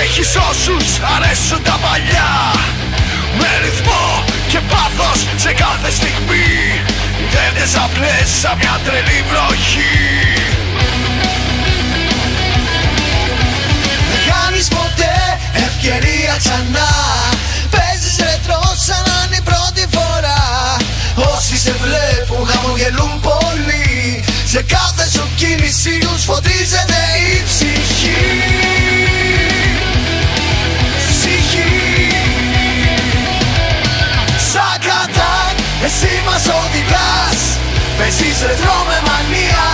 Έχεις όσους αρέσουν τα παλιά, με ρυθμό και πάθος σε κάθε στιγμή. Δέντες απλές σαν μια τρελή βροχή. Δεν χάνεις ποτέ ευκαιρία ξανά. Παίζεις ρετρό σαν να είναι η πρώτη φορά. Όσοι σε βλέπουν χαμογελούν πολύ. Σε κάθε σου κίνηση τους φωτίζεται η ψυχή. Saqattack, εσύ μας οδηγάς. Παίζεις ρετρό με μανία,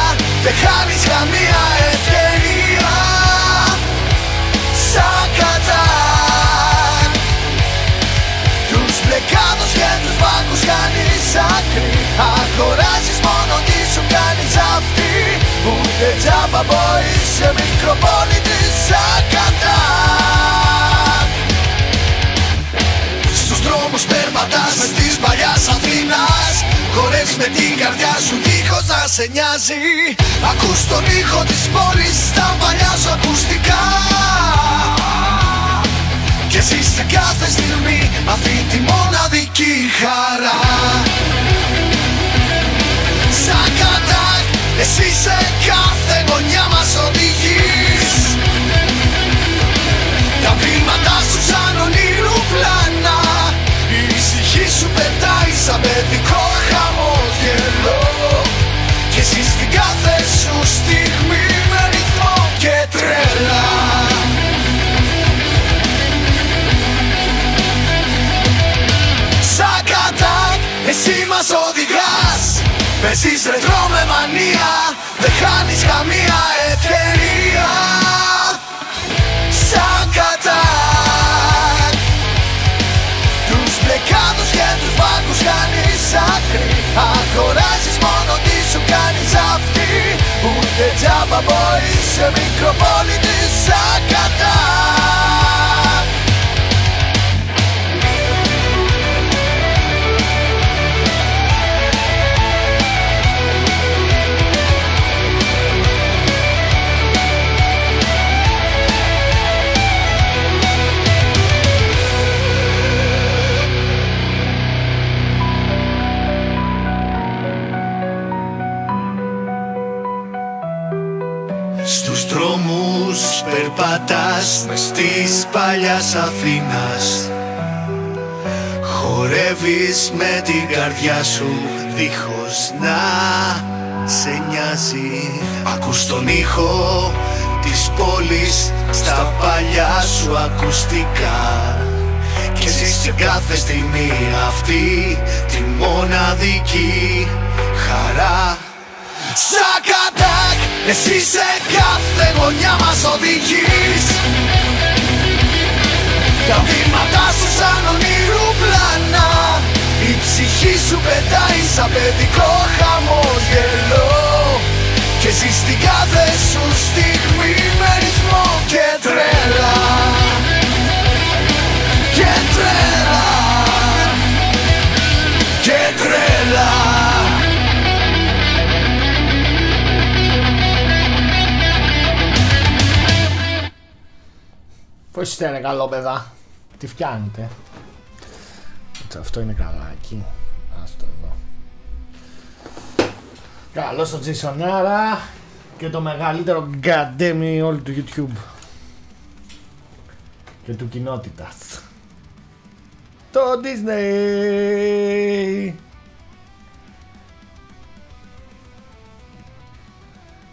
δεν χάνεις καμία ευκαιρία. Saqattack, τους μπλεκάδους και τους μπάκους κάνεις άκρη. Αγοράζεις μόνο τι σου κάνεις αυτή. Ούτε τζάμπα boy σε μικροπόλητη Saqattack. Στους δρόμους περπατάς μες της παλιάς Αθήνας. Χορεύεις με την καρδιά σου δίχως να σε νοιάζει. Ακούς τον ήχο της πόλης στα παλιά σου ακουστικά. Και ζεις σε κάθε στιγμή αυτή τη μοναδική χαρά. Saqattack, εσύ σε κάθε γωνιά μας οδηγείς. Τα βήματα σου σαν ονείρου πλάνα. Η ψυχή σου πετάει σαν παιδικό χαμόγελο. Και ζεις την κάθε σου στιγμή με ρυθμό και τρέλα. Saqattack, εσύ μας οδηγάς. Παίζεις ρετρό με μανία, δεν χάνεις καμία ευκαιρία. Saqattack, τους μπλεκάδους και τους μπάκους κάνεις άκρη. Αγοράζεις μόνο τι σου κάνεις αυτή. Ούτε τζάμπα boy σε μικροπόλητη Saqattack. Στους δρόμους περπατάς μες της παλιάς Αθήνας. Χορεύεις με την καρδιά σου δίχως να σε νοιάζει. Ακούς τον ήχο της πόλης στα παλιά σου ακουστικά. Και ζεις σε κάθε στιγμή αυτή τη μοναδική χαρά. Saqattack, εσύ σε κάθε γωνιά μας οδηγείς. Τα βήματά σου σαν ονείρου πλάνα. Η ψυχή σου πετάει σαν παιδικό χαμόγελο. Και ζεις την κάθε σου στιγμή με ρυθμό και τρέλα. Και τρέλα. Και τρέλα. Πώς είστε ρε καλόπαιδα, τι φτιάχνετε? Αυτό είναι καλά εκεί. Άστο εδώ. Καλώς το Τζισονάρα και το μεγαλύτερο γκαντέμι όλου του YouTube και του κοινότητας. Το Disney.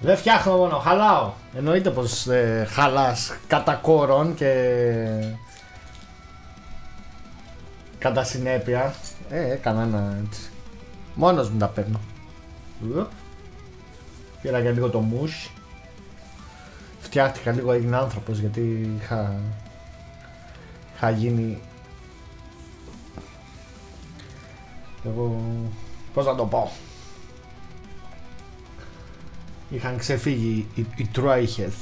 Δεν φτιάχνω μόνο, χαλάω. Εννοείται πως χαλάς κατά κόρον και κατά συνέπεια. Έκανα ένα έτσι. Μόνος μου τα παίρνω. Πήρα και λίγο το μουσ. Φτιάχτηκα λίγο, έγινε άνθρωπος γιατί είχα γίνει... Εγώ... πώς να το πω. Είχαν ξεφύγει οι τρώιχες.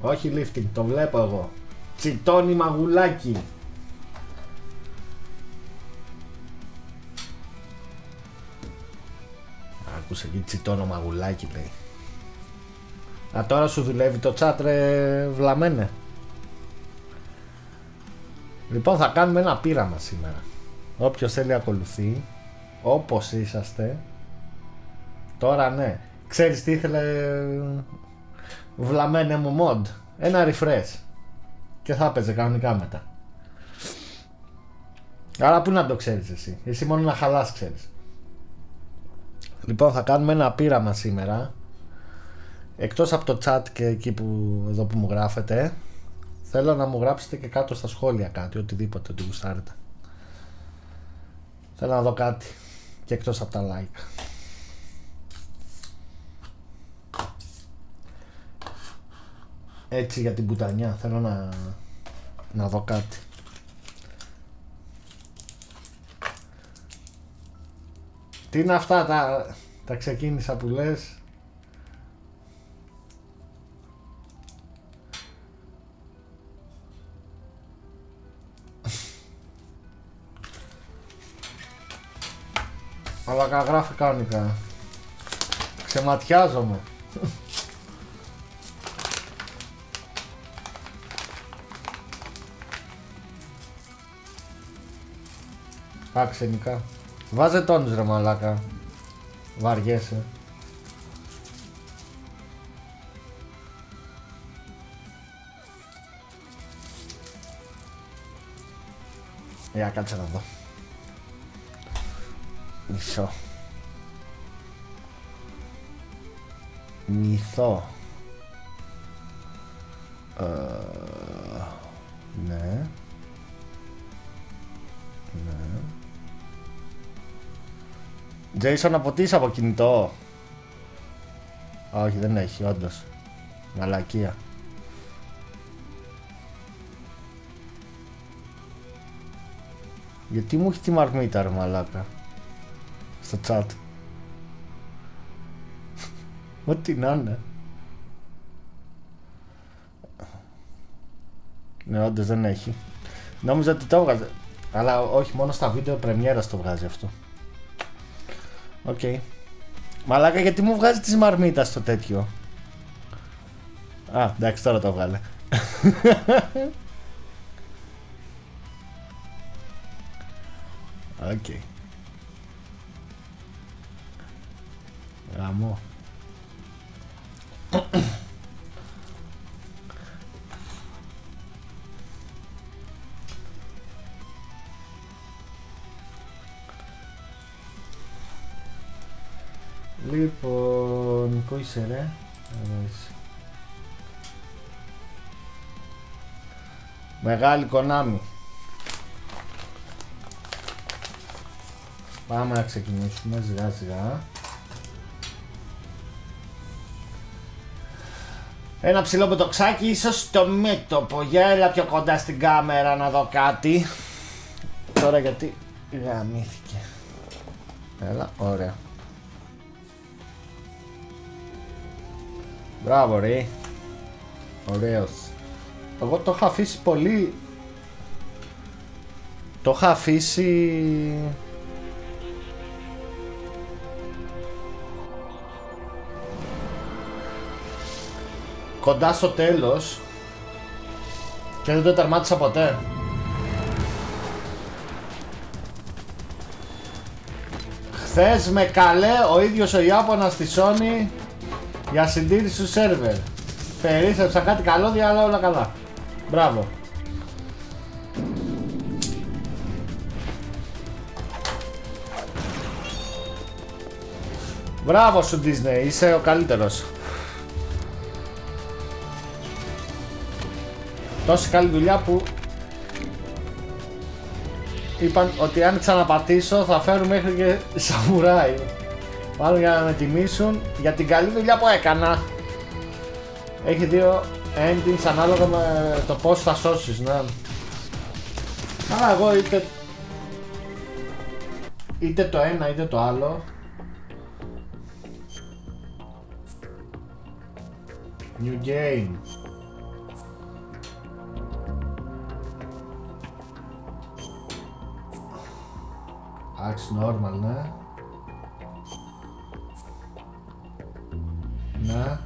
Όχι lifting, το βλέπω εγώ. Τσιτώνει μαγουλάκι. Άκουσε εκεί τσιτώνω μαγουλάκι λέει. Α, τώρα σου δουλεύει το chat ρε βλαμένε. Λοιπόν, θα κάνουμε ένα πείραμα σήμερα. Όποιος θέλει ακολουθεί, όπως είσαστε. Τώρα ναι. Ξέρεις τι ήθελε βλαμένε μου mod? Ένα refresh. Και θα έπαιζε κανονικά μετά. Άρα πού να το ξέρεις εσύ? Εσύ μόνο να χαλάς ξέρεις. Λοιπόν, θα κάνουμε ένα πείραμα σήμερα. Εκτός από το chat και εκεί που, εδώ που μου γράφετε, θέλω να μου γράψετε και κάτω στα σχόλια κάτι, οτιδήποτε, ό,τι γουστάρετε. Θέλω να δω κάτι και εκτός από τα like. Έτσι για την πουτανιά, θέλω να δω κάτι. Τι είναι αυτά τα ξεκίνησα που λες? Αλλά γράφει κανονικά. Ξεματιάζομαι. Α, ξενικά. Βάζε τόνους ρε μαλάκα. Βαριέσαι. Για κάτσε να δω. Μυθό. Ναι. Jason, από τι είσαι, από κινητό? Όχι, δεν έχει, όντως. Μαλακία. Γιατί μου έχει τη μαρμίτα ρε μαλάκα στο chat? Ό,τι να είναι. Ναι, όντως δεν έχει. Νόμιζα ότι το έβγαζε. Αλλά όχι, μόνο στα βίντεο πρεμιέρας το βγάζει αυτό. Οκ. Μαλάκα, γιατί μου βγάζει τις μαρμίτας στο τέτοιο? Α, εντάξει, τώρα το βγάλε. Οκ. Γαμώ. Λοιπόν, πού είσαι ρε? Εδώ είσαι. Μεγάλη Konami. Πάμε να ξεκινήσουμε σιγά σιγά. Ένα ψηλό μποτοξάκι, ίσως στο μέτωπο. Για έλα πιο κοντά στην κάμερα να δω κάτι. Τώρα γιατί γαμήθηκε. Έλα, ωραία. Μπράβο ρε. Ωραίος. Εγώ το είχα αφήσει πολύ. Το είχα αφήσει κοντά στο τέλος και δεν το τερμάτισα ποτέ. Χθες με καλέ ο ίδιος ο Ιάπωνας στη Sony για συντήρηση του σερβερ. Περίσσεψα κάτι καλώδια, αλλά όλα καλά. Μπράβο. Μπράβο σου Disney, είσαι ο καλύτερος. Τόση καλή δουλειά που είπαν ότι αν ξαναπατήσω θα φέρουν μέχρι και σαμουράι. Μάλλον για να με τιμήσουν για την καλή δουλειά που έκανα. Έχει δύο endings ανάλογα με το πώς θα σώσεις, ναι. Αλλά εγώ είτε το ένα είτε το άλλο. New game. Axe normal, ναι. Ναι.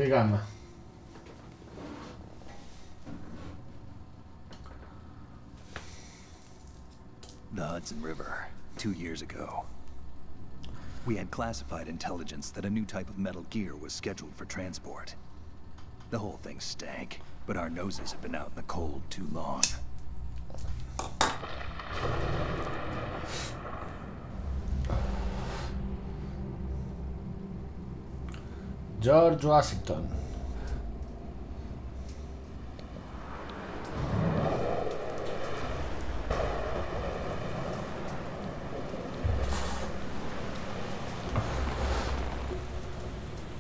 Φύγαμε. The Hudson River, 2 years ago. We had classified intelligence that a new type of metal gear was scheduled for transport. The whole thing stank, but our noses have been out in the cold too long. George Washington.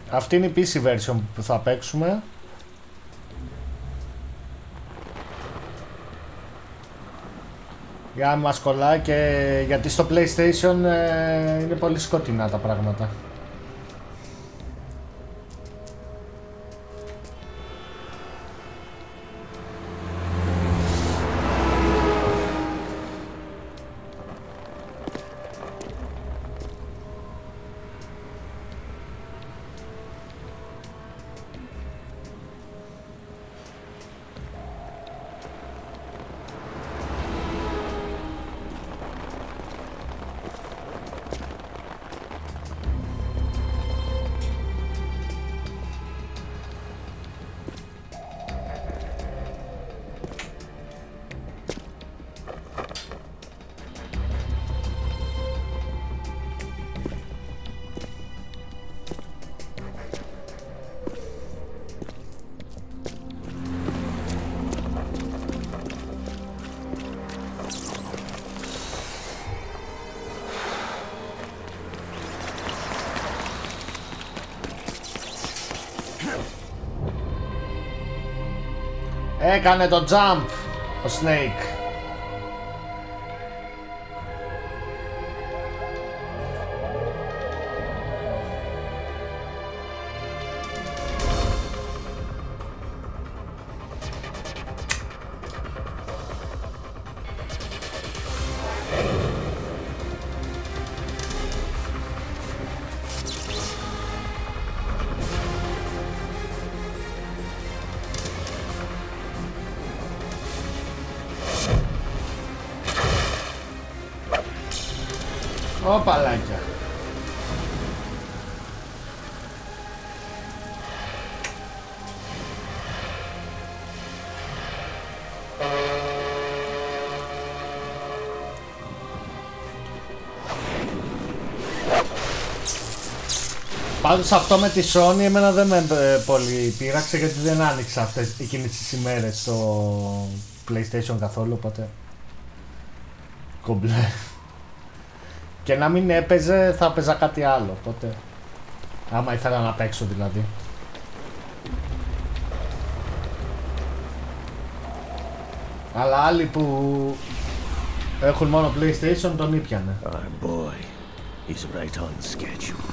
Αυτή είναι η PC version που θα παίξουμε. Για να μας κολλάει και γιατί στο PlayStation είναι πολύ σκοτεινά τα πράγματα. Έκανε το jump ο Snake. Παλάκια. Πάντως αυτό με τη Sony εμένα δεν με πολύ πείραξε γιατί δεν άνοιξα εκείνες τις ημέρες στο PlayStation καθόλου, οπότε κομπλέ. Και να μην έπαιζε θα έπαιζα κάτι άλλο, οπότε άμα ήθελα να παίξω δηλαδή. Αλλά άλλοι που έχουν μόνο PlayStation τον ήπιανε. Our boy is right on schedule.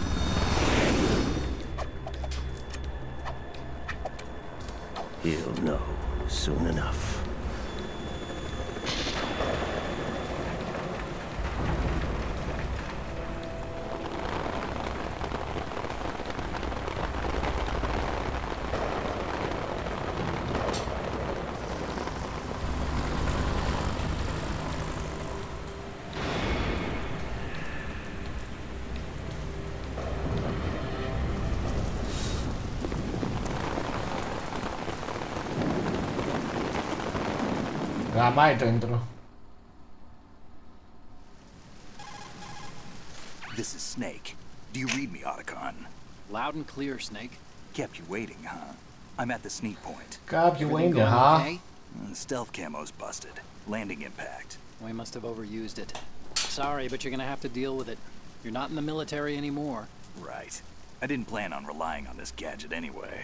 He'll know soon enough. Γαμάει το intro. This is Snake. Do you read me, Otacon? Loud and clear, Snake. Kept you waiting, huh? I'm at the sneak point. Kept you waiting, Everything huh? going okay? Stealth camo's busted. Landing impact. We must have overused it. Sorry, but you're gonna have to deal with it. You're not in the military anymore. Right. I didn't plan on relying on this gadget anyway.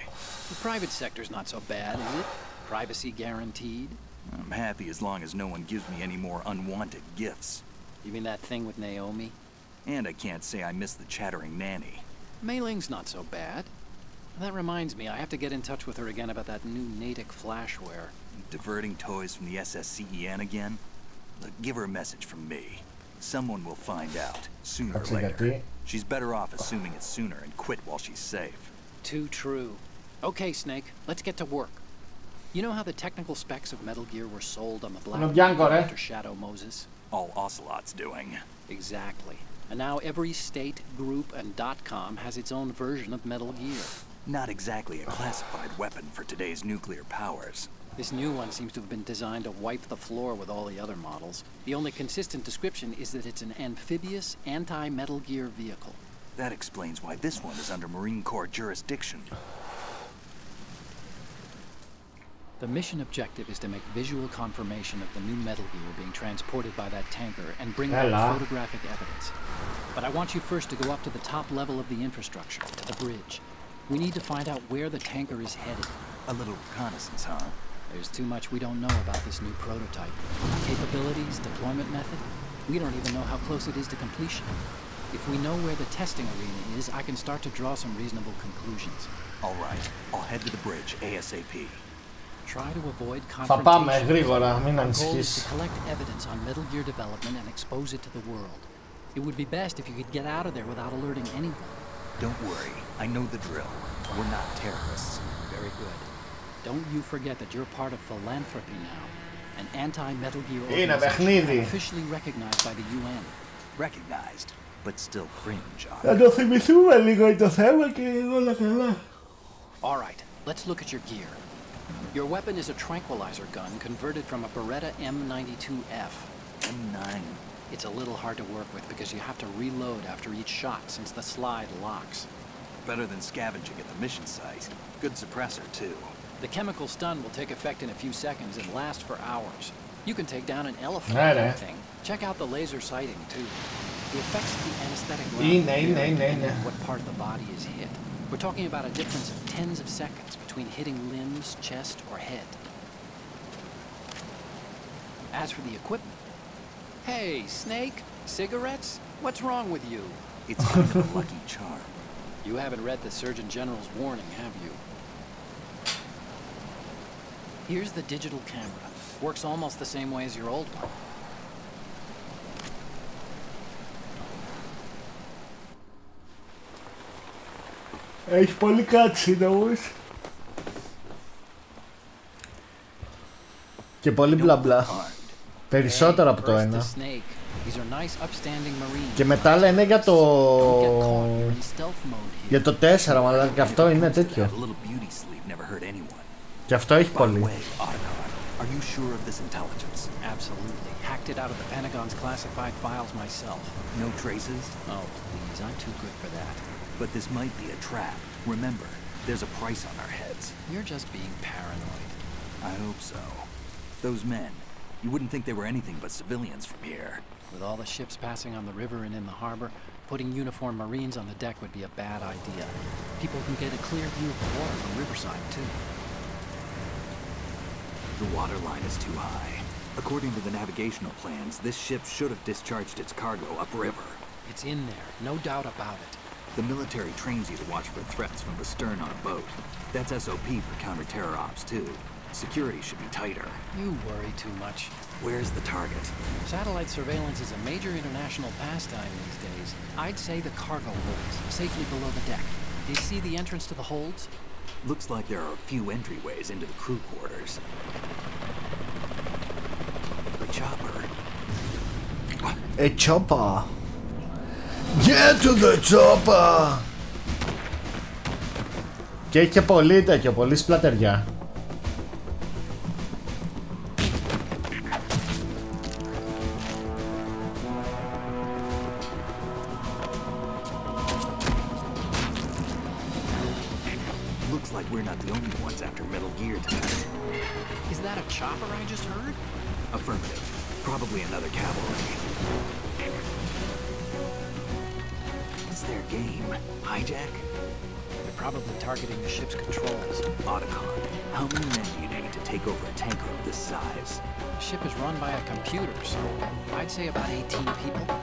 The private sector's not so bad, is it? Privacy guaranteed. I'm happy as long as no one gives me any more unwanted gifts. You mean that thing with Naomi? And I can't say I miss the chattering nanny. Mailing's not so bad. That reminds me, I have to get in touch with her again about that new Natick flashware. Diverting toys from the SSCEN again? Look, give her a message from me. Someone will find out, sooner or later. She's better off assuming it sooner and quit while she's safe. Too true. Okay, Snake, let's get to work. You know how the technical specs of Metal Gear were sold on the Black Bianco, eh? after Shadow Moses? All Ocelot's doing. Exactly. And now every state, group, and .com has its own version of Metal Gear. Not exactly a classified weapon for today's nuclear powers. This new one seems to have been designed to wipe the floor with all the other models. The only consistent description is that it's an amphibious, anti-Metal Gear vehicle. That explains why this one is under Marine Corps jurisdiction. The mission objective is to make visual confirmation of the new Metal Gear being transported by that tanker and bring back photographic evidence. But I want you first to go up to the top level of the infrastructure, to the bridge. We need to find out where the tanker is headed. A little reconnaissance, huh? There's too much we don't know about this new prototype. Capabilities, deployment method. We don't even know how close it is to completion. If we know where the testing arena is, I can start to draw some reasonable conclusions. All right, I'll head to the bridge ASAP. Try to avoid Θα πάμε confrontation. γρήγορα, μην Our goal is to ανησυχείς. collect evidence on Metal Gear development and expose it to the world. It would be best if you could get out of there without alerting anyone. Don't worry, I know the drill. We're not terrorists. Very good. Don't you forget that you're part of philanthropy now. An anti-Metal Gear Είναι organization παιχνίδι. officially recognized by the UN. Recognized, but still fringe. Θα το θυμηθούμε λίγο το θέμα και όλα καλά. All right, let's look at your gear. Your weapon is a tranquilizer gun converted from a Beretta M92F. M9. It's a little hard to work with because you have to reload after each shot since the slide locks. Better than scavenging at the mission site. Good suppressor, too. The chemical stun will take effect in a few seconds and last for hours. You can take down an elephant Right, with eh? that thing. Check out the laser sighting, too. The effects of the anesthetic Είναι, round είναι, vary είναι, depending είναι. on what part of the body is hit. We're talking about a difference of tens of seconds between hitting limbs, chest, or head. As for the equipment... Hey, Snake! Cigarettes? What's wrong with you? It's kind of a lucky charm. You haven't read the Surgeon General's warning, have you? Here's the digital camera. Works almost the same way as your old one. Έχει πολύ cutscenes. Και πολύ μπλα μπλα. Περισσότερο από το ένα. Και μετά λένε για το... για το 4, αλλά και αυτό είναι τέτοιο. Και αυτό έχει πολύ. Are you sure of this intelligence? Absolutely. Hacked it out of the Pentagon's classified files myself. No traces? Oh, please, I'm too good for that. But this might be a trap. Remember, there's a price on our heads. You're just being paranoid. I hope so. Those men, you wouldn't think they were anything but civilians from here. With all the ships passing on the river and in the harbor, putting uniformed Marines on the deck would be a bad idea. People can get a clear view of the water from Riverside, too. The water line is too high. According to the navigational plans, this ship should have discharged its cargo upriver. It's in there, no doubt about it. The military trains you to watch for threats from the stern on a boat. That's SOP for counter-terror ops, too. Security should be tighter. You worry too much. Where's the target? Satellite surveillance is a major international pastime these days. I'd say the cargo holds, safely below the deck. Do you see the entrance to the holds? Looks like there are a few entryways into the crew quarters. The chopper. A chopper. Get to the chopper. Και έχει και πολύ τέτοιο, πολύ σπλατεριά. Looks like we're not the only ones after Metal Gear tonight. Is that a chopper I just heard? Affirmative. Probably another cavalry. What's their game? Hijack? They're probably targeting the ship's controls. Otacon, how many men do you need to take over a tanker of this size? The ship is run by a computer, so I'd say about 18 people.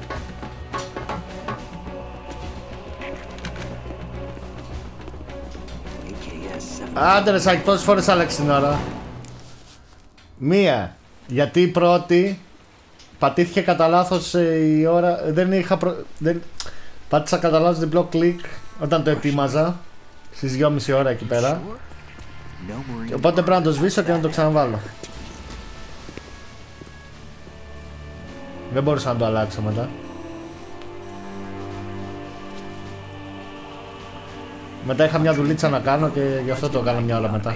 Άντε ρε Σάκη, πόσες φορές άλλαξε την ώρα? Μία. Γιατί η πρώτη πατήθηκε κατά λάθος η ώρα. Πάτησα κατά λάθος διπλό κλικ όταν το ετοίμαζα στις 2,5 ώρα εκεί πέρα. Οπότε πρέπει να το σβήσω και να το ξαναβάλω. Δεν μπορούσα να το αλλάξω μετά. Μετά είχα μια δουλίτσα να κάνω και γι' αυτό το έκανα μια ώρα μετά.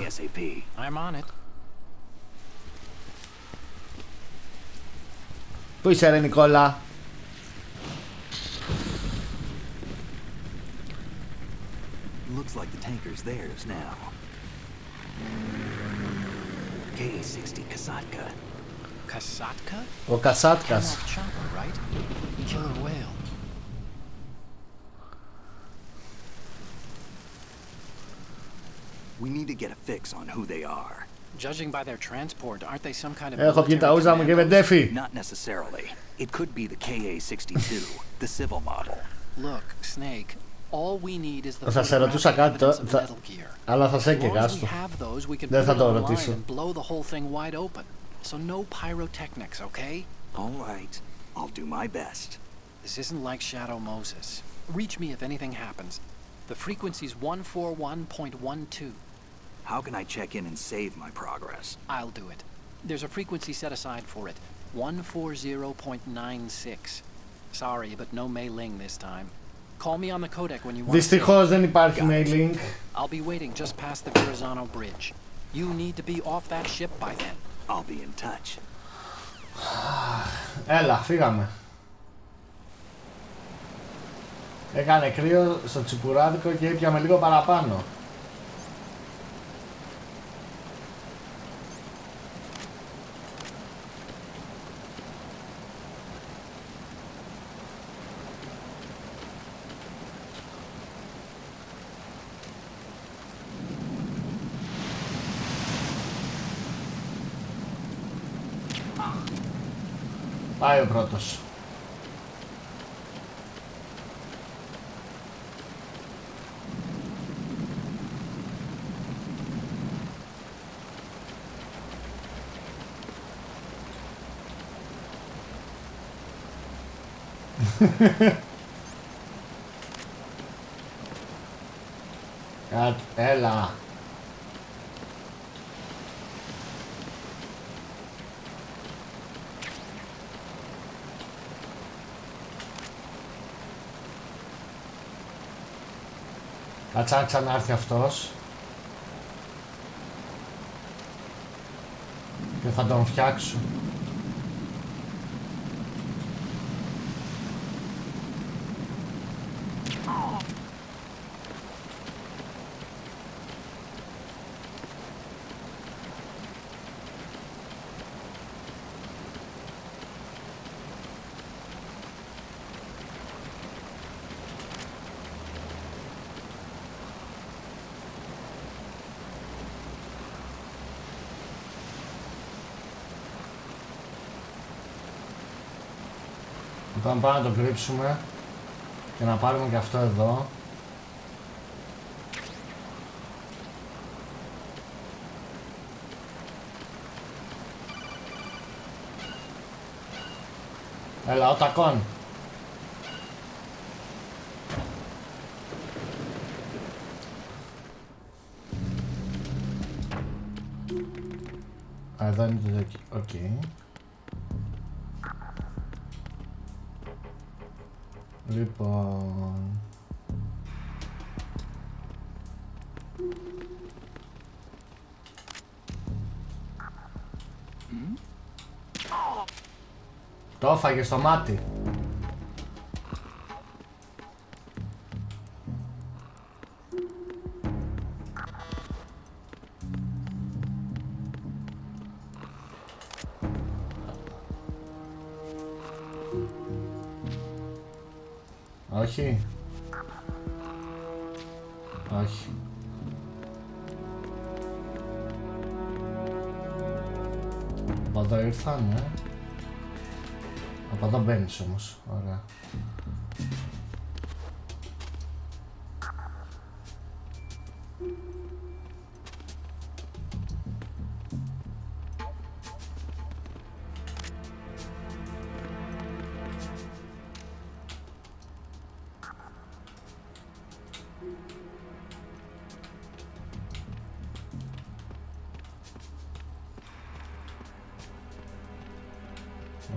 Πού είσαι ρε Νικόλα? Looks like the tanker's theirs now. KA-60 Kasatka. Kasatka? Ο Κασάτκας. Chopper, right? Killer whale. We need to get a fix on who they are. Judging by their transport, aren't they some kind of Έχω πιει τα ούζα μου και με ντέφει. Not necessarily. It could be the KA-62, the civil model. Look, Snake, all we need is the Θα σε ρωτούσα κάτι τώρα, αλλά θα σε έκαιγα στο. Δεν θα το ρωτήσω. Blow the whole thing wide open. So no pyrotechnics, okay? All right. I'll do my best. This isn't like Shadow Moses. Reach me if anything happens. The frequency's 141.12. How can I check in and save my progress? I'll do it. There's a frequency set aside for it. 140.96. Sorry, but no mailing this time. Call me on the codec when you want. Δυστυχώς δεν υπάρχει mailing. I'll be waiting just past the Verrazano Bridge. You need to be off that ship by then. I'll be in touch. Έλα, φύγαμε. Έκανε κρύο στο τσιπουράδικο και έπιαμε λίγο παραπάνω. Πάει ο πρώτος. Έλα. Κάτσα να ξανάρθει αυτός και θα τον φτιάξω. Λοιπόν, πάμε να το κρύψουμε και να πάρουμε και αυτό εδώ. Έλα, ο τακόν. Α, εδώ είναι το δέκι. Οκ. Λοιπόν... Το έφαγε στο μάτι. Όχι. Όχι. Από εδώ ήρθανε. Από εδώ μπαίνεις όμως. Ωραία.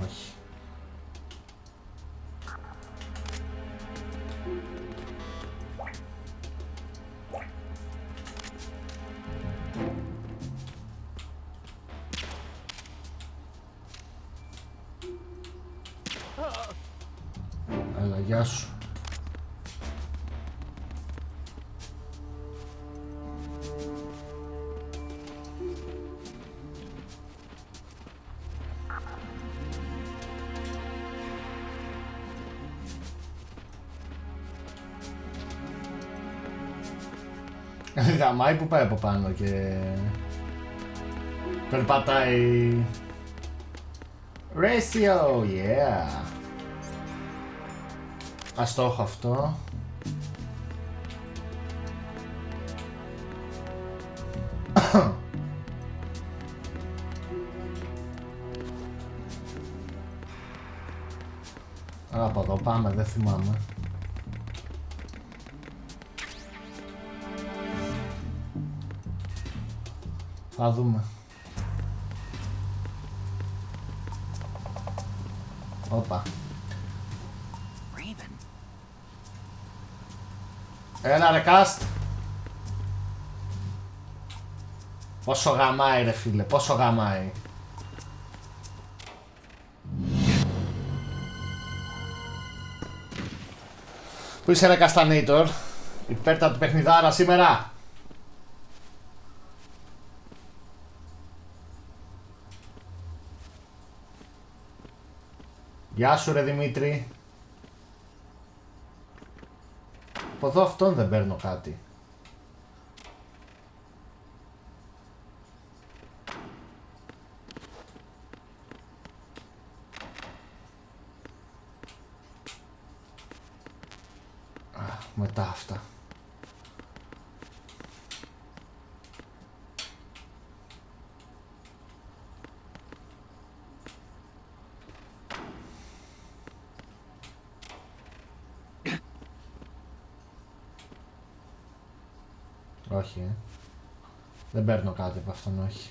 Όχι. Έλα, γεια σου. Γαμάει που πάει από πάνω και περπατάει. Ratio, yeah. Ας το έχω αυτό. Άρα από εδώ πάμε, δεν θυμάμαι. Θα δούμε. Όπα. Έλα ρε Κάστ. Πόσο γαμάει ρε φίλε, πόσο γαμάει. Πού είσαι ρε Καστανέιτορ, υπέρτα του παιχνιδάρα σήμερα. Γεια σου ρε Δημήτρη. Από εδώ αυτόν δεν παίρνω κάτι. Μετά αυτά. Όχι, δεν παίρνω κάτι από αυτόν, όχι.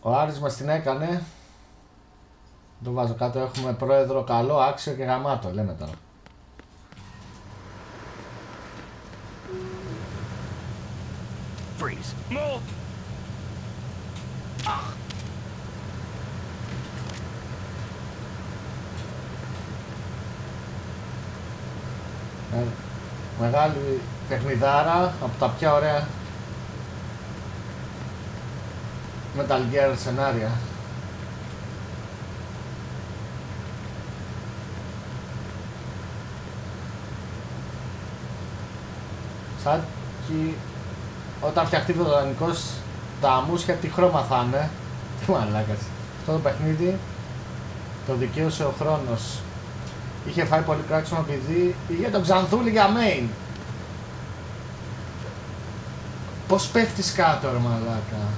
Ο Άρης μας την έκανε. Το βάζω κάτω, έχουμε πρόεδρο καλό, άξιο και γαμάτο, λέμε τώρα. Freeze. Move. Μεγάλη παιχνιδάρα, από τα πιο ωραία Metal Gear σενάρια. Σαν και όταν φτιαχτεί ο δανεικός, τα αμούσια τι χρώμα θα είναι. Τι μαλάκας. Αυτό το παιχνίδι το δικαίωσε ο χρόνος. Είχε φάει πολύ κράξιμο επειδή είχε τον Ξανθούλη για main. Πώς πέφτεις κάτω ρε μαλάκα.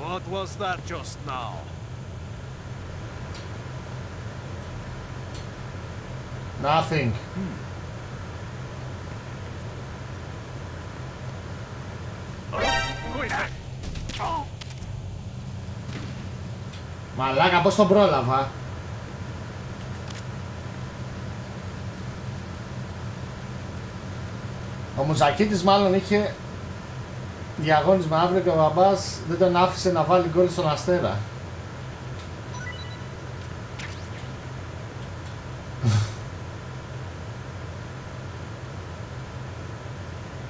What was that just now? Nothing. Μαλάκα, πώς τον πρόλαβα. Ο Μουζακίτης μάλλον είχε διαγώνισμα αύριο και ο μπαμπάς δεν τον άφησε να βάλει γκολ στον Αστέρα.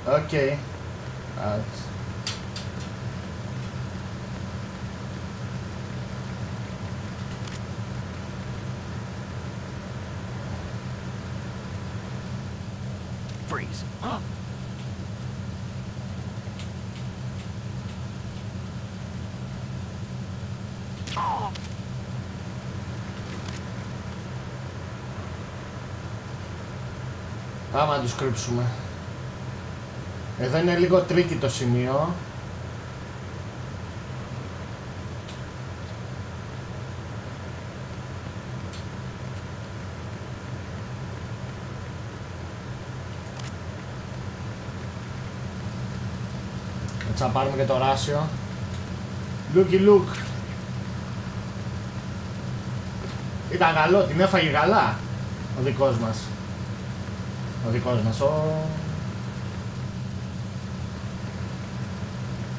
Οκ. Freeze. Άμα τους κρύψουμε. Εδώ είναι λίγο τρίκι το σημείο. Έτσι θα πάρουμε και το ράσιο. Looky look. Ήταν καλό, την έφαγε καλά ο δικός μας. Ο δικός μας,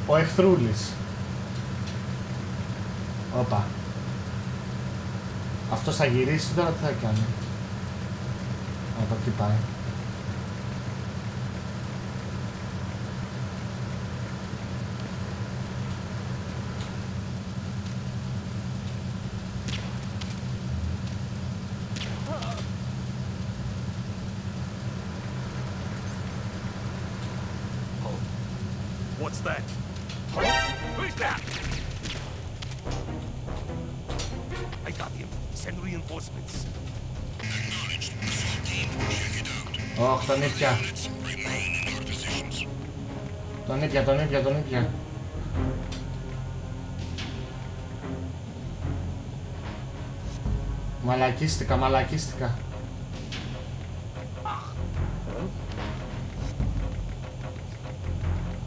ο εχθρούλης. Όπα. Αυτός θα γυρίσει τώρα, τι θα κάνει? Από εκεί πάει. What's that? Who's that? I got him. Send reinforcements. Ωχ, τον ήπια. Τον ήπια. Μαλακίστηκα.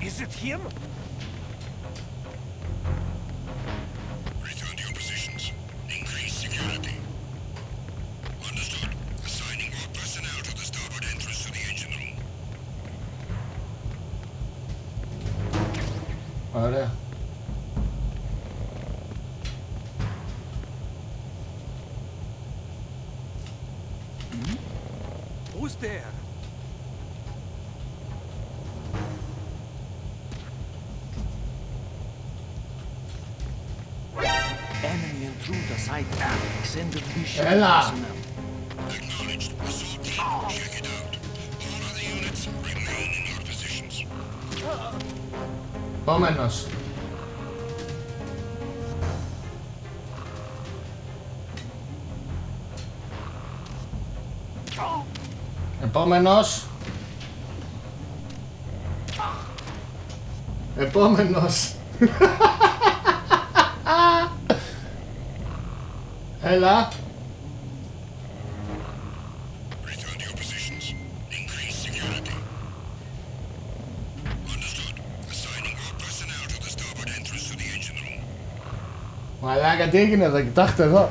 Is it him? Return to your positions. Increase security. Understood. Assigning more personnel to the starboard entrance to the engine room. Ωραία. Who's there? Enemy intruder sighted. Send a bishop personnel. Acknowledged. Assault team, check it out. All other units remain in your positions. Επόμενος. Επόμενος. Έλα. Return to your positions. Increase security. Understood. Assigning more personnel to the starboard entrance to the engine room. Μαλάκα, τι έγινε εδώ, κοιτάξτε εδώ.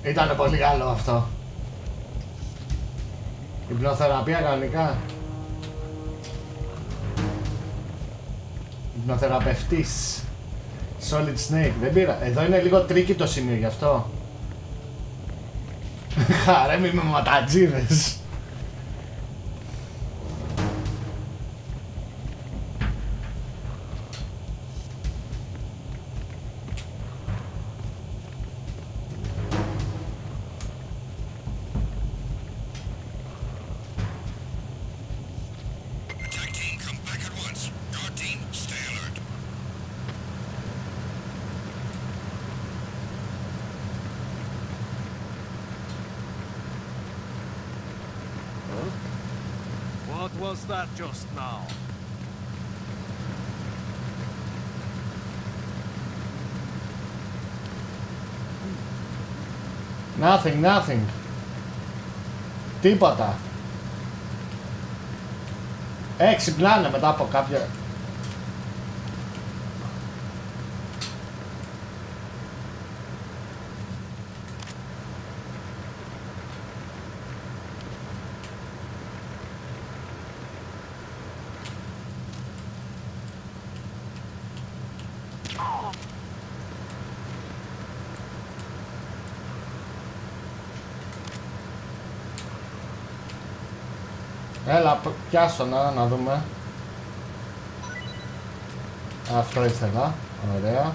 Ήτανε πολύ καλό αυτό. Υπνοθεραπεία κανονικά. Υπνοθεραπευτής. Solid Snake, δεν πήρα. Εδώ είναι λίγο τρίκι το σημείο γι' αυτό. Χαρέμι με ματατζίδες. What was that just now? Nothing. Τίποτα. Ξυπνάνε μετά από κάποια... Έλα, πιάσω να δούμε. Αυτό ήθελα. Ωραία.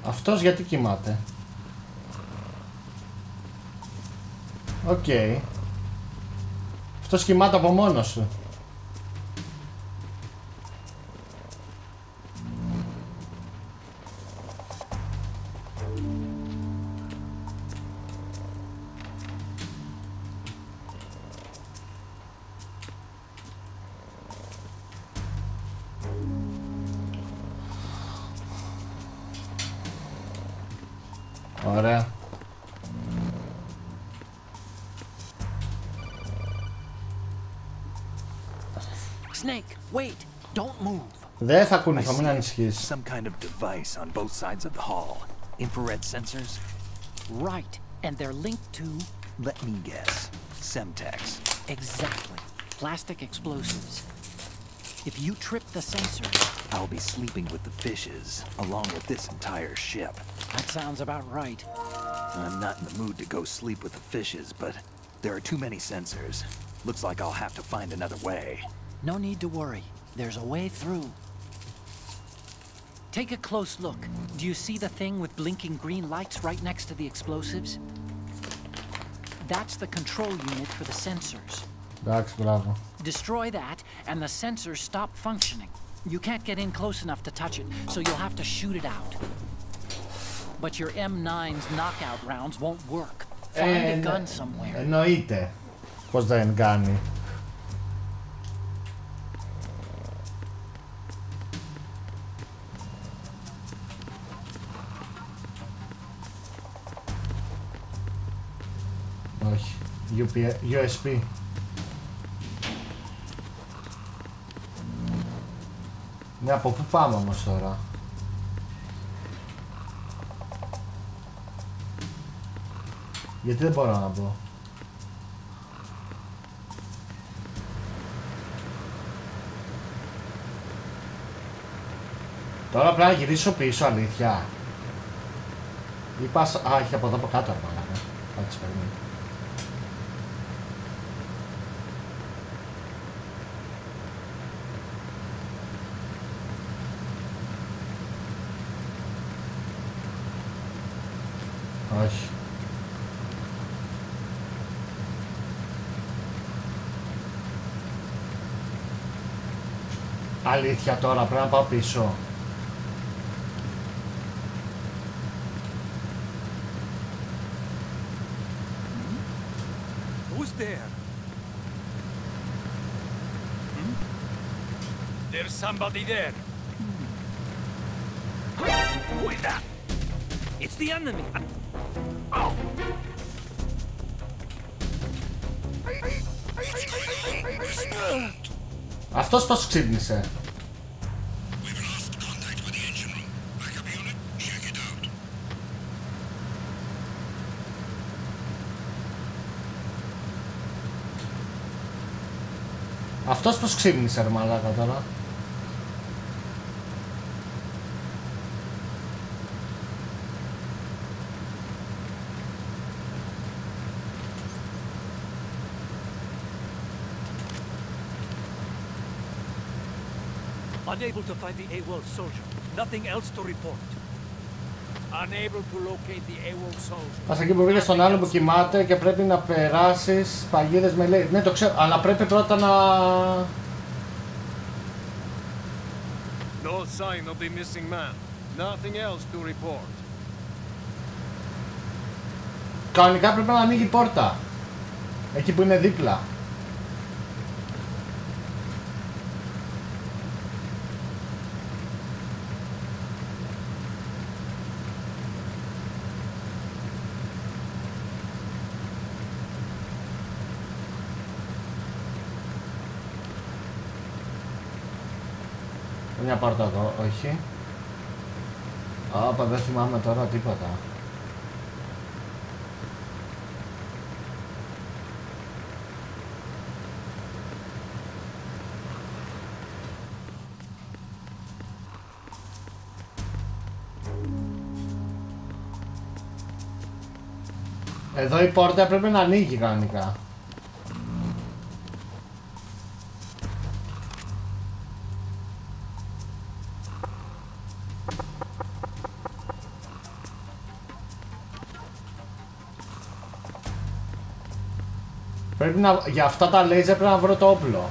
Αυτός γιατί κοιμάται? Οκ. Αυτός κοιμάται από μόνος του. Ωραία. Snake, wait! Don't move. Δεν θα κουνηθώ, μην ανησυχείς. Some kind of device on both sides of the hall. Infrared sensors? Right, and they're linked to... Let me guess. Semtex. Exactly. Plastic explosives. If you trip the sensors... I'll be sleeping with the fishes, along with this entire ship. That sounds about right. I'm not in the mood to go sleep with the fishes, but there are too many sensors. Looks like I'll have to find another way. No need to worry. There's a way through. Take a close look. Do you see the thing with blinking green lights right next to the explosives? That's the control unit for the sensors. Εντάξει, μπράβο. Destroy that, and the sensors stop functioning. You can't get in close enough to touch it, so you'll have to shoot it out. But your M9's knockout rounds won't work. Find a gun somewhere. Εννοείται πως δεν κάνει. Όχι. USB. Ναι, από πού πάμε όμως τώρα? Γιατί δεν μπορώ να μπω? Τώρα πρέπει να γυρίσω πίσω, αλήθεια. Είπα... Α, έχει από εδώ από κάτω, μάλλον. Κάτσε, περίμενε. Όχι. Αλήθεια τώρα, πρέπει να πάω πίσω. Who's there? There's somebody there. Who is that? It's the enemy. Oh. Αυτός πώς ξύπνησε? Αυτός πώς ξύπνησε ρε μαλάκα τώρα? Unable to find the AWOL soldier. Nothing else to report. Unable to locate the AWOL soldier. Πας εκεί που βρήκες τον άλλο που κοιμάται και πρέπει να περάσεις παγίδες με λέει. Ναι, το ξέρω, αλλά πρέπει πρώτα να... No sign of the missing man. Nothing else to report. Κανονικά πρέπει να ανοίγει πόρτα. Εκεί που είναι δίπλα. Μια πόρτα εδώ, όχι. Ωπα, δεν θυμάμαι τώρα τίποτα. Εδώ η πόρτα πρέπει να ανοίγει κανονικά. Πρέπει να... Για αυτά τα λέιζερ πρέπει να βρω το όπλο.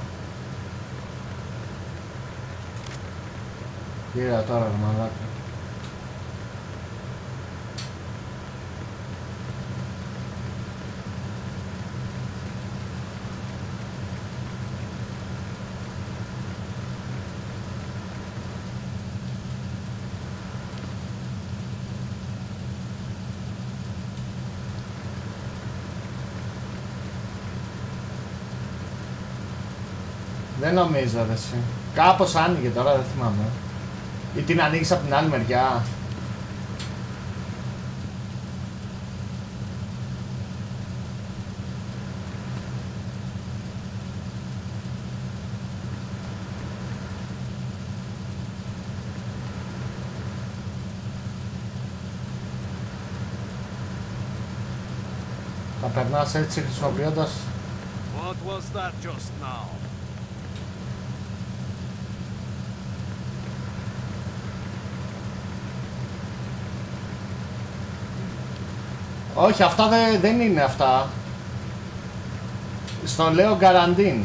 Κοίτα τώρα ρε μαλάκα. Δεν νομίζω ρε εσύ. Κάπως άνοιγε τώρα, δεν θυμάμαι. Ή την ανοίγεις από την άλλη μεριά. Θα περνάς έτσι χρησιμοποιώντας... What was that just now? Όχι, αυτά δεν είναι αυτά. Στο λέω γκαραντίν.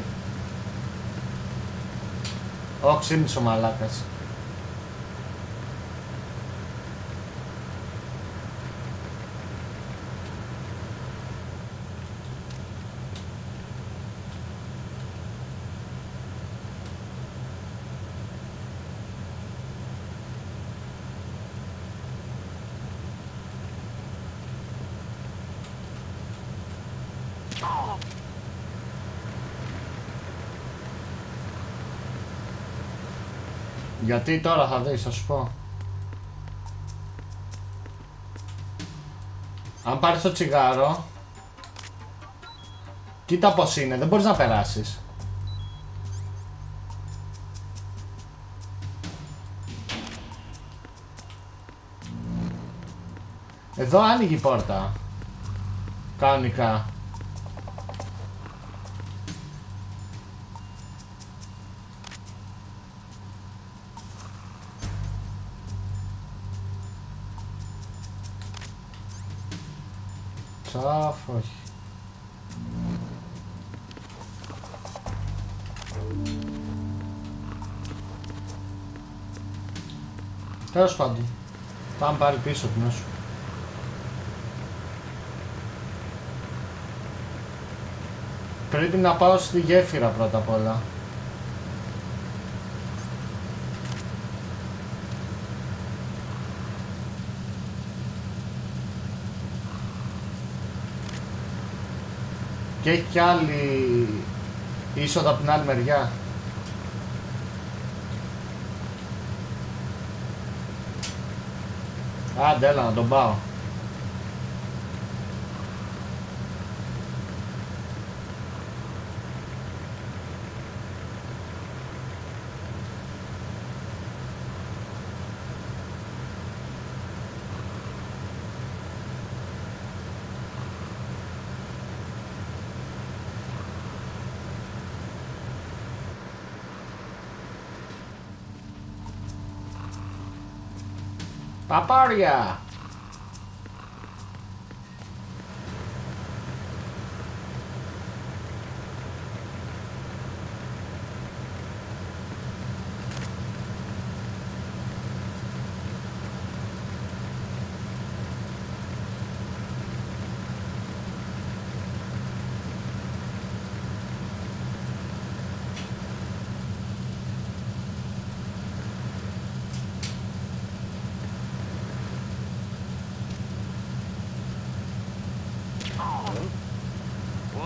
Ω, ξύπνησε ο μαλάκας. Γιατί τώρα θα δεις, θα σου πω. Αν πάρεις το τσιγάρο, κοίτα πως είναι, δεν μπορείς να περάσεις. Εδώ άνοιγε η πόρτα. Κανονικά. Όχι. Τέλος πάντων. Πάμε πάλι πίσω την όσο. Πρέπει να πάω στη γέφυρα πρώτα απ' όλα. Και έχει κι άλλη είσοδο από την άλλη μεριά. Άντε, έλα να τον πάω. Παπάρια!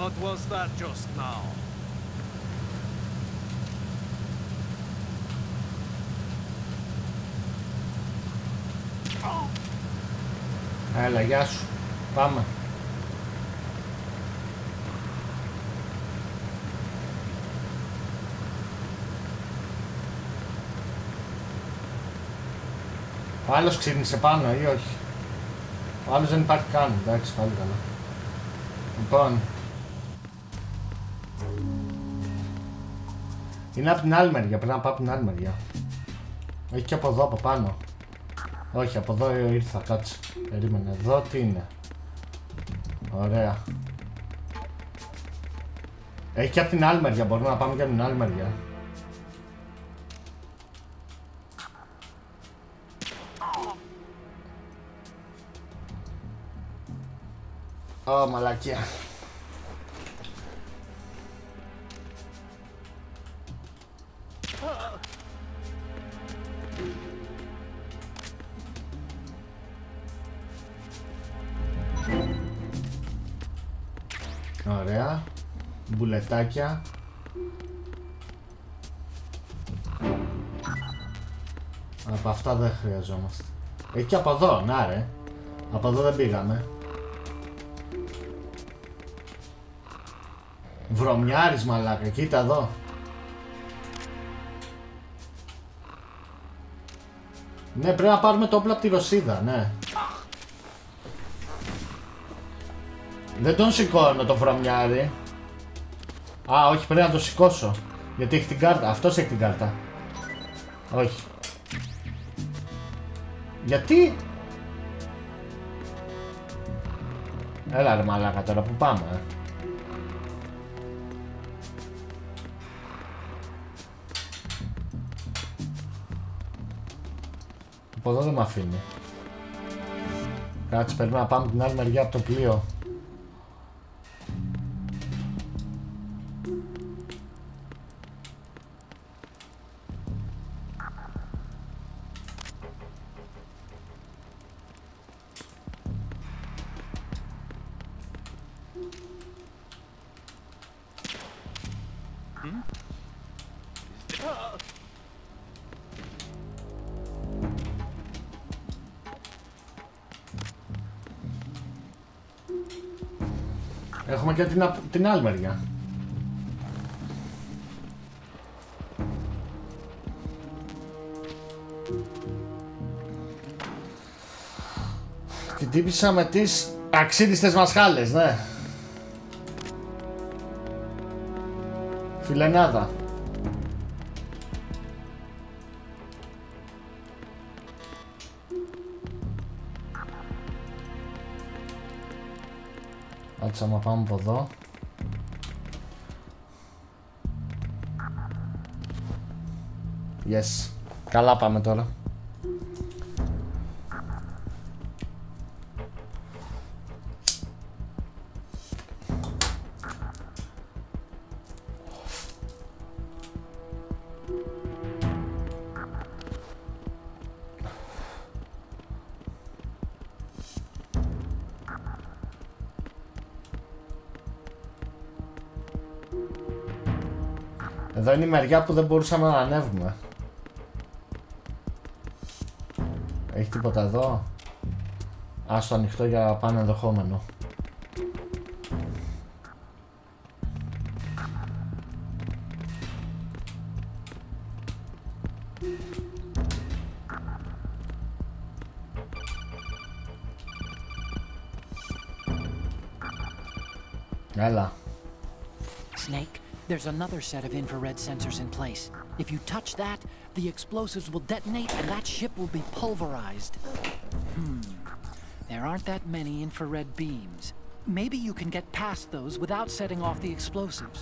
What was that just now? Έλα, γεια σου. Πάμε. Ο άλλος ξύπνησε πάνω ή όχι? Ο άλλος δεν υπάρχει καν. Εντάξει, πάλι καλά. Λοιπόν. Είναι από την άλλη μεριά, πρέπει να πάω από την άλλη μεριά. Όχι και από εδώ, από πάνω. Όχι, από εδώ ήρθα, κάτσε. Περίμενε, εδώ τι είναι? Ωραία. Έχει και από την άλλη μεριά, μπορούμε να πάμε και από την άλλη μεριά. Ω, μαλακία. Ωραία. Μπουλετάκια. Από αυτά δεν χρειαζόμαστε. Έχει και από εδώ, να ρε. Από εδώ δεν πήγαμε. Βρωμιάρης μαλάκα, κοίτα εδώ. Ναι, πρέπει να πάρουμε το όπλο από τη Ρωσίδα, ναι. Δεν τον σηκώνω το βρωμιάρη. Α, όχι, πρέπει να το σηκώσω. Γιατί έχει την κάρτα, αυτός έχει την κάρτα. Όχι. Γιατί? Έλα ρε μαλάκα τώρα, που πάμε, Από εδώ δεν με αφήνει. Κάτσε, πρέπει να πάμε την άλλη μεριά από το πλοίο. Έχουμε και την άλλη μεριά. Την τύπησα με τις αξίδιστες μασχάλες, ναι. Φιλενάδα. Κάτσε, άμα πάμε από εδώ. Yes. Καλά πάμε τώρα. Εδώ είναι η μεριά που δεν μπορούσαμε να ανέβουμε. Έχει τίποτα εδώ? Άστο ανοιχτό για πάνω ενδεχόμενο. Έλα. Snake, there's another set of infrared sensors in place. If you touch that, the explosives will detonate and that ship will be pulverized. There aren't that many infrared beams. Maybe you can get past those without setting off the explosives.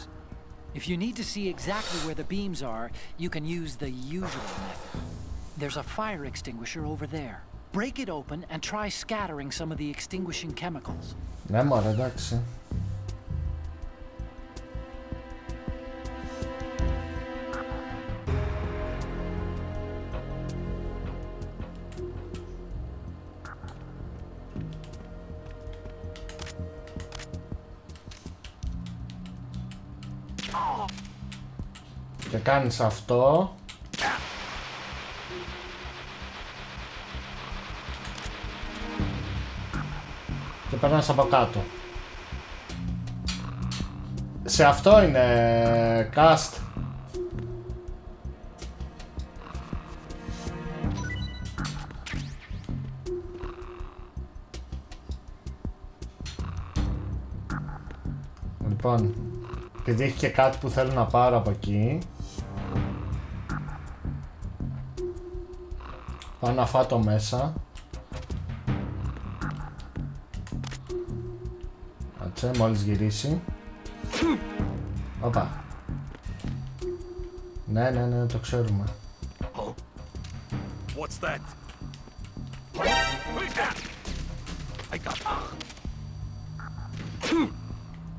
If you need to see exactly where the beams are, you can use the usual method. There's a fire extinguisher over there. Break it open and try scattering some of the extinguishing chemicals. Ναι, μωρέ, εντάξει. Και κάνεις αυτό. Και περνάς από κάτω. Σε αυτό είναι cast. Λοιπόν, επειδή έχει και κάτι που θέλω να πάρω από εκεί, πάω να φάω το μέσα. Κάτσε, μόλις γυρίσει. Όπα. Ναι, ναι, ναι, το ξέρουμε. What's that?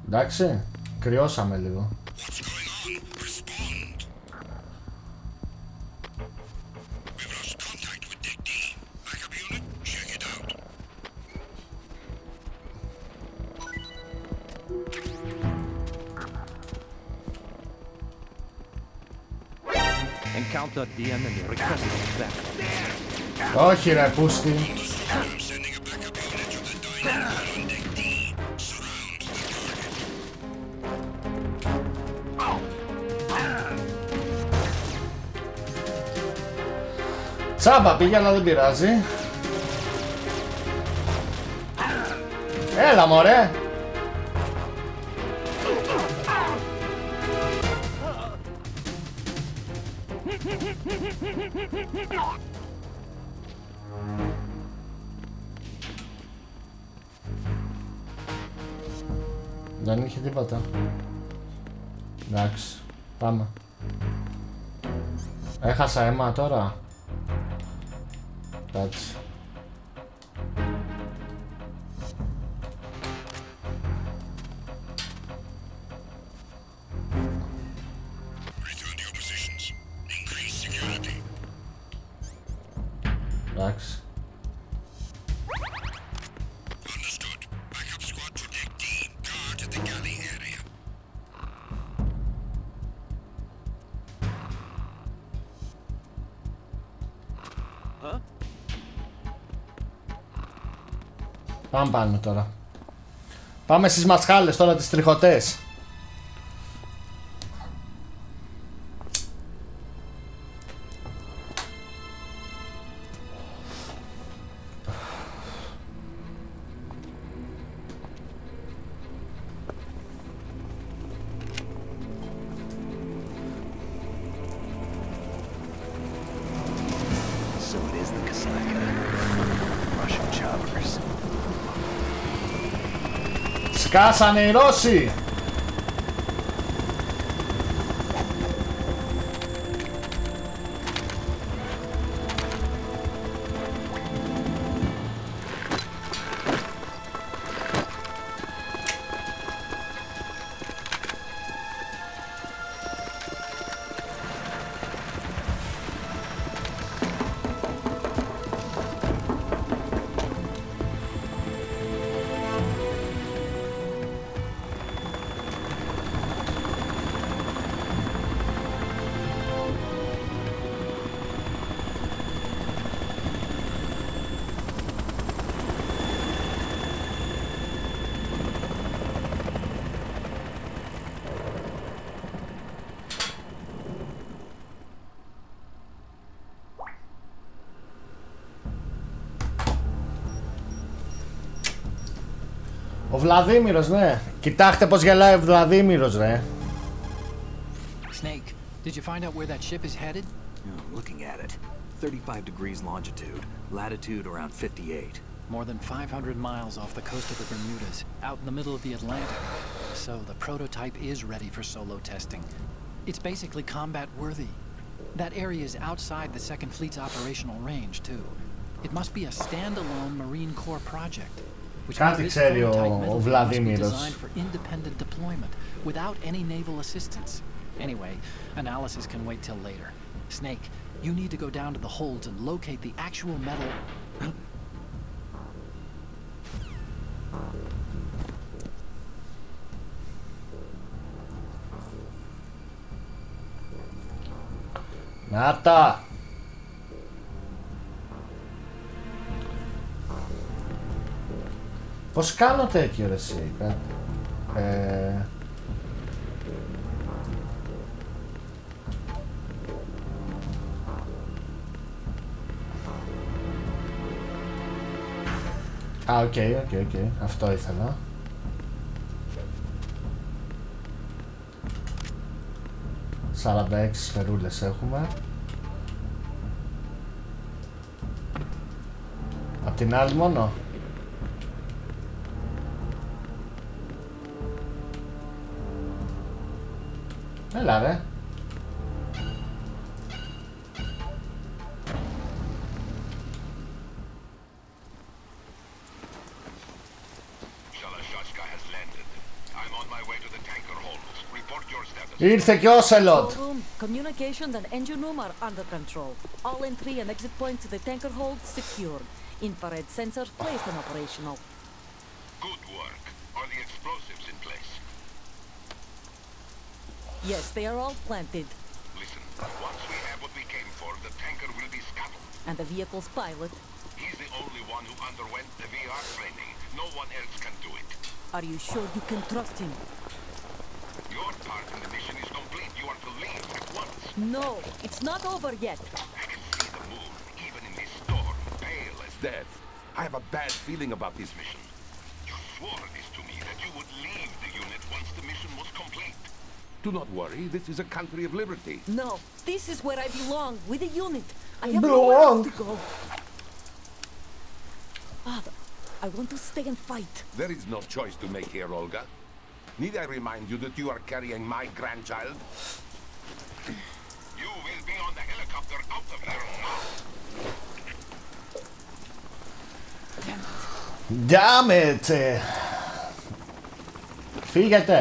Εντάξει, κρυώσαμε λίγο. Encounter DM and request back. Όχι ρε πούστη. Τσάμπα πήγε αλλά δεν πειράζει. Έλα μωρέ. Δεν είχε τίποτα. Εντάξει, πάμε. Έχασα αίμα τώρα. Εντάξει. Εντάξει. Πάμε πάνω τώρα. Πάμε στις μασχάλες τώρα, τις τριχωτές. Σκάσανε οι Ρώσοι! Ο Βλαδίμηρος, ναι. Κοιτάξτε πως γελάει ο Βλαδίμηρος, ρε. Snake, did you find out where that ship is headed? Oh, looking at it. 35 degrees longitude, latitude around 58. More than 500 miles off the coast of the Bermudas, out in the middle of the Atlantic. So the prototype is ready for solo testing. It's basically combat worthy. That area is outside the Second Fleet's operational range, too. It must be a standalone Marine Corps project. Κάτι ξέρει ο Βλαδίμηρος. Designed for independent deployment without any naval assistance. Anyway, analysis can wait till later. Snake, you need to go down to the holds and locate the actual metal. Νάτα! Πώς κάνω τέτοιο ρε εσύ, Α, οκ, αυτό ήθελα. ...46 σφαιρούλες έχουμε. Απ' την άλλη μόνο. Έλα ρε. Ήρθε και ο Σελότ. Communication and engine room are under control. All entry and exit points to the tanker hold secured. Infrared sensors placed and operational. Good work. Are the explosives in place? Yes, they are all planted. Listen, once we have what we came for, the tanker will be scuttled. And the vehicle's pilot? He's the only one who underwent the VR training. No one else can do it. Are you sure you can trust him? Your part in the mission is complete. You are to leave at once. No, it's not over yet. I can see the moon, even in this storm, pale as death. I have a bad feeling about this mission. You swore this to me, that you would leave the unit once the mission was complete. Do not worry, this is a country of liberty. No, this is where I belong, with the unit. I have nowhere else to go. Father, I want to stay and fight. There is no choice to make here, Olga. Need I remind you that you are carrying my grandchild? You will be on the helicopter out of here now. Damn it! Φύγετε!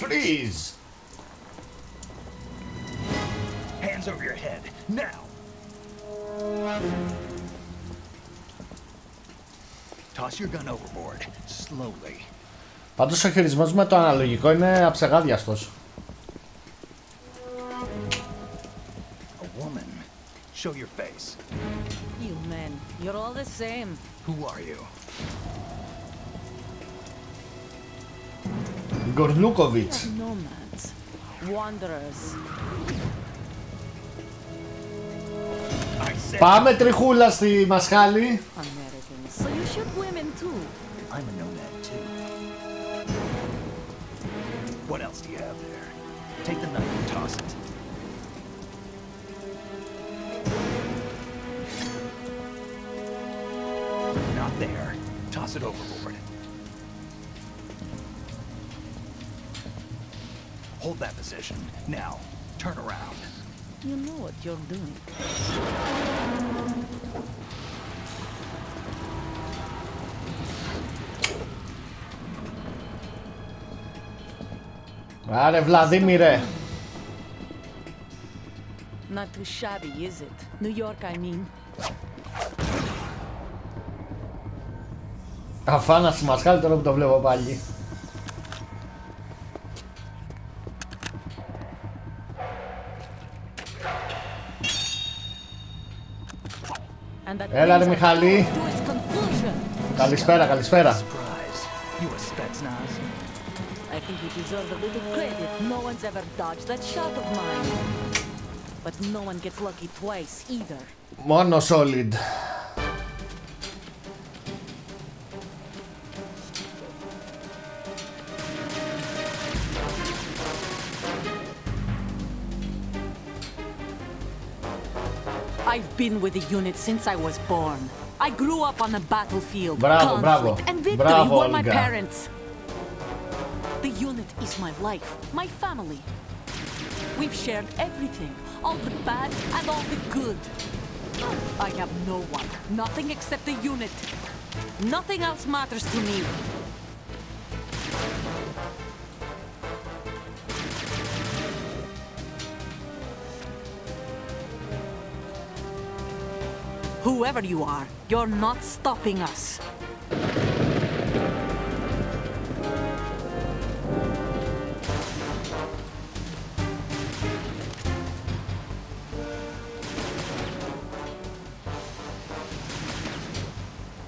Freeze! Hands over your head, now! Toss your gun overboard, slowly. Πάντως ο χειρισμός με το αναλογικό είναι αψεγάδιαστος. A woman. Show your face. You men, you're all the same. Who are you? Γκορλούκοβιτς. Nomads, wanderers. Πάμε τριχούλα στη μασχάλη. Americans, so you shoot women too. I'm a nomad too. What else do you have there? Take the knife and toss it. Not there. Toss it overboard. Hold that position. Now, turn around. You know what you're doing. Άρε Βλαδίμηρε. Not too shabby, is it? New York, I mean. Αφάνα στη μασχάλη τώρα που το βλέπω πάλι. Έλα ρε Μιχαλή. Καλησπέρα, καλησπέρα. I think you deserve a little credit. No one's ever dodged that shot of mine. But no one gets lucky twice either. Μόνο solid. I've been with the unit since I was born. I grew up on the battlefield. Bravo, bravo. And victory Bravo, were my Olga. parents. The unit is my life, my family. We've shared everything, all the bad and all the good. I have no one, nothing except the unit. Nothing else matters to me. Whoever you are, you're not stopping us.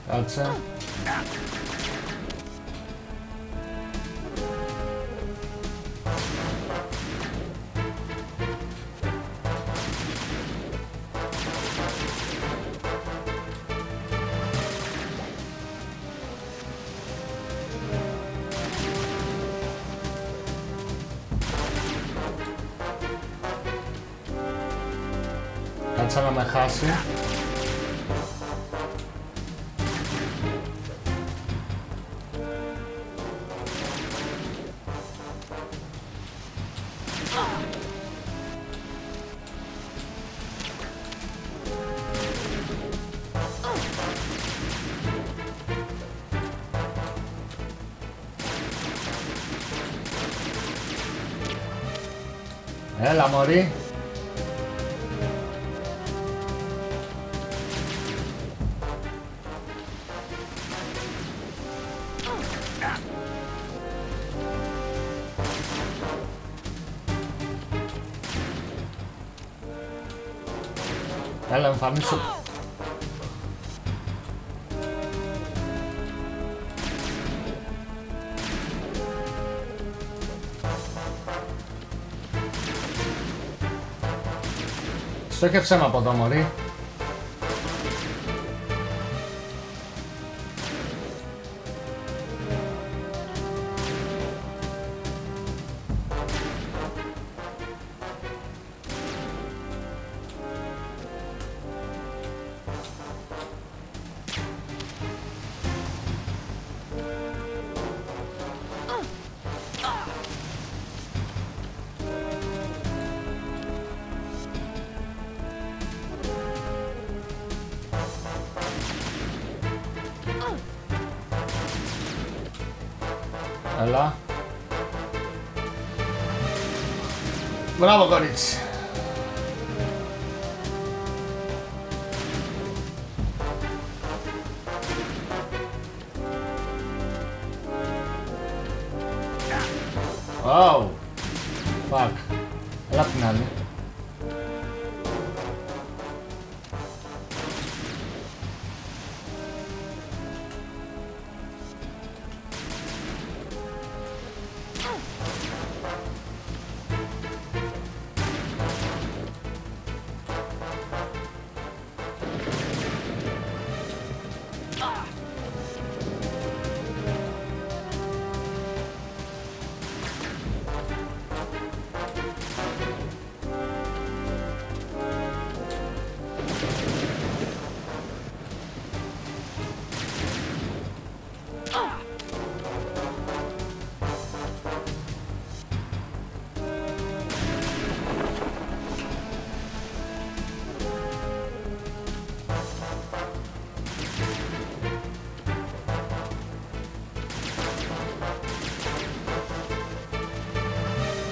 Κάτσε. Κάτσε να με χάσει. Έλα μωρί. Έλα εμφανίσου. Στόχευσέ με από εδώ μωρί. Έλα. Μπράβο κορίτσι. Oh. Fuck. Έλα απ' την άλλη.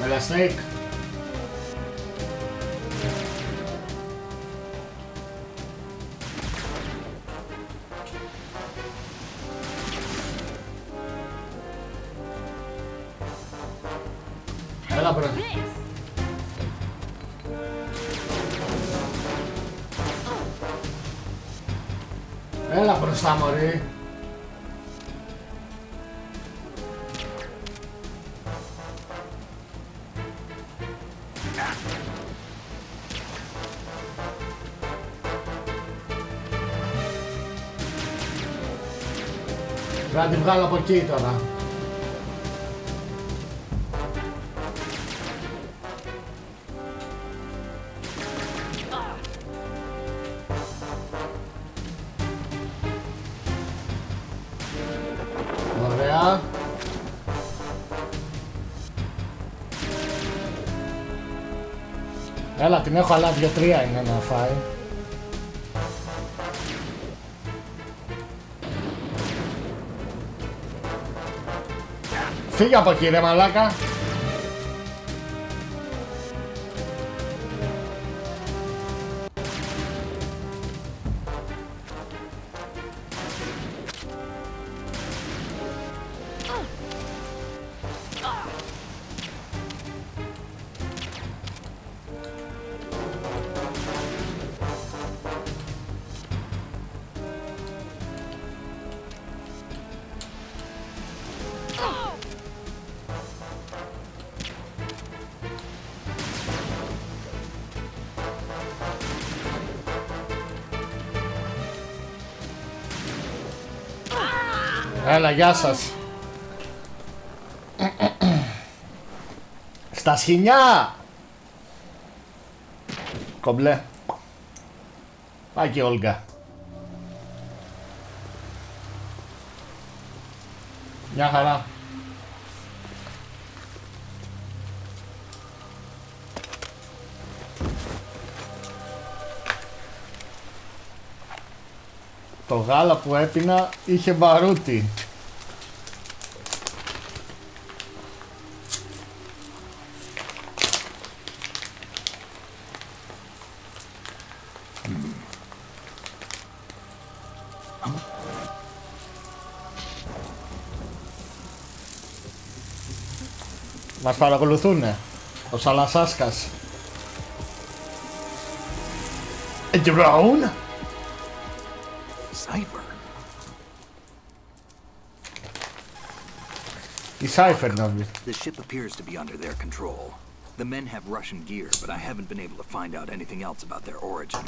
Έλα Snake. Έλα μπρο. Έλα μπροστά μωρί. Θα τη βγάλω από εκεί τώρα. Ωραία. Έλα την έχω, αλλά 2-3 είναι να φάει. Φύγε από εκεί ρε μαλάκα. Έλα, γεια σας. Στα σχοινιά. Κομπλέ. Πάει και Όλγα. Μια χαρά. Το γάλα που έπινα είχε μπαρούτι. Μας παρακολουθούνε. Ο Σαλασάσκας. A drone? Cipher. Η Cypher νόμιζε. The ship appears to be under their control. The men have Russian gear, but I haven't been able to find out anything else about their origin.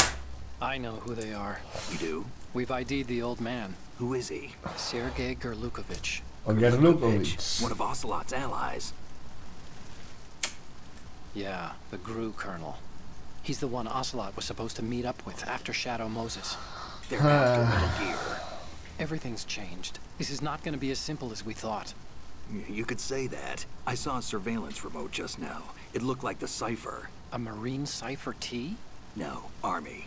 I know who they are. You do? We've ID'd the old man. Who is he? Sergei Gerlukovich. Ο Γερλούκοβιτς. One of Ocelot's allies. Yeah, the GRU colonel. He's the one Ocelot was supposed to meet up with after Shadow Moses. They're after Metal Gear. Everything's changed. This is not going to be as simple as we thought. You could say that. I saw a surveillance remote just now. It looked like the cipher. A Marine Cipher T? No, Army.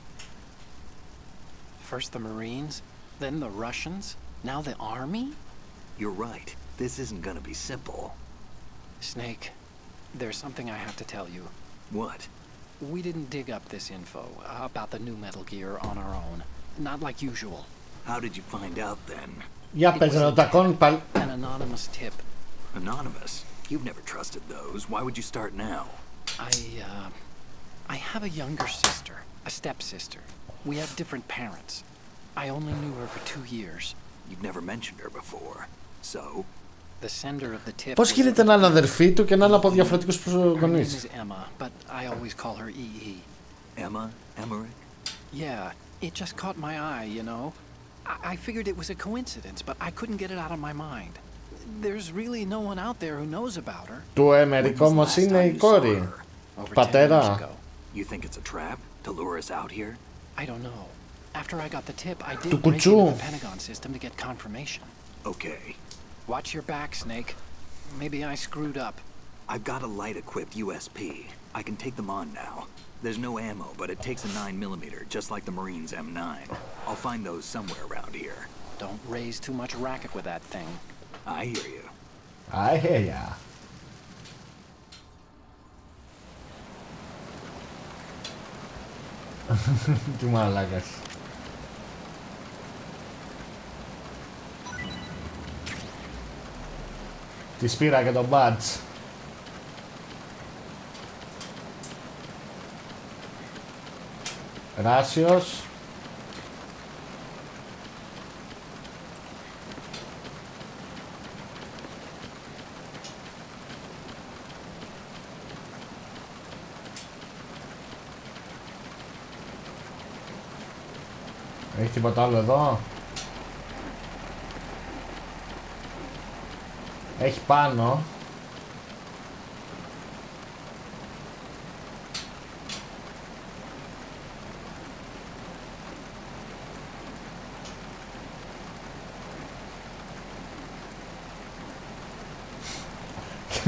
First the Marines, then the Russians, now the Army? You're right. This isn't gonna be simple. Snake, there's something I have to tell you. What? We didn't dig up this info about the new Metal Gear on our own. Not like usual. How did you find out then? Για πες να τα κόνει πάλι. An anonymous tip. Anonymous? You've never trusted those. Why would you start now? I have a younger sister, a stepsister. We have different parents. I only knew her for 2 years. You've never mentioned her before. So? The sender of the tip. Πώς γίνεται να είναι αδερφή του και να είναι από διαφορετικούς Her γονείς? name is Emma, but I always call her EE. Emma? Emmerich? Yeah, it just caught my eye, you know. I figured it was a coincidence, but I couldn't get it out of my mind. There's really no one out there who knows about her. Του Εμερικ όμως είναι η κόρη. Over 10 years Πατέρα. ago. You think it's a trap to lure us out here? I don't know. After I got the tip, I Του did break κουτσού. into the Pentagon system to get confirmation. Okay. Watch your back, Snake. Maybe I screwed up. I've got a light-equipped USP. I can take them on now. There's no ammo, but it takes a 9mm, just like the Marines' M9. I'll find those somewhere around here. Don't raise too much racket with that thing. I hear you. I hear ya. Τι μαλάκας. Της πήρα και το badge. Ράσιος. Έχει τίποτα άλλο εδώ? Έχει πάνω.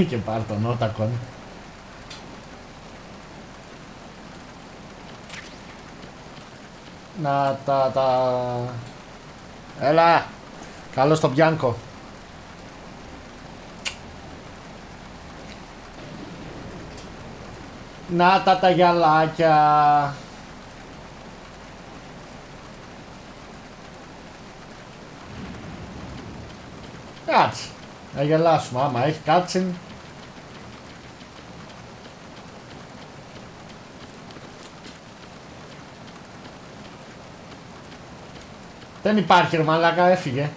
Και πάρ' τον ότακον. Να τα... Έλα! Καλώς τον Μπιάνκο. Να τα γυαλάκια. Κάτσε. Να γελάσουμε άμα έχει κάτσιν. Δεν υπάρχει ρε μαλάκα, έφυγε.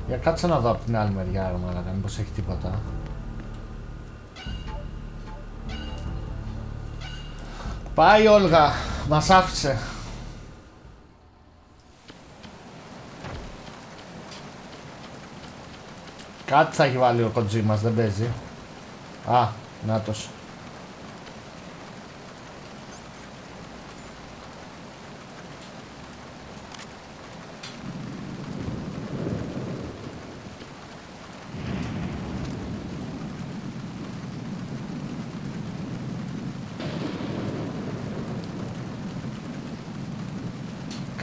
Για κάτσε να δω από την άλλη μεριά ρε μαλάκα, μήπως έχει τίποτα. Πάει η Όλγα, μας άφησε. Κάτι θα έχει βάλει ο κοντζί μας, δεν παίζει. Α, νάτος.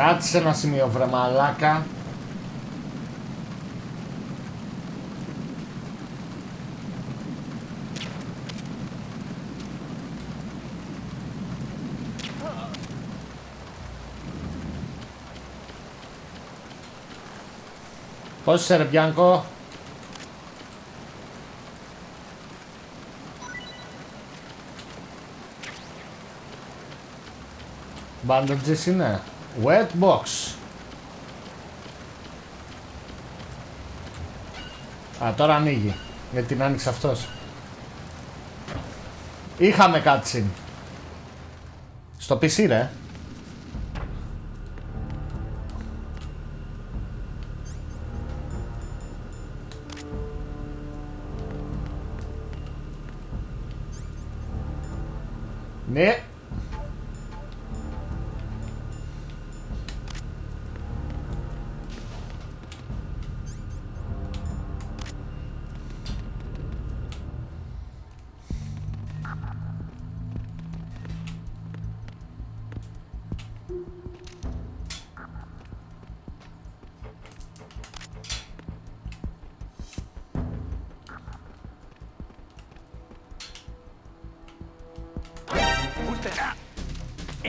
Κάτσε σε ένα σημείο βρε μαλάκα. Πώς είσαι ρε Μπιάνκο? Μπαντες είναι. Wet box. Α, τώρα ανοίγει. Γιατί την άνοιξε αυτός. Είχαμε cutscene. Στο PC ρε. Ναι.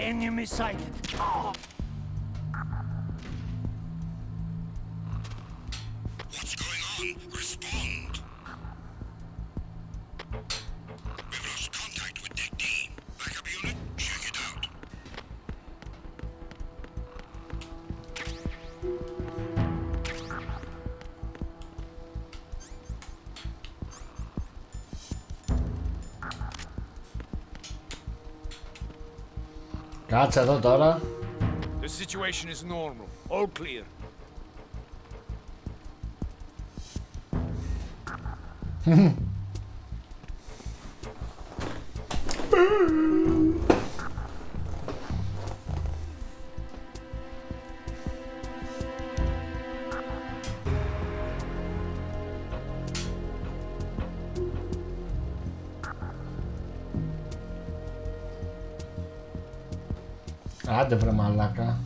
Enemy sighted. What's going on? Respond. We've lost contact with Deck D. Backup unit, check it out. Κάτσε εδώ τώρα. The situation is normal. All clear. Άντε βρε μαλάκα.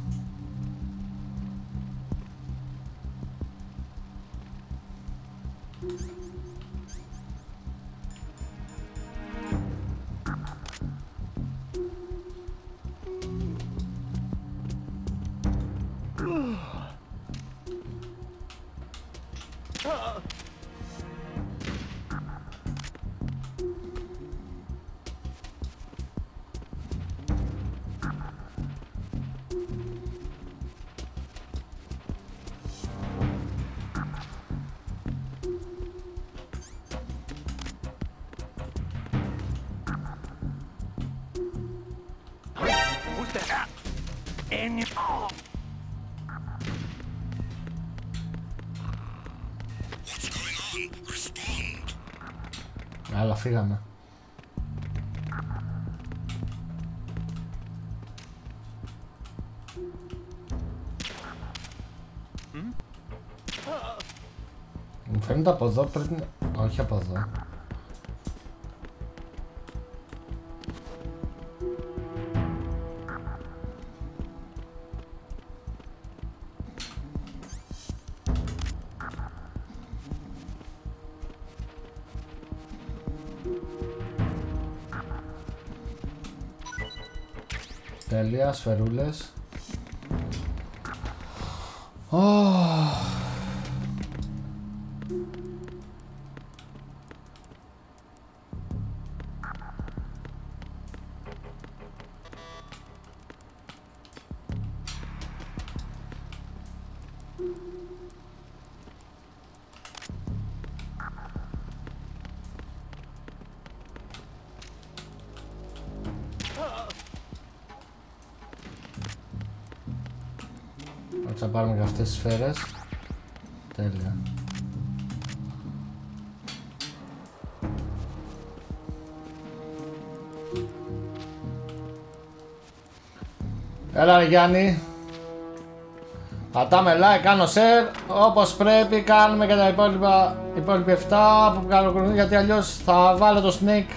Αλλά φύγαμε. Μου φαίνεται από εδώ πρέπει να... Όχι από εδώ. Τέλεια, σφαιρούλες. Θα πάρουμε και αυτές τις σφαίρες. Τέλεια. Έλα ρε Γιάννη. Πατάμε like, κάνω share. Όπως πρέπει κάνουμε και τα υπόλοιπα 7 που κάνουμε, γιατί αλλιώς θα βάλω το snake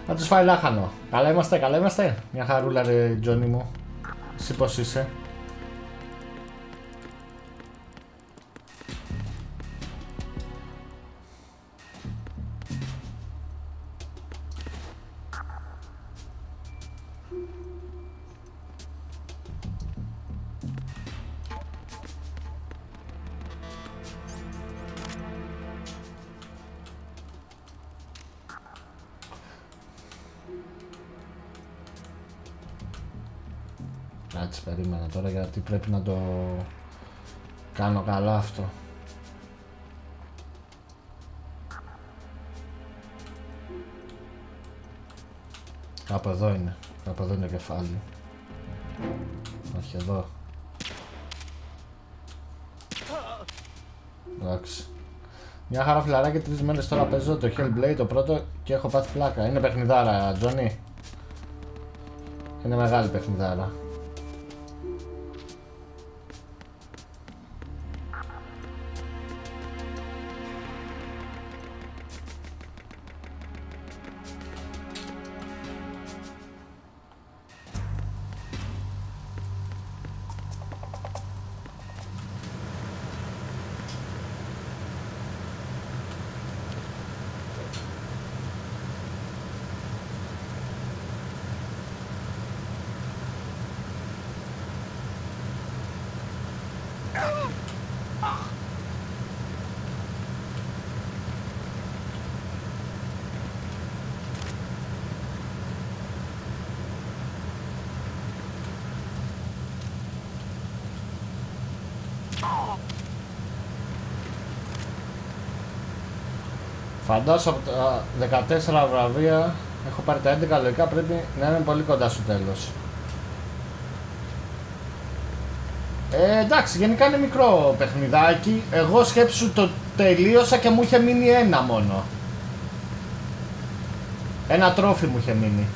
να τους φάει λάχανο. Καλά είμαστε, καλά είμαστε. Μια χαρούλα ρε Τζόνι μου. Εσύ πως είσαι? Κάτσε, περίμενα τώρα γιατί πρέπει να το κάνω καλά αυτό. Κάπου εδώ είναι. Κάπου εδώ είναι το κεφάλι. Όχι εδώ. Εντάξει. Μια χαρά φιλαράκι, 3 μέρες τώρα παίζω το Hellblade το πρώτο και έχω πάθει πλάκα. Είναι παιχνιδάρα, Τζόνι. Είναι μεγάλη παιχνιδάρα. Φαντάσου από τα 14 βραβεία έχω πάρει τα 11 λογικά, πρέπει να είμαι πολύ κοντά στο τέλος. Εντάξει, γενικά είναι μικρό παιχνιδάκι. Εγώ σκέψου το τελείωσα και μου είχε μείνει ένα μόνο. Ένα τρόφι μου είχε μείνει.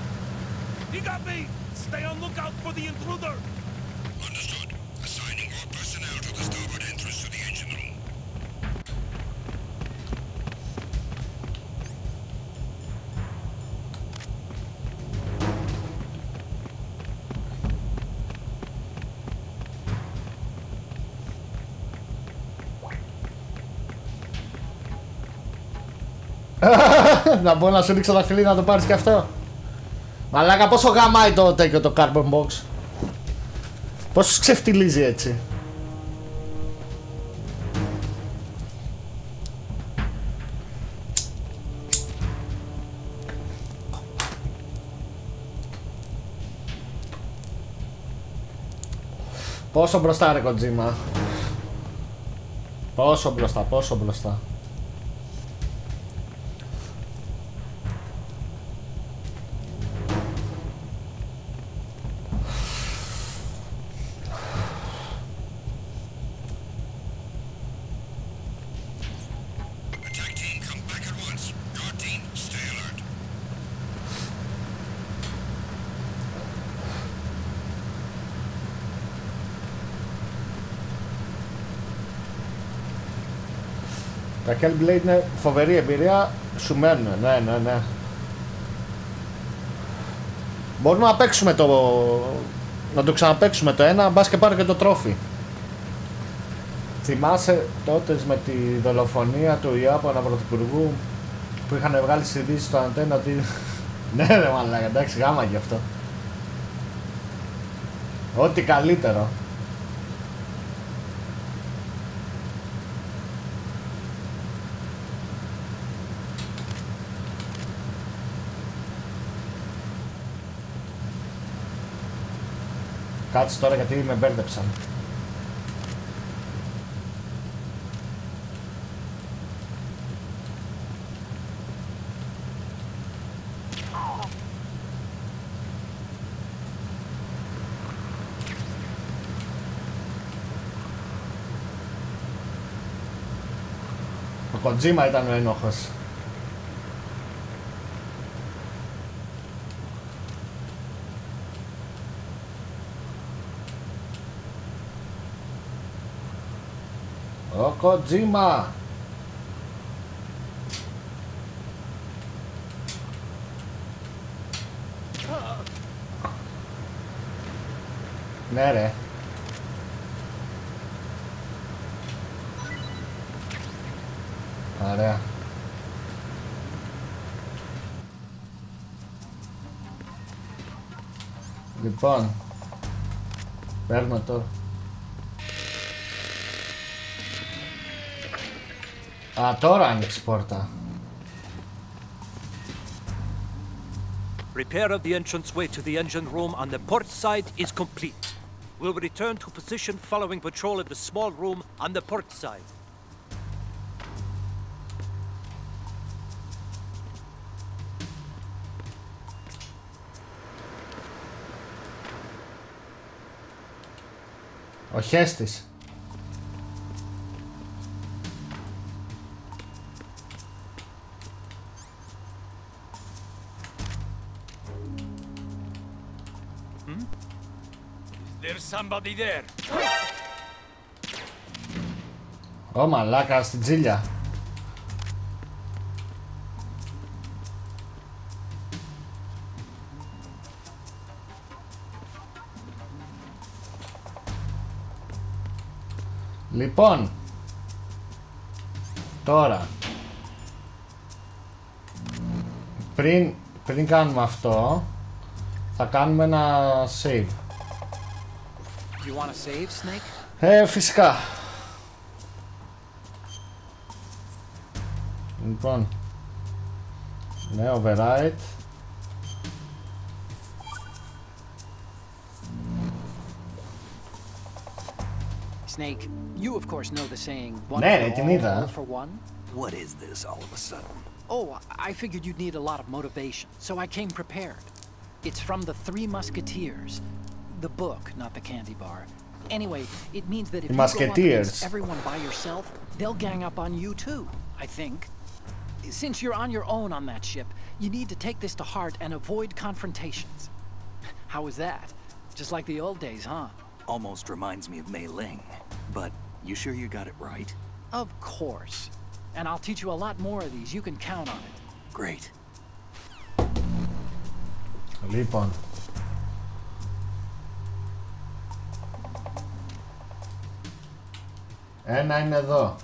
Να μπορώ να σου ρίξω τα φιλί να το πάρεις και αυτό. Μαλάκα, πόσο γαμάει το τέτοιο το cardboard box. Πόσο ξεφτιλίζει έτσι. Πόσο μπροστά ρε Kojima. Πόσο μπροστά, πόσο μπροστά. Τα Hellblade είναι φοβερή εμπειρία, σου μένουν, ναι. Μπορούμε να παίξουμε να το ξαναπαίξουμε το ένα, μπας και πάρω και το τρόφι. Θυμάσαι τότε με τη δολοφονία του Ιάπωνα πρωθυπουργού που είχαν βγάλει στις ειδήσεις στο αντένα ότι... Ναι ρε μαλάκα, εντάξει, γάμα γι' αυτό. Ό,τι καλύτερο. Κάτσε τώρα γιατί με μπέρδεψαν. Ο Kojima ήταν ο ένοχος. Ο Kojima! Ναι ρε. Ωραία. Λοιπόν, παίρνω τώρα. Α, τώρα άνοιξε πόρτα. Repair of the entranceway to the engine room on the port side is complete. We'll return to position following patrol of the small room on the port side. Ο Χέστης. There's somebody there. Ω μαλάκα, στην τζίλια. Λοιπόν, τώρα πριν κάνουμε αυτό, θα κάνουμε ένα save. Do you want to save, Snake? Φυσικά. Λοιπόν, ναι, override. Snake, you of course know the saying, one Ναι, for την all, είδα. all for one. What is this all of a sudden? Oh, I figured you'd need a lot of motivation, so I came prepared. It's from the Three Musketeers. The book, not the candy bar. Anyway, it means that if you go up against everyone by yourself, they'll gang up on you too, I think. Since you're on your own on that ship, you need to take this to heart and avoid confrontations. How was that? Just like the old days, huh? Almost reminds me of Mei Ling, but you sure you got it right? Of course. And I'll teach you a lot more of these. You can count on it. Great. Λοιπόν. Ένα είναι εδώ.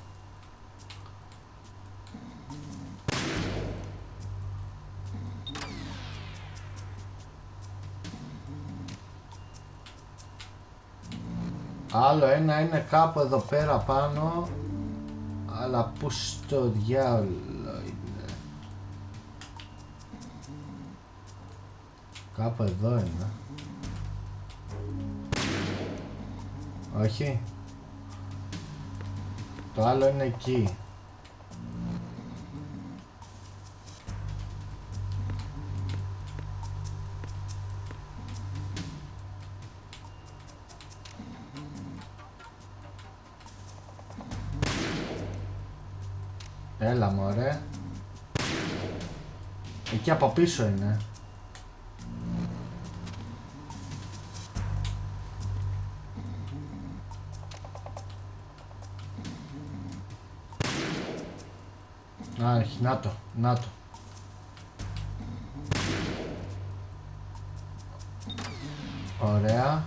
Άλλο ένα είναι κάπου εδώ πέρα πάνω. Αλλά πού στο διάολο είναι? Κάπου εδώ είναι. Όχι. Το άλλο είναι εκεί. Έλα μωρέ. Εκεί από πίσω είναι. Α, έχει, να το, να το. Ωραία.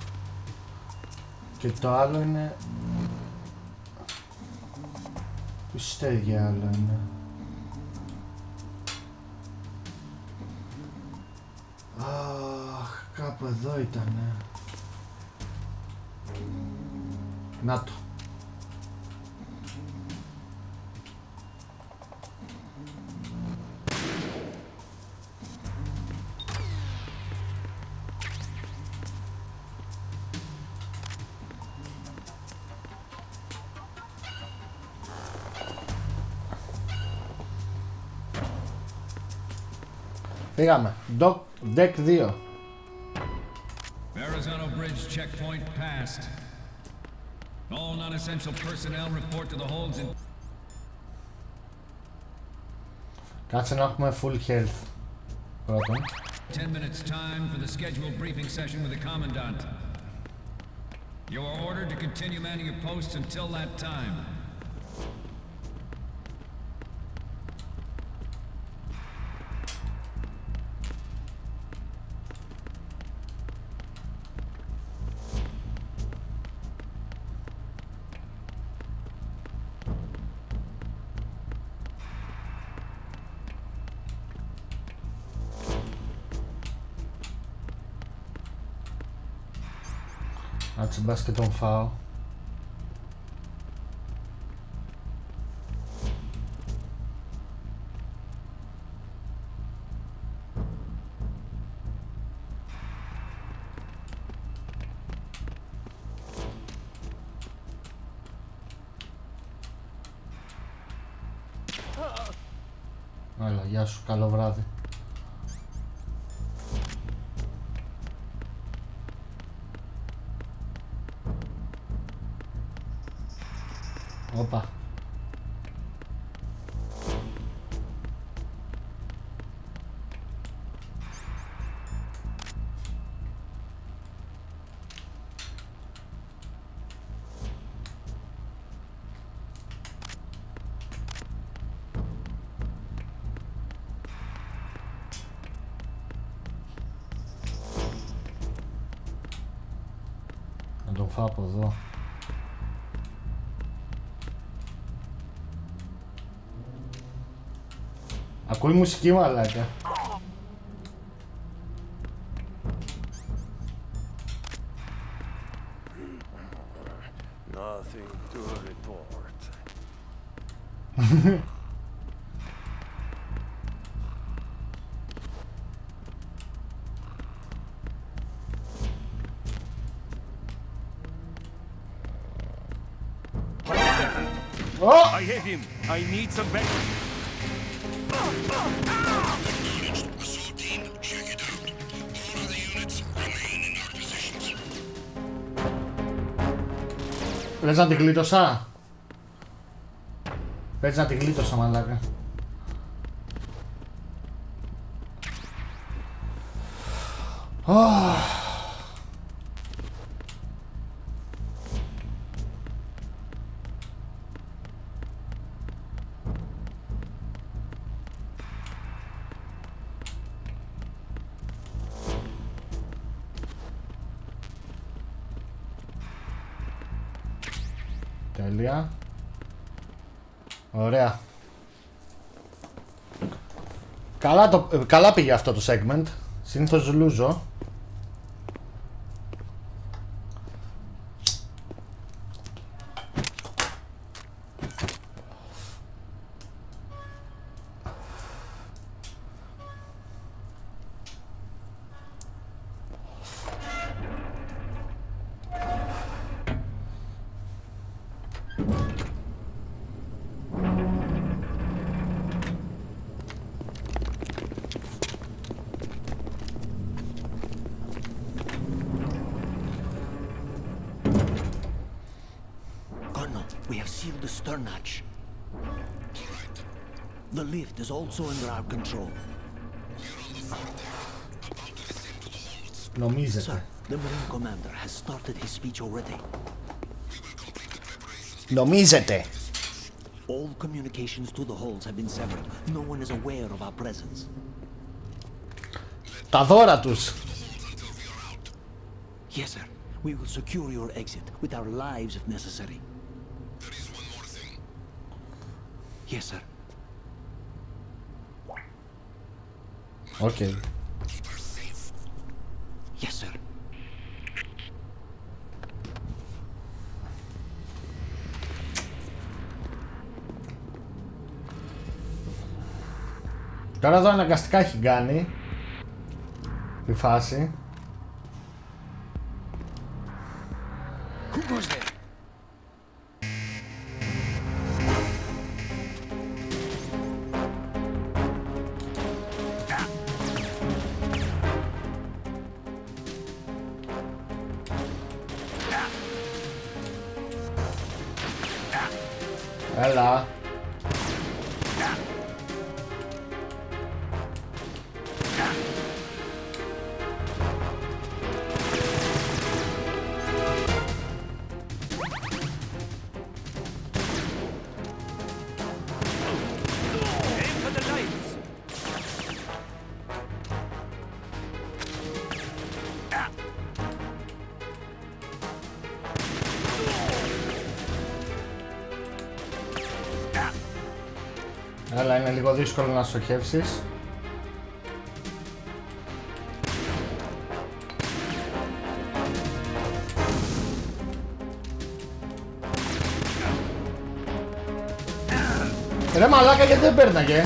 Και το άλλο είναι... Πού στέγει άλλο είναι? Αχ, κάπου εδώ ήτανε. Να το. Πήγαμε. Deck 2. Verrazano Bridge checkpoint passed. All non-essential personnel report to the holds in... Κάτσε να έχουμε full health. Πρώτον. 10 minutes time for the scheduled briefing session with the commandant. You are ordered to continue manning your posts until that time. Κάτσε μπας και τον φάω. Έλα, γεια σου, καλό βράδυ. Όπα. Να τον φάω από εδώ. Ακούει μουσική, μαλάκα. Nothing to report. Oh! I hit him. I need some backup. Λες να την γλίτωσα? Πες να την γλίτωσα, μαλάκα. Τέλεια. Ωραία. Καλά πήγε αυτό το segment. Συνήθως λούζω. Is also under our control. Νομίζετε. The Marine commander has started his speech already. Νομίζετε. All communications to the halls have been severed. No one is aware of our presence. Τα δώρα τους. Yes, sir. We will secure your exit with our lives if necessary. There is one more thing. Yes, sir. Okay. Keep her safe. Yes, sir. Τώρα εδώ αναγκαστικά έχει κάνει τη φάση. Who goes there? Έλα. Αλλά είναι λίγο δύσκολο να στοχεύσεις. Ρε μαλάκα, γιατί δεν παίρναγε.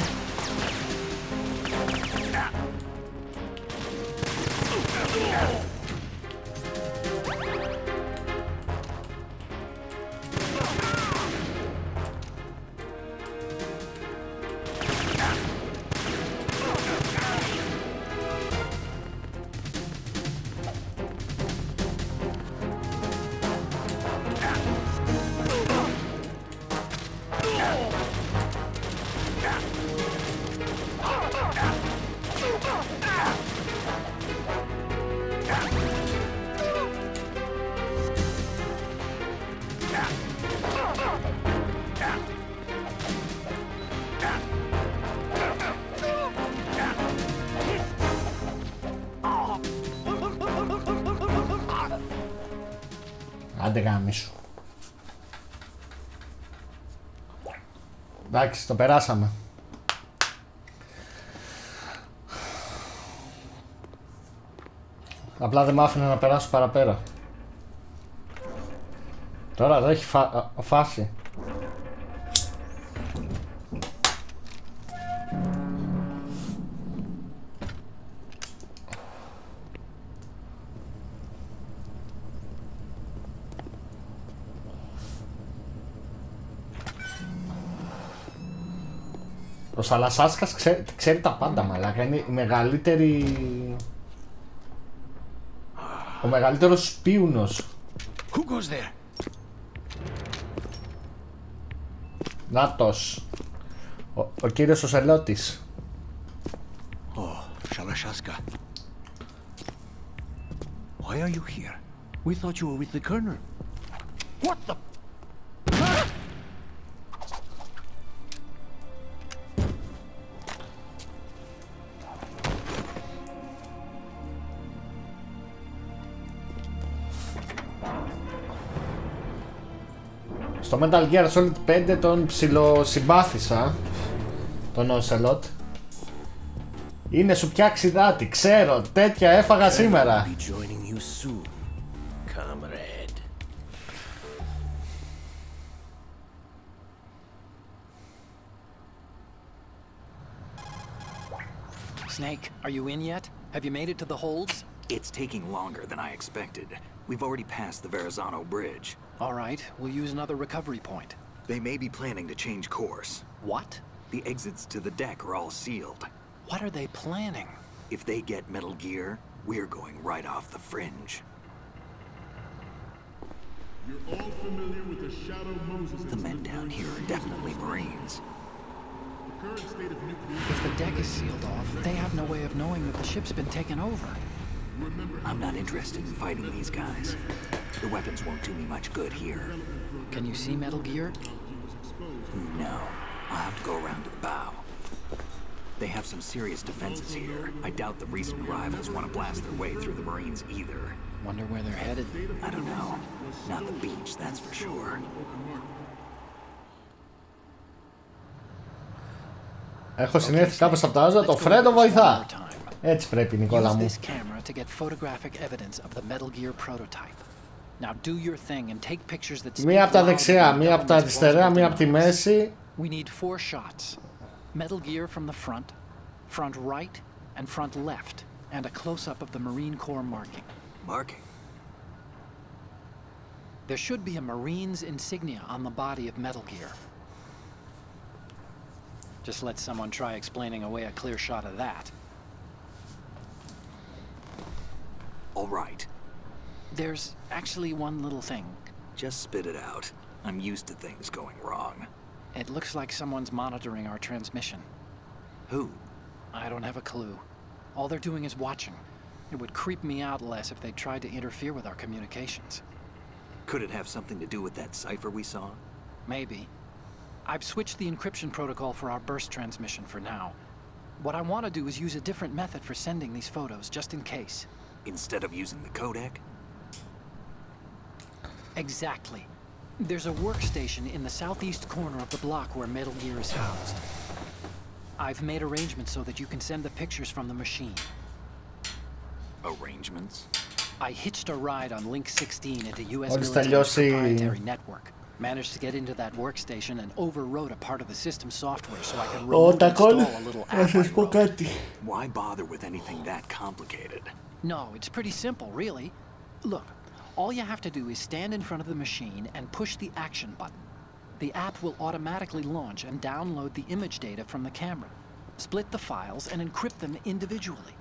Άντε γάμισου. Εντάξει, το περάσαμε. Απλά δεν μ' άφηνε να περάσω παραπέρα. Τώρα εδώ έχει φάση. Ο Σαλασάσκας ξέρει τα πάντα, μαλάκα. Είναι η μεγαλύτερη... Ο μεγαλύτερος σπίουνος. Νάτος. Ο κύριος ο Σελότης. Salashaska. Why are you here? We thought you were with the colonel. What the... Στο Metal Gear Solid 5 τον ψιλοσυμπάθησα, τον Ocelot. Είναι σου πια ξιδάτη, ξέρω, τέτοια έφαγα σήμερα. Snake, are you in yet? Have you made it to the holds? It's taking longer than I expected. We've already passed the Verrazano Bridge. All right, we'll use another recovery point. They may be planning to change course. What? The exits to the deck are all sealed. What are they planning? If they get Metal Gear, we're going right off the fringe. You're all familiar with the Shadow Moses. The men down here are definitely Marines. The current state of nuclear... If the deck is sealed off, they have no way of knowing that the ship's been taken over. I'm not interested in fighting these guys. The weapons won't do me much good here. Can you see Metal Gear? No. I'll have to go around to the bow. They have some serious defenses here. I doubt the recent arrivals want to blast their way through the Marines either. Wonder where they're headed? I don't know. Not the beach, that's for sure. Έχω συνέλθει κάπως από τα άζα, το Φρέντο βοηθά. Έτσι πρέπει, Νικόλα μου. Μία από τα δεξιά, μία από τα αριστερά, μία από τη μέση. We need 4 shots. Metal Gear from the front, front right, and front left, and a close-up of the Marine Corps marking. Marking? There should be a Marine's insignia on the body of Metal Gear. Just let someone try explaining away a clear shot of that. All right. There's actually one little thing. Just spit it out. I'm used to things going wrong. It looks like someone's monitoring our transmission. Who? I don't have a clue. All they're doing is watching. It would creep me out less if they tried to interfere with our communications. Could it have something to do with that cipher we saw? Maybe. I've switched the encryption protocol for our burst transmission for now. What I want to do is use a different method for sending these photos, just in case. Instead of using the codec? Exactly. There's a workstation in the southeast corner of the block where Metal Gear is housed. I've made arrangements so that you can send the pictures from the machine. Arrangements? I hitched a ride on Link 16 into U.S. military's proprietary network. Managed to get into that workstation and overwrote a part of the system software so I could remotely install a little app I wrote. Why bother with anything that complicated? No, it's pretty simple, really. Look, all you have to do is stand in front of the machine and push the action button. The app will automatically launch and download the image data from the camera, split the files, and encrypt them individually.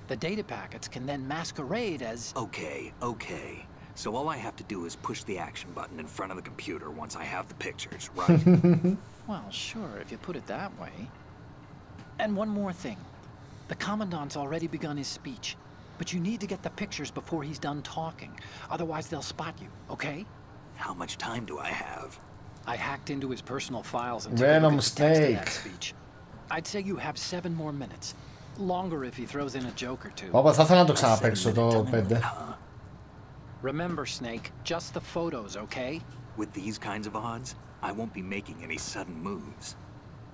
The data packets can then masquerade as... Okay. So all I have to do is push the action button in front of the computer once I have the pictures, right? Well, sure, if you put it that way. And one more thing. The Commandant's already begun his speech, but you need to get the pictures before he's done talking. Otherwise, they'll spot you, okay? How much time do I have? I hacked into his personal files and took a look at the text of that speech. I'd say you have 7 more minutes. Longer if he throws in a joke or two. Όπα, θα ήθελα να το ξαναπαίξω το 5. Remember, Snake, just the photos, okay? With these kinds of odds, I won't be making any sudden moves.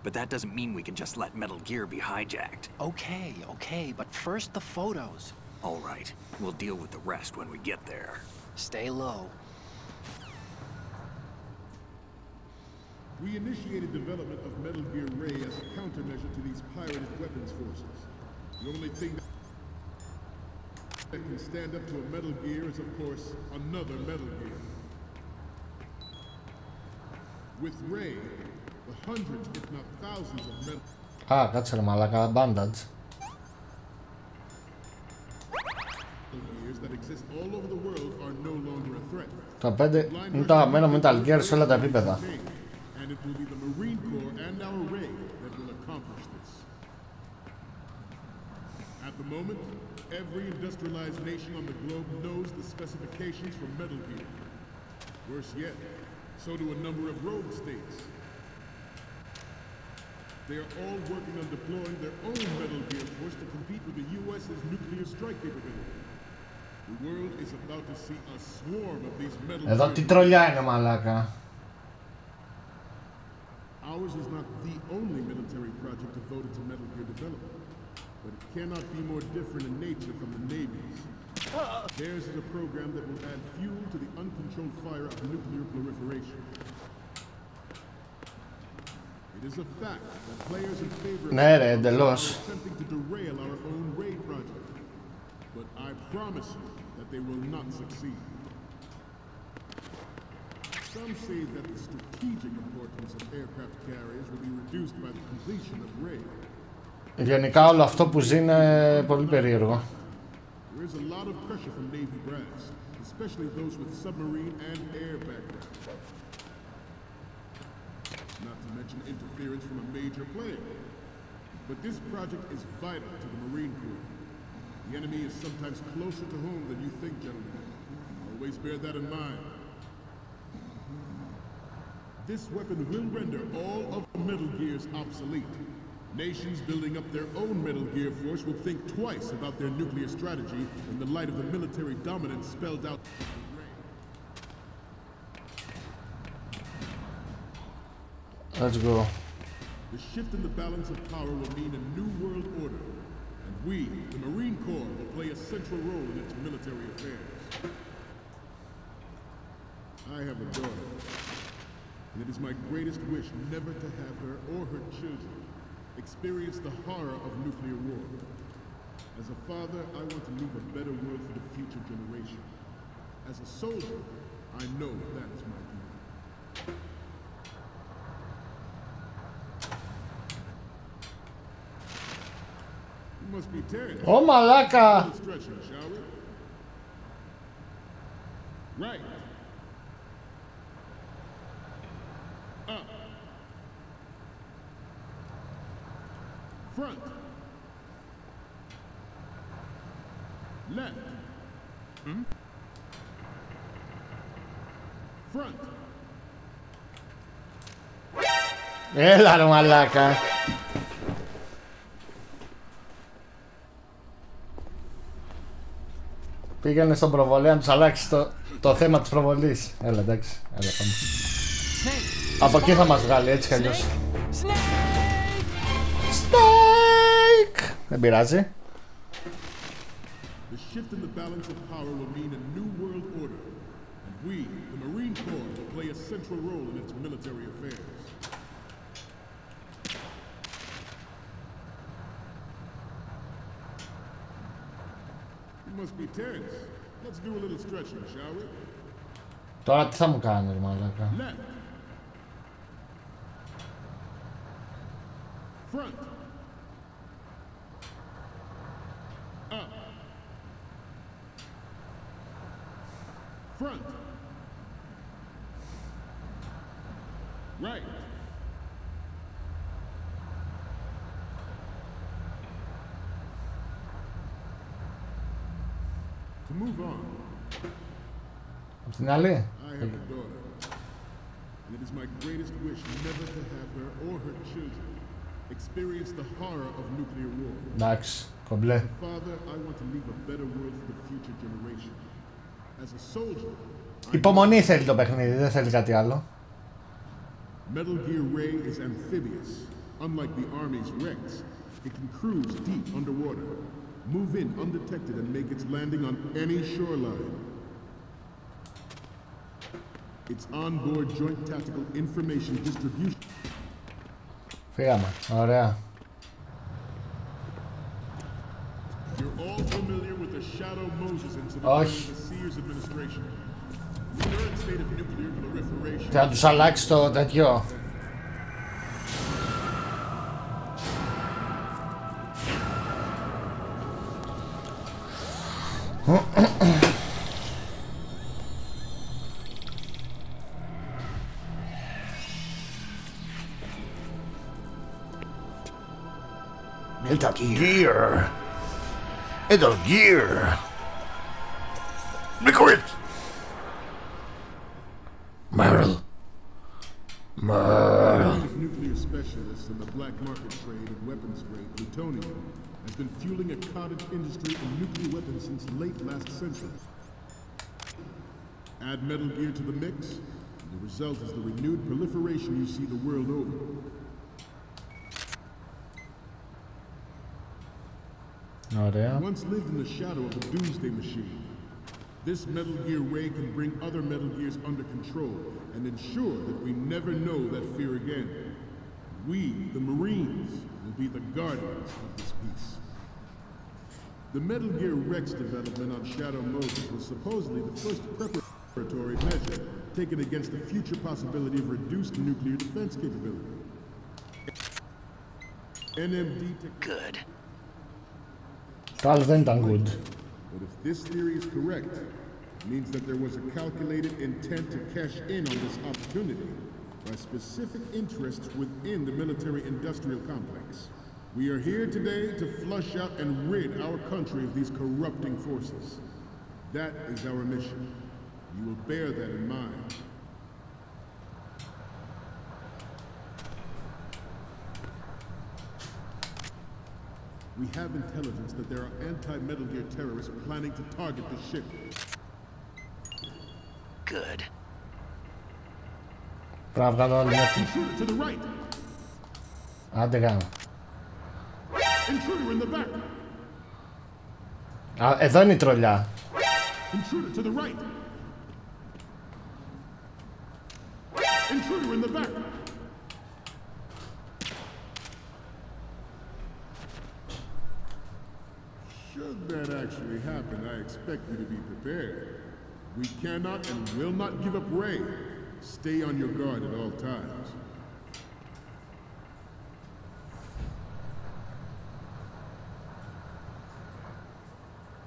But that doesn't mean we can just let Metal Gear be hijacked. Okay, but first the photos. All right, we'll deal with the rest when we get there. Stay low. We initiated development of Metal Gear Ray as a countermeasure to these pirated weapons forces. The only thing that can stand up to a Metal Gear is, of course, another Metal Gear. With Ray, the hundreds, if not thousands of Metal κάτσε ρε μαλάκα, bandage. Gears that exist all over the world are no longer a threat. Τα 5 είναι το αγαπημένο Metal Gear σε όλα τα επίπεδα. And it will be the Marine Corps and our Ray that will accomplish this. At the moment, every industrialized nation on the globe knows the specifications for Metal Gear. Worse yet, so do a number of rogue states. They are all working on deploying their own Metal Gear force to compete with the U.S.'s nuclear strike capability. The world is about to see a swarm of these Metal Gear. Εδώ τι τρολιά είναι μαλάκα. Ours is not the only military project devoted to Metal Gear development, but it cannot be more different in nature from the Navy's. Theirs is a program that will add fuel to the uncontrolled fire of nuclear proliferation. It is a fact that players in favor of are attempting to derail our own Ray project, but I promise you that they will not succeed. Some say that the strategic importance of aircraft carriers will be reduced by the completion of Ray. Γενικά όλο αυτό που ζει είναι πολύ περίεργο. There is a lot of pressure from Navy brass, especially those with submarine and air backgrounds. Not to mention interference from a major player. But this project is vital to the Marine Corps. The enemy is sometimes closer to home than you think, gentlemen. Always bear that in mind. This weapon will render all of the Metal Gears obsolete. Nations building up their own Metal Gear force will think twice about their nuclear strategy in the light of the military dominance spelled out. Let's go. The shift in the balance of power will mean a new world order, and we, the Marine Corps, will play a central role in its military affairs. I have a daughter, and it is my greatest wish never to have her or her children experience the horror of nuclear war. As a father, I want to leave a better world for the future generation. As a soldier, I know that is my duty. You must be terrible. Oh, malaka! Stretching, shall we? Right. Up. Front. Left. Front. Έλα ρε μαλάκα. Πήγαινε στον προβολέα να τους αλλάξει το θέμα της προβολής. Έλα εντάξει, έλα πάμε. Από εκεί θα μας βγάλει έτσι κι αλλιώς. Steak! Δεν πειράζει. The shift in the balance of power will mean a new world order, and we, the Marine Corps, will play a central role in its military affairs. You must be tense. Let's do a little stretching, shall we? Τώρα τι θα μου κάνει ρε μαλάκα. Left. Front. Up. Front. Right. To move on. Απ' την άλλη. I have a daughter, and it is my greatest wish never to have her or her children experience the horror of nuclear war. Εντάξει, κομπλέ. Father, I want to leave a better world for the future generation. As a soldier, υπομονή θέλει το παιχνίδι, δεν θέλει κάτι άλλο. Metal Gear Ray is amphibious. Unlike the Army's Rex, it can cruise deep underwater, move in undetected and make its landing on any shoreline. Its onboard joint tactical information distribution. Φύγαμε, ωραία. You're all familiar with the Shadow Moses incident Όχι. during the Sears administration. Third state of nuclear proliferation. Θα τους αλλάξει το τέτοιο. Metal Gear. Metal Gear. Liquid. Merle. Nuclear specialists in the black market trade of weapons grade plutonium has been fueling a cottage industry in nuclear weapons since late last century. Add Metal Gear to the mix, and the result is the renewed proliferation you see the world over. Once lived in the shadow of the doomsday machine, this Metal Gear Ray can bring other Metal Gears under control and ensure that we never know that fear again. We, the Marines, will be the guardians of this peace. The Metal Gear Rex development on Shadow Moses was supposedly the first preparatory measure taken against the future possibility of reduced nuclear defense capability. NMD Good. Καλό δεν ήταν good. But if this theory is correct, it means that there was a calculated intent to cash in on this opportunity by specific interests within the military-industrial complex. We are here today to flush out and rid our country of these corrupting forces. That is our mission. You will bear that in mind. We have intelligence that there are anti-Metal Gear terrorists planning to target the ship. Good. To the right. Άντε κάνω. Intruder in the back. Εδώ είναι η τρολιά. Intruder to the right. Intruder in the back. Should that actually happen, I expect you to be prepared. We cannot and will not give up Ray. Stay on your guard at all times.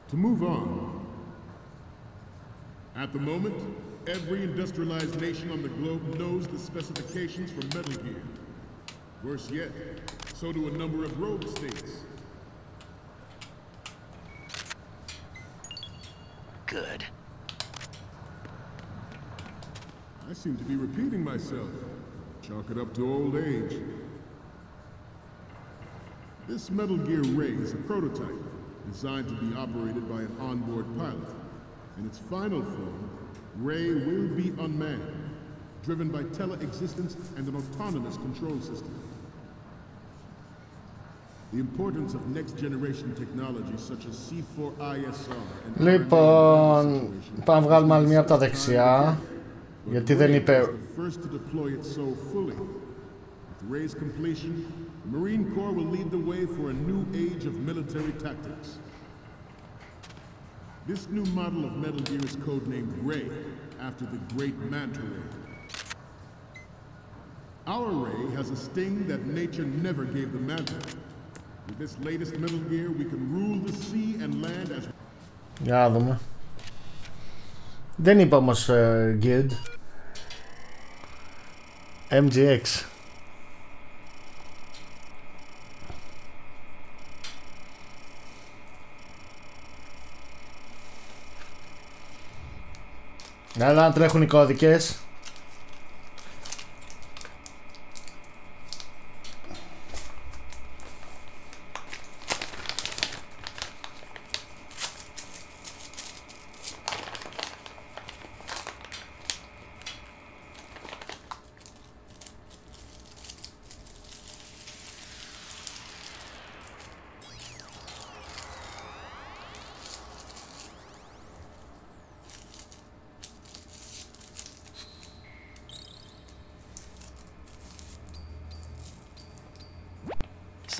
To move on, at the moment, every industrialized nation on the globe knows the specifications for Metal Gear. Worse yet, so do a number of rogue states. Good. I seem to be repeating myself. Chalk it up to old age. This Metal Gear Ray is a prototype designed to be operated by an onboard pilot. In its final form, Ray will be unmanned, driven by tele-existence and an autonomous control system. The importance of next-generation technology such as C4ISR and Λοιπόν, πάμε να βγάλουμε άλλη μία από τα δεξιά, γιατί δεν είπε... First to deploy it so fully. With Ray's completion, the Marine Corps will lead the way for a new age of military tactics. This new model of Metal Gear is codenamed Ray, after the great Manta Ray. Our Ray has a sting that nature never gave the Manta. With this latest Metal Gear, we can rule the sea and land as... Για να δούμε. Δεν είπα όμως Guild. MGX. Έλα να τρέχουν οι κώδικες.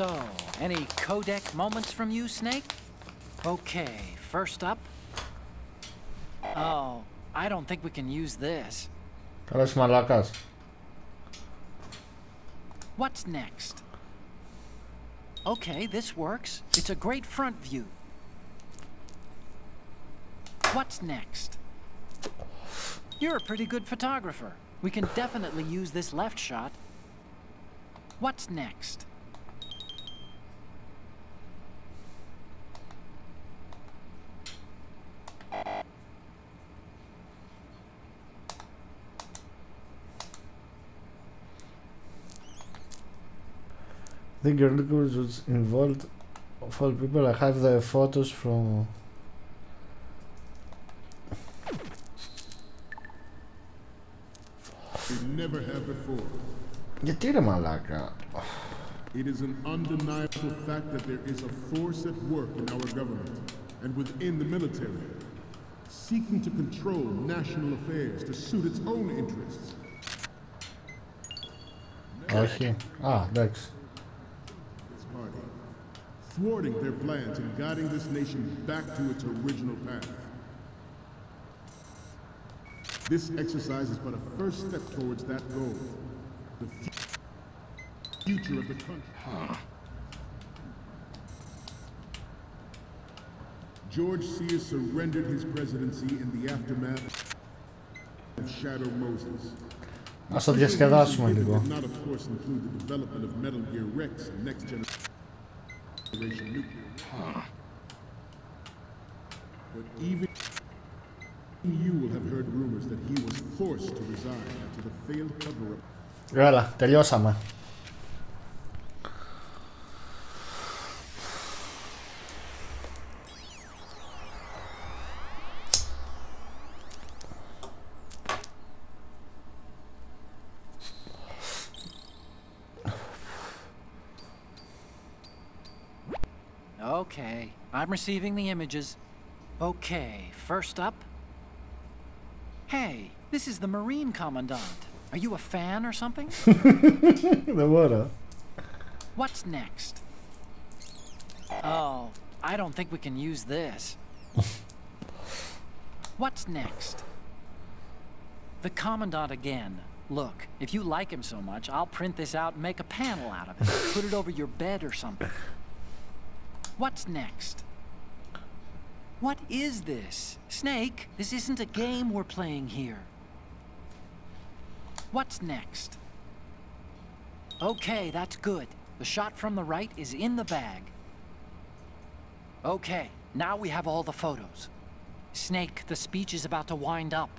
So, any codec moments from you, Snake? Okay, first up. Oh, I don't think we can use this. Καλός μαλάκας. What's next? Okay, this works. It's a great front view. What's next? You're a pretty good photographer. We can definitely use this left shot. What's next? I think your liquid was involved of all people. I have the photos from. We never have before. Γιατί ρε μαλάκα. It is an undeniable fact that there is a force at work in our government and within the military, seeking to control national affairs to suit its own interests. Όχι. Α, εντάξει. Thwarting their plans and guiding this nation back to its original path. This exercise is but a first step towards that goal. The future of the country. George Sears surrendered his presidency in the aftermath of Shadow Moses. Ας το διασκεδάσουμε λίγο. Not of course include the development of Metal Gear Rex and next generation nuclear. But even you will have heard rumors that he was forced to resign after the failed cover-up. Έλα, τελειώσαμε. Okay, I'm receiving the images. Okay, first up. Hey, this is the Marine Commandant. Are you a fan or something? The water. What's next? Oh, I don't think we can use this. What's next? The Commandant again. Look, if you like him so much, I'll print this out and make a panel out of it. Put it over your bed or something. What's next? What is this? Snake, this isn't a game we're playing here. What's next? Okay, that's good. The shot from the right is in the bag. Okay, now we have all the photos. Snake, the speech is about to wind up.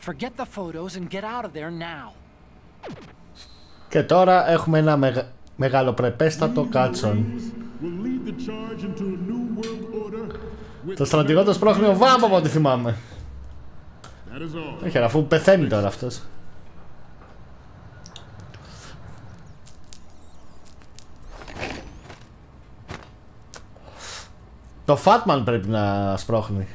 Forget the photos and get out of there now. Και τώρα έχουμε ένα μεγαλοπρεπέστατο κάτσον. Το στρατηγό το σπρώχνει ο Βάμπ από ό,τι θυμάμαι. Όχι, αφού πεθαίνει τώρα αυτός. Το Fatman πρέπει να σπρώχνει.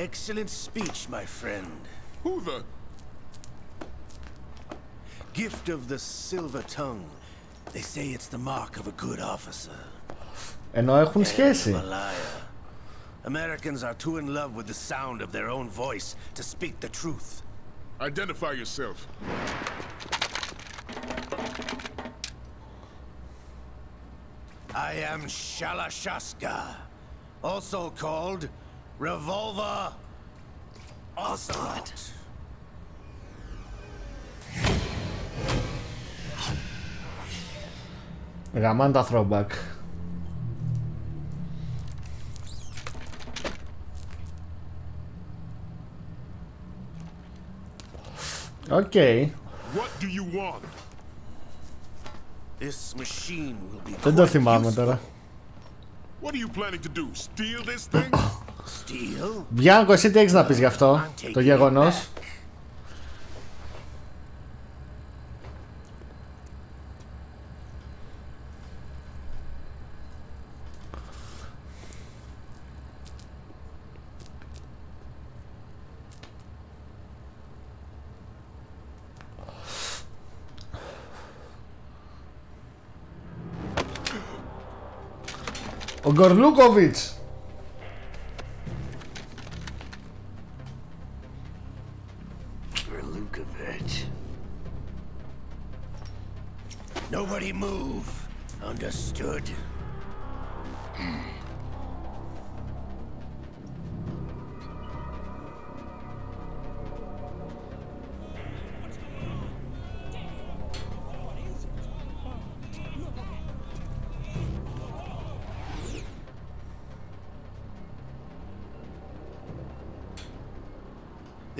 Excellent speech, my friend. Who the? Gift of the silver tongue. They say it's the mark of a good officer. Ενώ έχουν σχέση. Americans are too in love with the sound of their own voice to speak the truth. Identify yourself. I am Shalashaska, also called Revolver Ocelot. Γαμάντα throwback. Okay. What do you want? This machine will be Δεν το θυμάμαι τώρα. What are you planning to do? Steal this thing? Steal? Bianco, εσύ τι έχεις να πεις γι' αυτό, το γεγονός? Ο Γκορλούκοβιτς. Nobody move. Understood?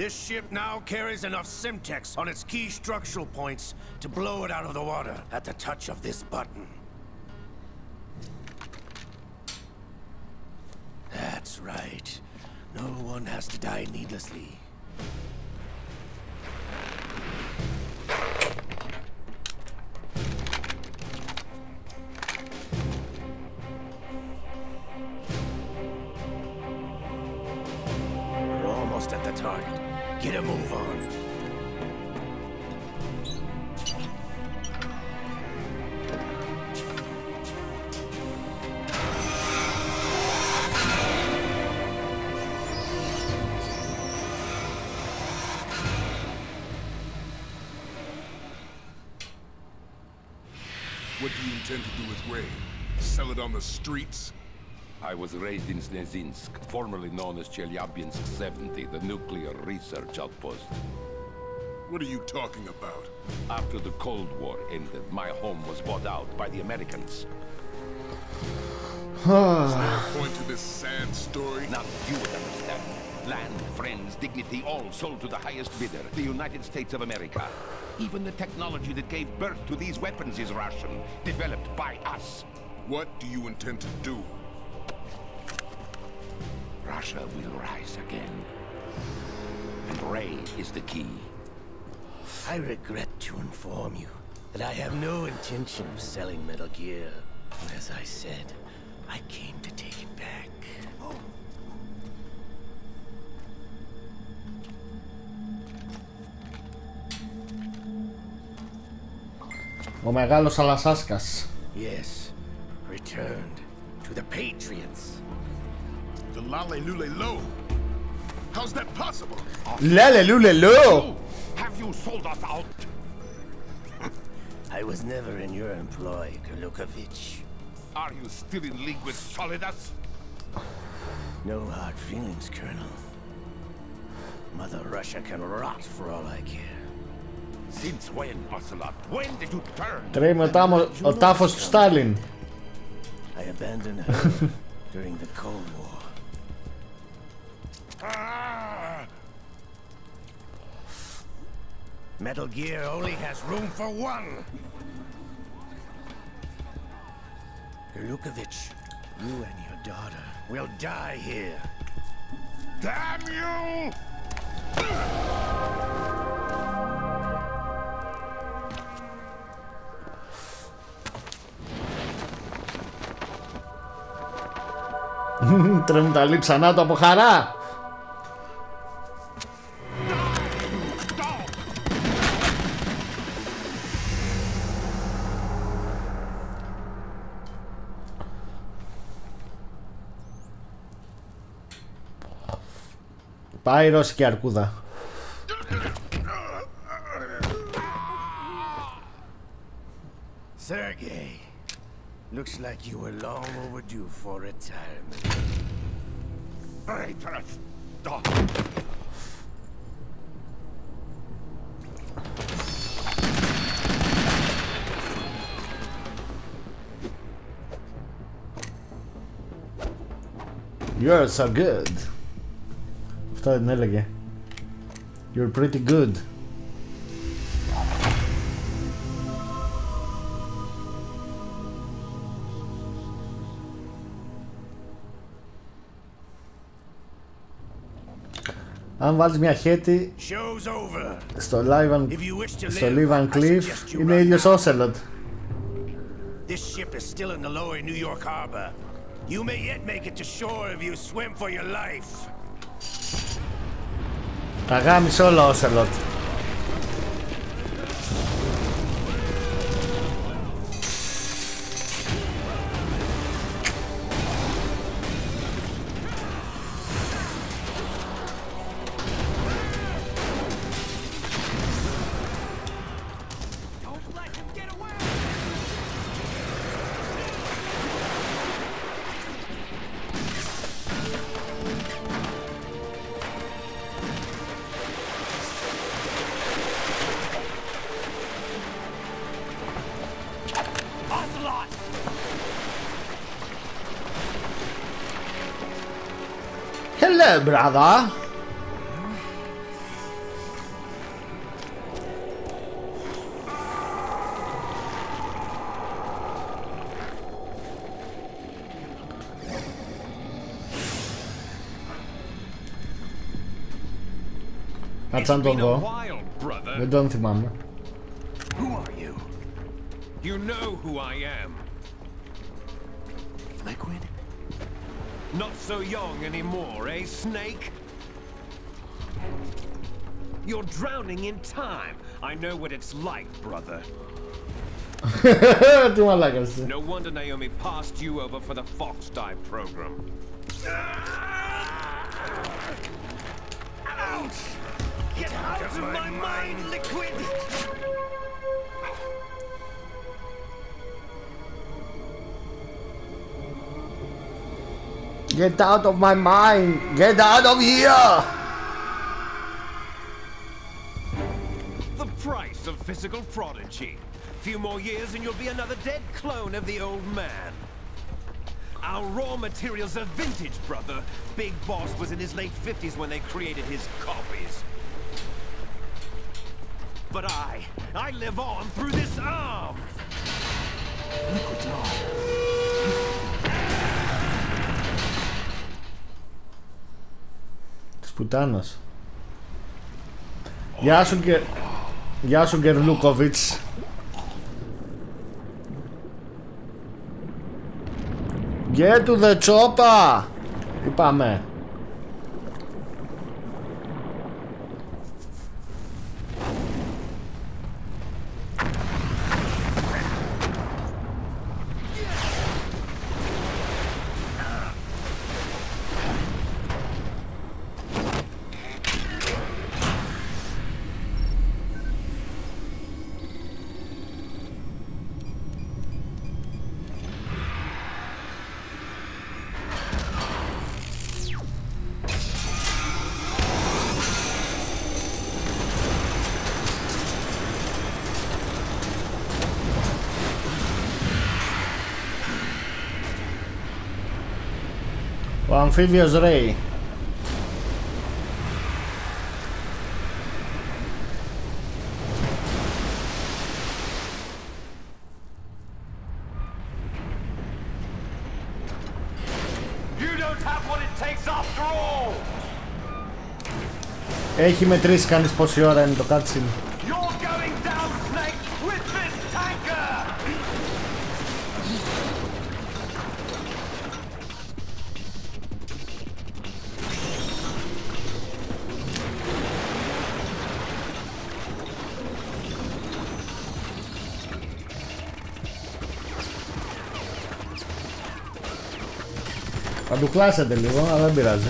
This ship now carries enough Simtex on its key structural points to blow it out of the water at the touch of this button. That's right. No one has to die needlessly. We're almost at the target. Get a move on. What do you intend to do with grain? Sell it on the streets? I was raised in Snezinsk, formerly known as Chelyabinsk 70, the nuclear research outpost. What are you talking about? After the Cold War ended, my home was bought out by the Americans. Is there a point to this sad story? Now you would understand. Land, friends, dignity, all sold to the highest bidder, the United States of America. Even the technology that gave birth to these weapons is Russian, developed by us. What do you intend to do? Russia will rise again. And Ray is the key. I regret to inform you that I have no intention of selling Metal Gear. As I said, I came to take it back. Ο μεγάλος Αλασάσκας. Yes, returned to the Patriots. The Lale Lule Lo. How's that possible? Lale Lule Lo. Have you sold us out? I was never in your employ, Kurlukovich. Are you still in league with Solidas? No hard feelings, Colonel. Mother Russia can rot for all I care. Since when, Ocelot? When did you turn? Τρέχει μετά ο τάφος του Στάλιν. I abandoned her during the Cold War. Metal Gear only has room for one. Kurlukovich, you and your daughter will die here. Damn you! Τρέμουν τα λείψανά του από χαρά. Πάει η ρώσικη αρκούδα. Sergei, looks like you were long overdue for retirement. Stop. You're so good. Αυτό δεν έλεγε. You're pretty good. Αν βάλεις μια χέτη στο Live and Cliff, είναι ίδιος Ocelot. This ship is still in the lower New York harbor. You may yet make it to shore if you swim for your life. Τα γάμισε όλα Ocelot. Yeah, brother. Κάτσα να τον δω. Δεν τον θυμάμαι. Who are you? You know who I am. Liquid? Not so young anymore, eh, Snake? You're drowning in time. I know what it's like, brother. No wonder Naomi passed you over for the Fox Dive program. Ouch! Get out of my mind, Liquid! Get out of my mind! Get out of here! The price of physical prodigy. Few more years and you'll be another dead clone of the old man. Our raw materials are vintage, brother. Big Boss was in his late 50s when they created his copies. But I live on through this arm! Liquid's on. Της πουτάνας. Γεια σου Γκερλούκοβιτς. Get to the chopper! Τι πάμε? Ο αμφίβιος Ρέι. Έχει μετρήσει κανείς πόση ώρα είναι το cutscene? Θα του κλάσετε λίγο, αλλά δεν πειράζει.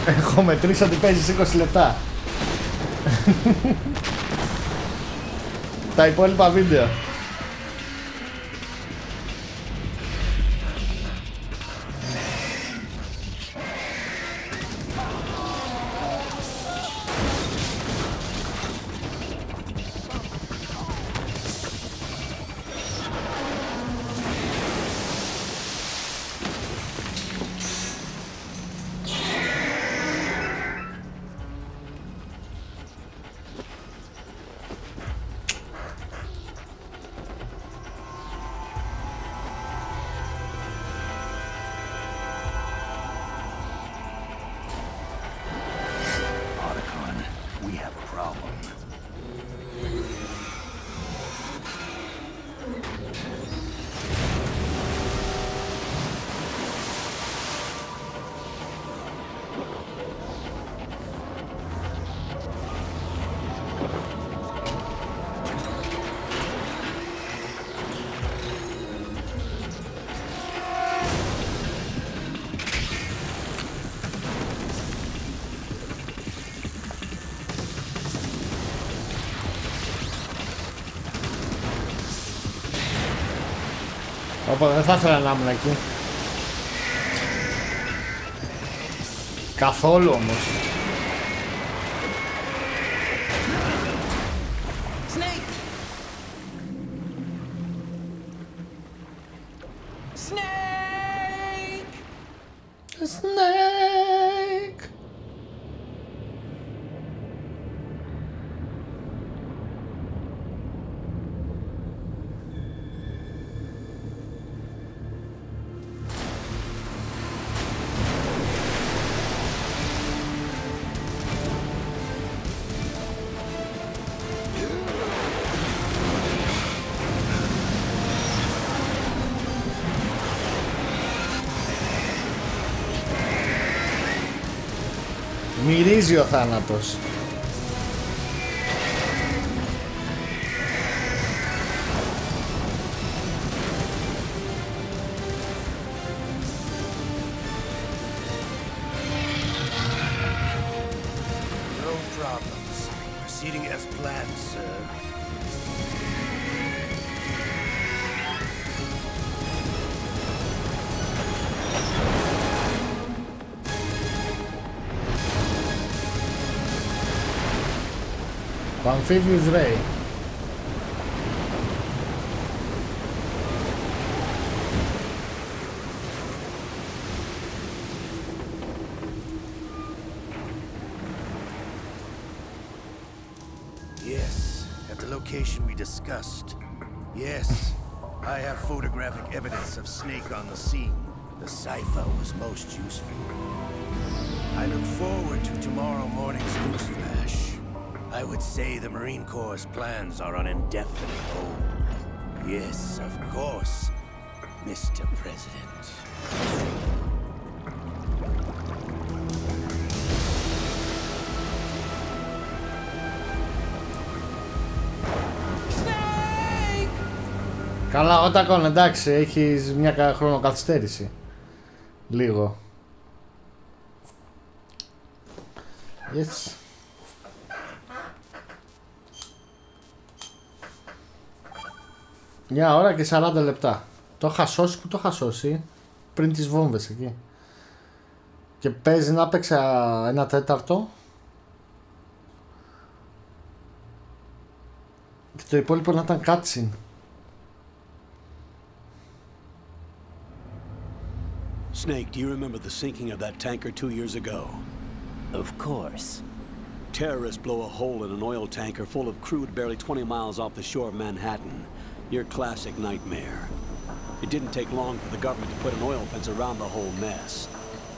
Έχω μετρήσει ότι παίζεις 20 λεπτά. Τα υπόλοιπα βίντεο. Οπότε δεν θα ήθελα να ήμουν εκεί. Καθόλου όμως. Snake! Snake. Μυρίζει ο θάνατος. No problems. Proceeding as planned, sir. Ο αμφίβιος Ray. Yes, at the location we discussed. Yes, I have photographic evidence of Snake on the scene. The cipher was most useful. I look forward to tomorrow morning's newsflash. I would say the Marine Corps' plans are on indefinite hold. Yes, of course, Mr. President. Καλά, όταν εντάξει, έχεις μια χρονοκαθυστέρηση. Λίγο. Yes. Μια ώρα και 40 λεπτά. Το είχα σώσει, που το είχα σώσει πριν τις βόμβες εκεί. Και παίζει να παίξα 1/4. Και το υπόλοιπο να ήταν cutscene. Snake, do you remember the sinking of that tanker 2 years ago? Of course. Terrorists blow a hole in an oil tanker full of crude barely 20 miles off the shore of Manhattan. Your classic nightmare. It didn't take long for the government to put an oil fence around the whole mess.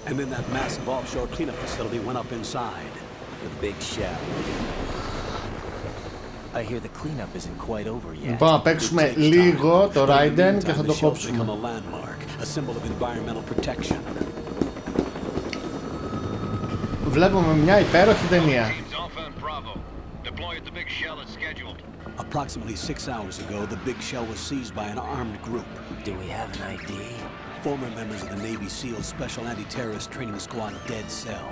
And then that massive offshore cleanup facility went up inside. The big shell. I hear the cleanup isn't quite over yet. Λοιπόν, να παίξουμε λίγο το Raiden και θα το κόψουμε. A symbol of environmental protection. Βλέπουμε μια υπέροχη ταινία. Approximately 6 hours ago, the big shell was seized by an armed group. Do we have an ID? Former members of the Navy SEAL Special Anti-Terrorist Training Squad Dead Cell.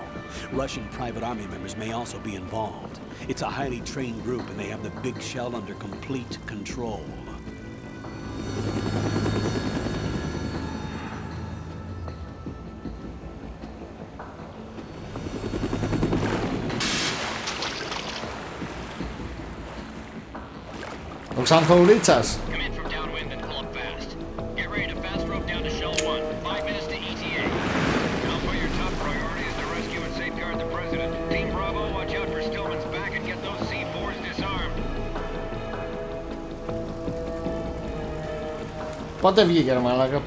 Russian private army members may also be involved. It's a highly trained group and they have the big shell under complete control. Ο Ξανθορίτσας. Πότε βγήκε ρε μαλάκα?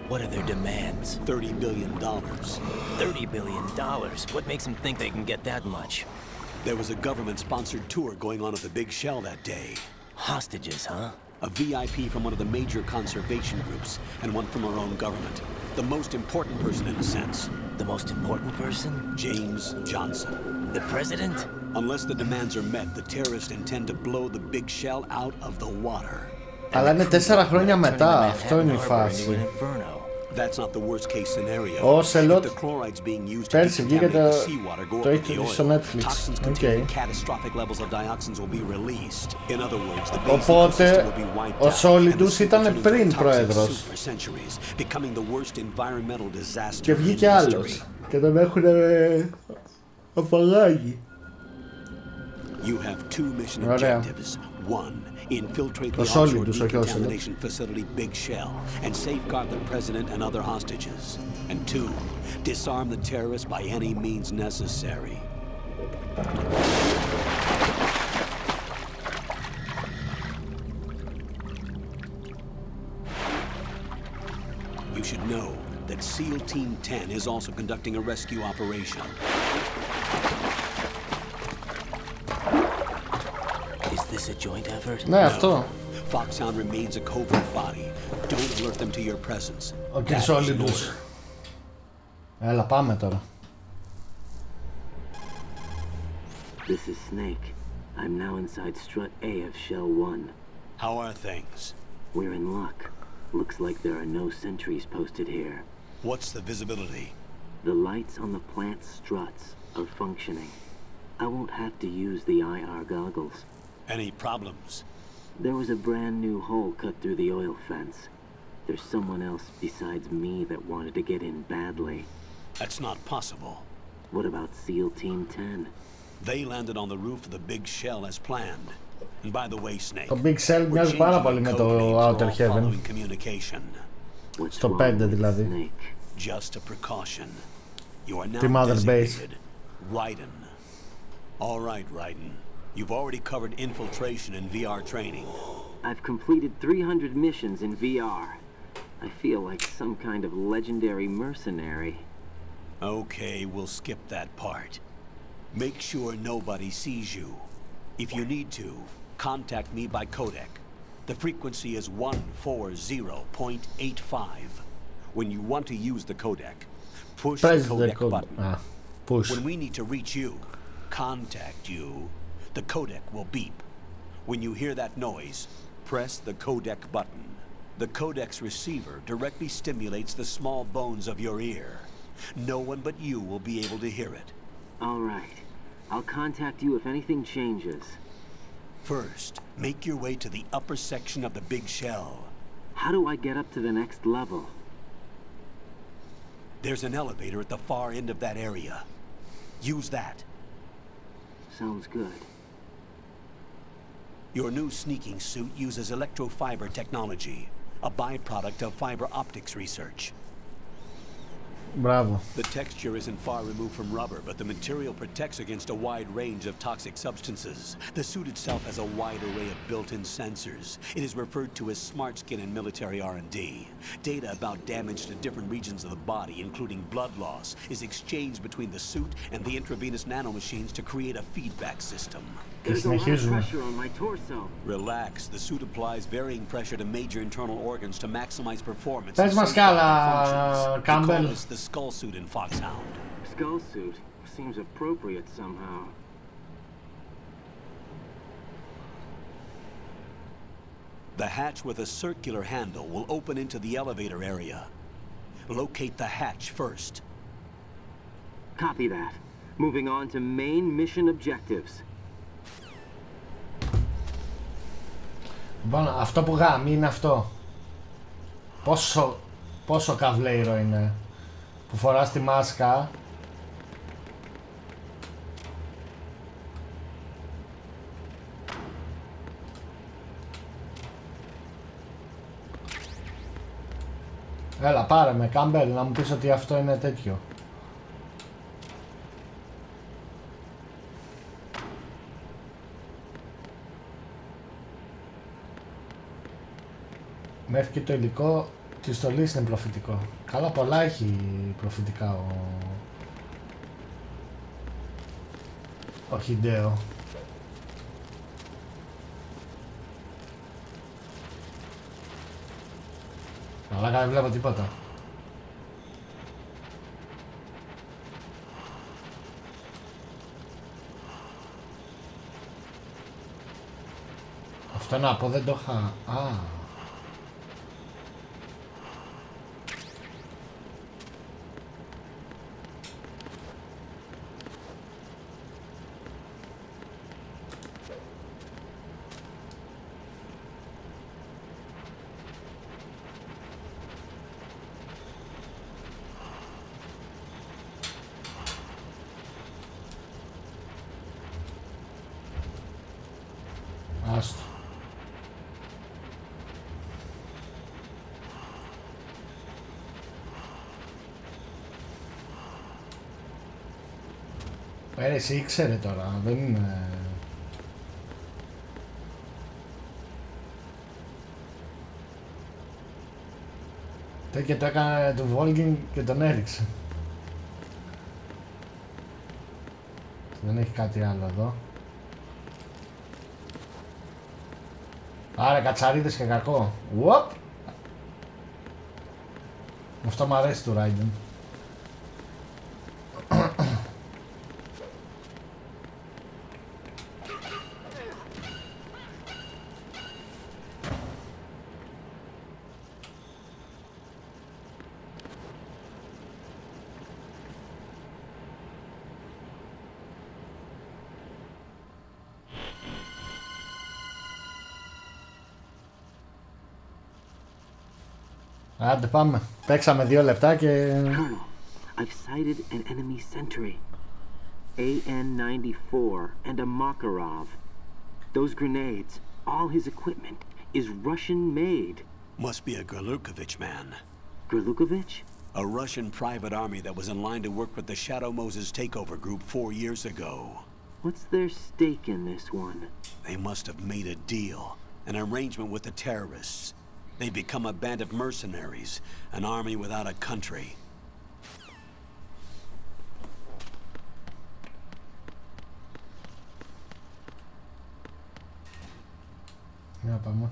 What are their demands? $30 billion. $30 billion? What makes them think they can get that much? There was a government-sponsored tour going on at the Big Shell that day. Hostages, huh? A VIP from one of the major conservation groups, and one from our own government. The most important person in a sense. The most important person? James Johnson. The president? Unless the demands are met, the terrorists intend to blow the Big Shell out of the water. Αλλά είναι 4 χρόνια μετά, αυτό είναι η φάση. That's not the worst case scenario. Ο Σελότ If the chloride's being used to πέρσι βγήκε contaminate the seawater, go το up είχε the στο oil. Netflix. Toxins containing catastrophic levels of dioxins will be released. In other words, the basic Οπότε system will be wiped ο out. Solidus ήταν πριν πρόεδρος. Becoming the worst environmental disaster Και βγήκε άλλος. Και τον έχουν απαλλάγει. You have 2 mission objectives. 1. Infiltrate the offshore decontamination facility Big Shell and safeguard the president and other hostages. And 2, disarm the terrorists by any means necessary. You should know that SEAL Team 10 is also conducting a rescue operation. Is this a joint effort? No. Foxhound remains a covert body. Don't alert them to your presence. Okay, solid. Έλα, πάμε τώρα. This is Snake. I'm now inside strut A of Shell 1. How are things? We're in luck. Looks like there are no sentries posted here. What's the visibility? The lights on the plant struts are functioning. I won't have to use the IR goggles. Any problems? There was a brand new hole cut through the oil fence. There's someone else besides me that wanted to get in badly. That's not possible. What about SEAL Team 10? They landed on the roof of the Big Shell as planned. And by the way, Snake, το Big Shell μοιάζει πάρα πολύ με το Outer Heaven. Στο 5 δηλαδή. Just a precaution. You are now the mother base. Raiden. All right, Raiden. You've already covered infiltration and VR training. I've completed 300 missions in VR. I feel like some kind of legendary mercenary. Okay, we'll skip that part. Make sure nobody sees you. If you need to, contact me by codec. The frequency is 140.85. When you want to use the codec, push the codec button. Push. When we need to reach you, contact you, the codec will beep. When you hear that noise, press the codec button. The codec's receiver directly stimulates the small bones of your ear. No one but you will be able to hear it. All right. I'll contact you if anything changes. First, make your way to the upper section of the Big Shell. How do I get up to the next level? There's an elevator at the far end of that area. Use that. Sounds good. Your new sneaking suit uses electrofiber technology, a byproduct of fiber optics research. Bravo. The texture isn't far removed from rubber, but the material protects against a wide range of toxic substances. The suit itself has a wide array of built-in sensors. It is referred to as smart skin in military R&D. Data about damage to different regions of the body, including blood loss, is exchanged between the suit and the intravenous nanomachines to create a feedback system. There's a lot of pressure on my torso. Relax. The suit applies varying pressure to major internal organs to maximize performance. Πες μας καλά, Campbell. It's the skull suit in Foxhound. Skull suit seems appropriate somehow. The hatch with a circular handle will open into the elevator area. Locate the hatch first. Copy that. Moving on to main mission objectives. Λοιπόν, αυτό που γάμει είναι αυτό. Πόσο καβλέιρο είναι. Που φοράς τη μάσκα. Έλα, πάρε με, Κάμπελ, να μου πεις ότι αυτό είναι τέτοιο. Μέχρι και το υλικό της στολής είναι προφητικό. Καλά, πολλά έχει προφητικά ο Χιντέο. Αλλά δεν βλέπω τίποτα. Αυτό να πω, δεν το είχα... Άστο. Εσύ ήξερε τώρα, δεν είναι... Και το έκανε του Volging και τον έριξε. Δεν έχει κάτι άλλο εδώ. Άρα κατσαρίδες και κακό. Ουοπ! Αυτό μου αρέσει του Raiden. Άντε πάμε. Παίξαμε 2 λεπτά και... I've sighted an enemy sentry. AN-94 and a Makarov. Those grenades, all his equipment, is Russian-made. Must be a Grlukovich man. Grlukovich? A Russian private army that was in line to work with the Shadow Moses takeover group 4 years ago. What's their stake in this one? They must have made a deal, an arrangement with the terrorists. They've become a band of mercenaries, an army without a country. Για πάμε.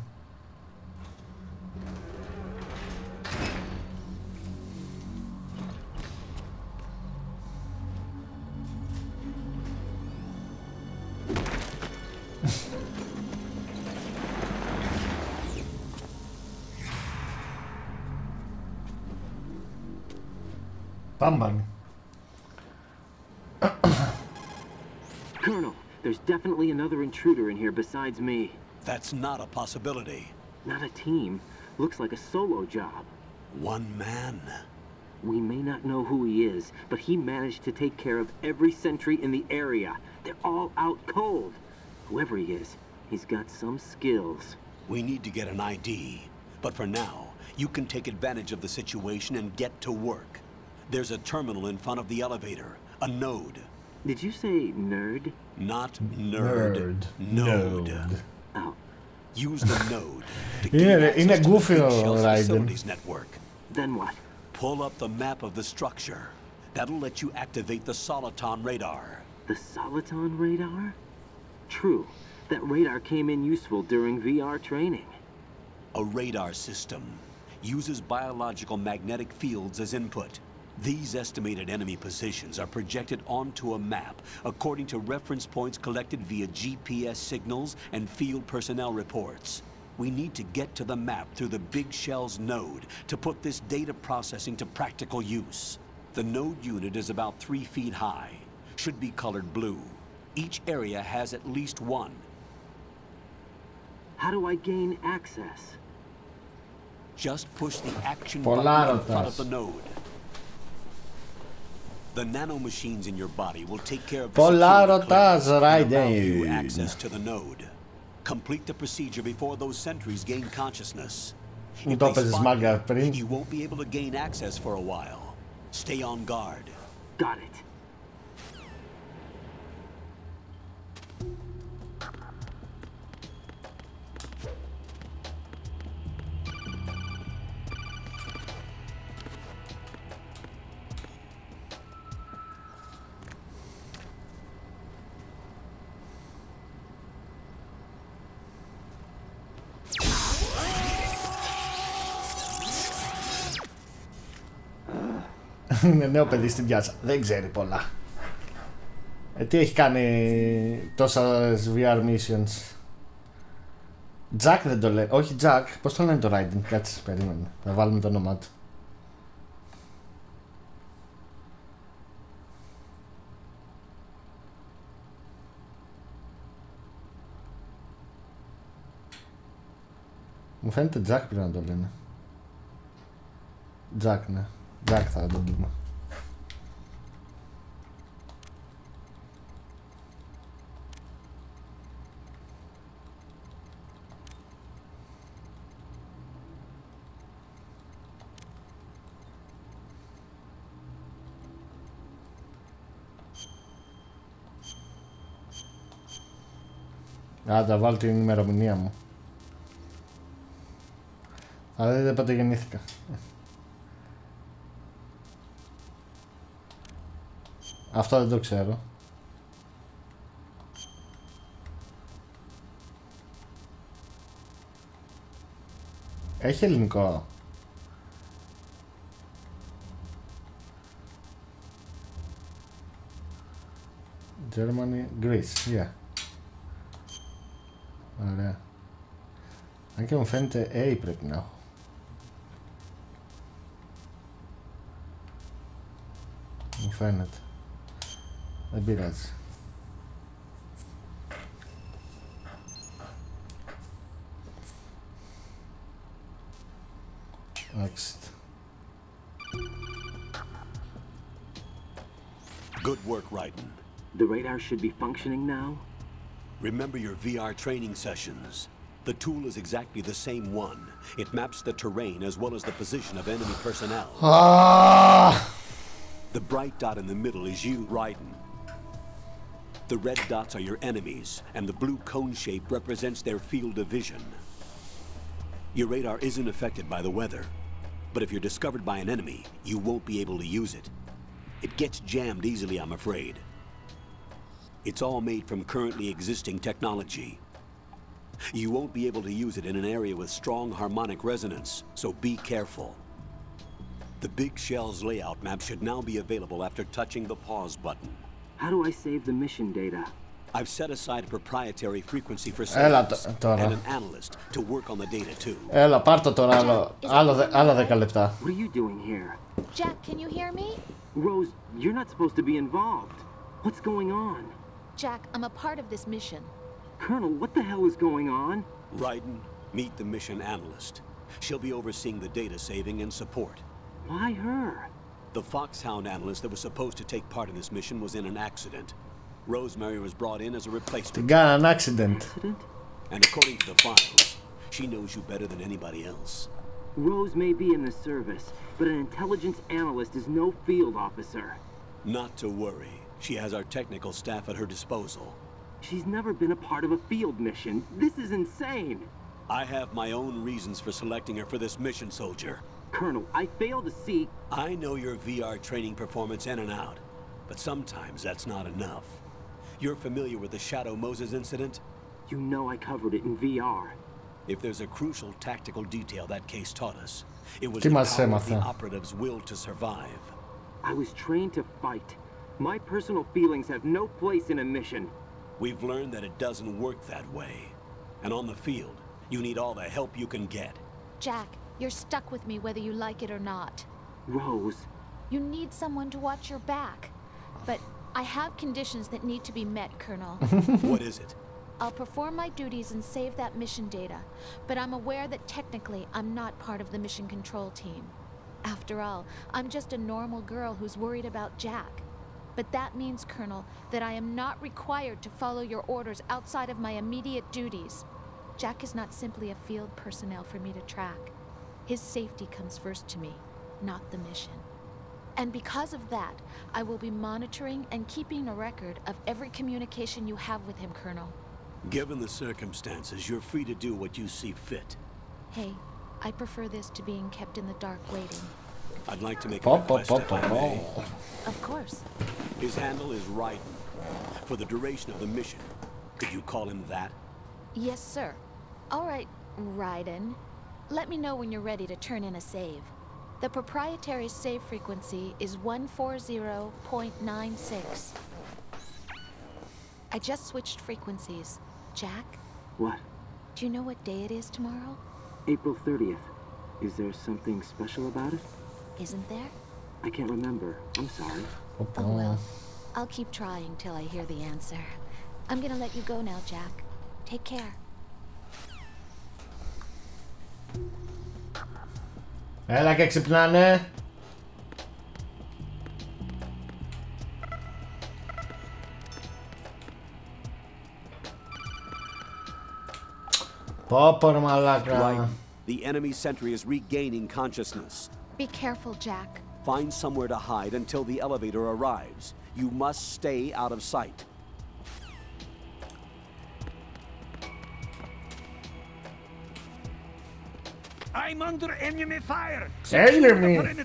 Πάμε. Colonel, there's definitely another intruder in here besides me. That's not a possibility. Not a team. Looks like a solo job. One man. We may not know who he is, but he managed to take care of every sentry in the area. They're all out cold. Whoever he is, he's got some skills. We need to get an ID. But for now, you can take advantage of the situation and get to work. There's a terminal in front of the elevator. A node. Did you say nerd? Not nerd. Node. Oh. Use the node to gain access to the Big Shell's facilities network. Then what? Pull up the map of the structure. That'll let you activate the Soliton radar. The Soliton radar? True. That radar came in useful during VR training. A radar system uses biological magnetic fields as input. These estimated enemy positions are projected onto a map according to reference points collected via GPS signals and field personnel reports. We need to get to the map through the Big Shell's node to put this data processing to practical use. The node unit is about 3 feet high, should be colored blue. Each area has at least one. How do I gain access? Just push the action button in front of the node. The nanomachines in your body will take care of the security and allow you access to the node. Complete the procedure before those sentries gain consciousness. If they spot you, you won't be able to gain access for a while. Stay on guard. Got it. Είναι νέο παιδί στην πιάτσα. Δεν ξέρει πολλά. Τι έχει κάνει τόσα VR missions. Jack δεν το λέει. Όχι Jack. Πώς το λένε το Raiden. Κάτσε, περίμενε. Θα βάλουμε το όνομά του. Μου φαίνεται Jack πρέπει να το λένε. Jack, ναι. Jack θα το πούμε. Άντα, βάλω την ημερομηνία μου. Θα δείτε πότε γεννήθηκα. Αυτό δεν το ξέρω. Έχει ελληνικό. Germany, Greece, yeah. Ωραία. Αν και μου φαίνεται A πρέπει να έχω. Μου φαίνεται. Δεν πειράζει. Next. Good work, Raiden. The radar should be functioning now? Remember your VR training sessions. The tool is exactly the same one. It maps the terrain as well as the position of enemy personnel. The bright dot in the middle is you, Raiden. The red dots are your enemies, and the blue cone shape represents their field of vision. Your radar isn't affected by the weather, but if you're discovered by an enemy, you won't be able to use it. It gets jammed easily, I'm afraid. It's all made from currently existing technology. You won't be able to use it in an area with strong harmonic resonance, so be careful. The big shell's layout map should now be available after touching the pause button. How do I save the mission data? I've set aside a proprietary frequency for sales and an analyst to work on the data too. Έλα, πάρ' το τώρα άλλα 10 λεπτά. What are you doing here? Jack, can you hear me? Rose, you're not supposed to be involved. What's going on? Jack, I'm a part of this mission. Colonel, what the hell is going on? Raiden, meet the mission analyst. She'll be overseeing the data saving and support. Why her? The Foxhound analyst that was supposed to take part in this mission was in an accident. Rosemary was brought in as a replacement. Got an accident. And according to the files, she knows you better than anybody else. Rose may be in the service, but an intelligence analyst is no field officer. Not to worry. She has our technical staff at her disposal. She's never been a part of a field mission. This is insane. I have my own reasons for selecting her for this mission, soldier. Colonel, I fail to see... I know your VR training performance in and out, but sometimes that's not enough. You're familiar with the Shadow Moses incident? You know I covered it in VR. If there's a crucial tactical detail that case taught us, it was the power of the operative's will to survive. I was trained to fight. My personal feelings have no place in a mission. We've learned that it doesn't work that way. And on the field, you need all the help you can get. Jack, you're stuck with me whether you like it or not. Rose. You need someone to watch your back. But I have conditions that need to be met, Colonel. What is it? I'll perform my duties and save that mission data, but I'm aware that technically I'm not part of the mission control team. After all, I'm just a normal girl who's worried about Jack. But that means, Colonel, that I am not required to follow your orders outside of my immediate duties. Jack is not simply a field personnel for me to track. His safety comes first to me, not the mission. And because of that, I will be monitoring and keeping a record of every communication you have with him, Colonel. Given the circumstances, you're free to do what you see fit. Hey, I prefer this to being kept in the dark waiting. I'd like to make a request if I may. Of course. His handle is Raiden. For the duration of the mission, could you call him that? Yes, sir. All right, Raiden. Let me know when you're ready to turn in a save. The proprietary save frequency is 140.96. I just switched frequencies. Jack? What? Do you know what day it is tomorrow? April 30th. Is there something special about it? Isn't there? I can't remember. I'm sorry. Oh well. I'll keep trying till I hear the answer. I'm gonna let you go now, Jack. Take care. Έλα και ξυπνάνε. Πόπορ μαλάκα. The enemy sentry is regaining consciousness. Be careful, Jack. Find somewhere to hide until the elevator arrives. You must stay out of sight. I'm under enemy fire. Enemy.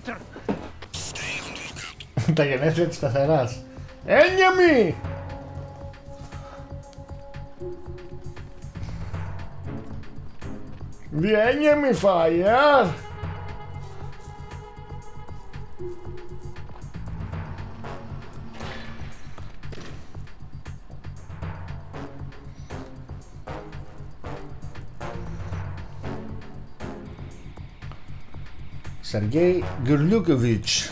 Τα γενέθλια της πεθεράς. Enemy. The enemy fire. Sergei Gurlukovich.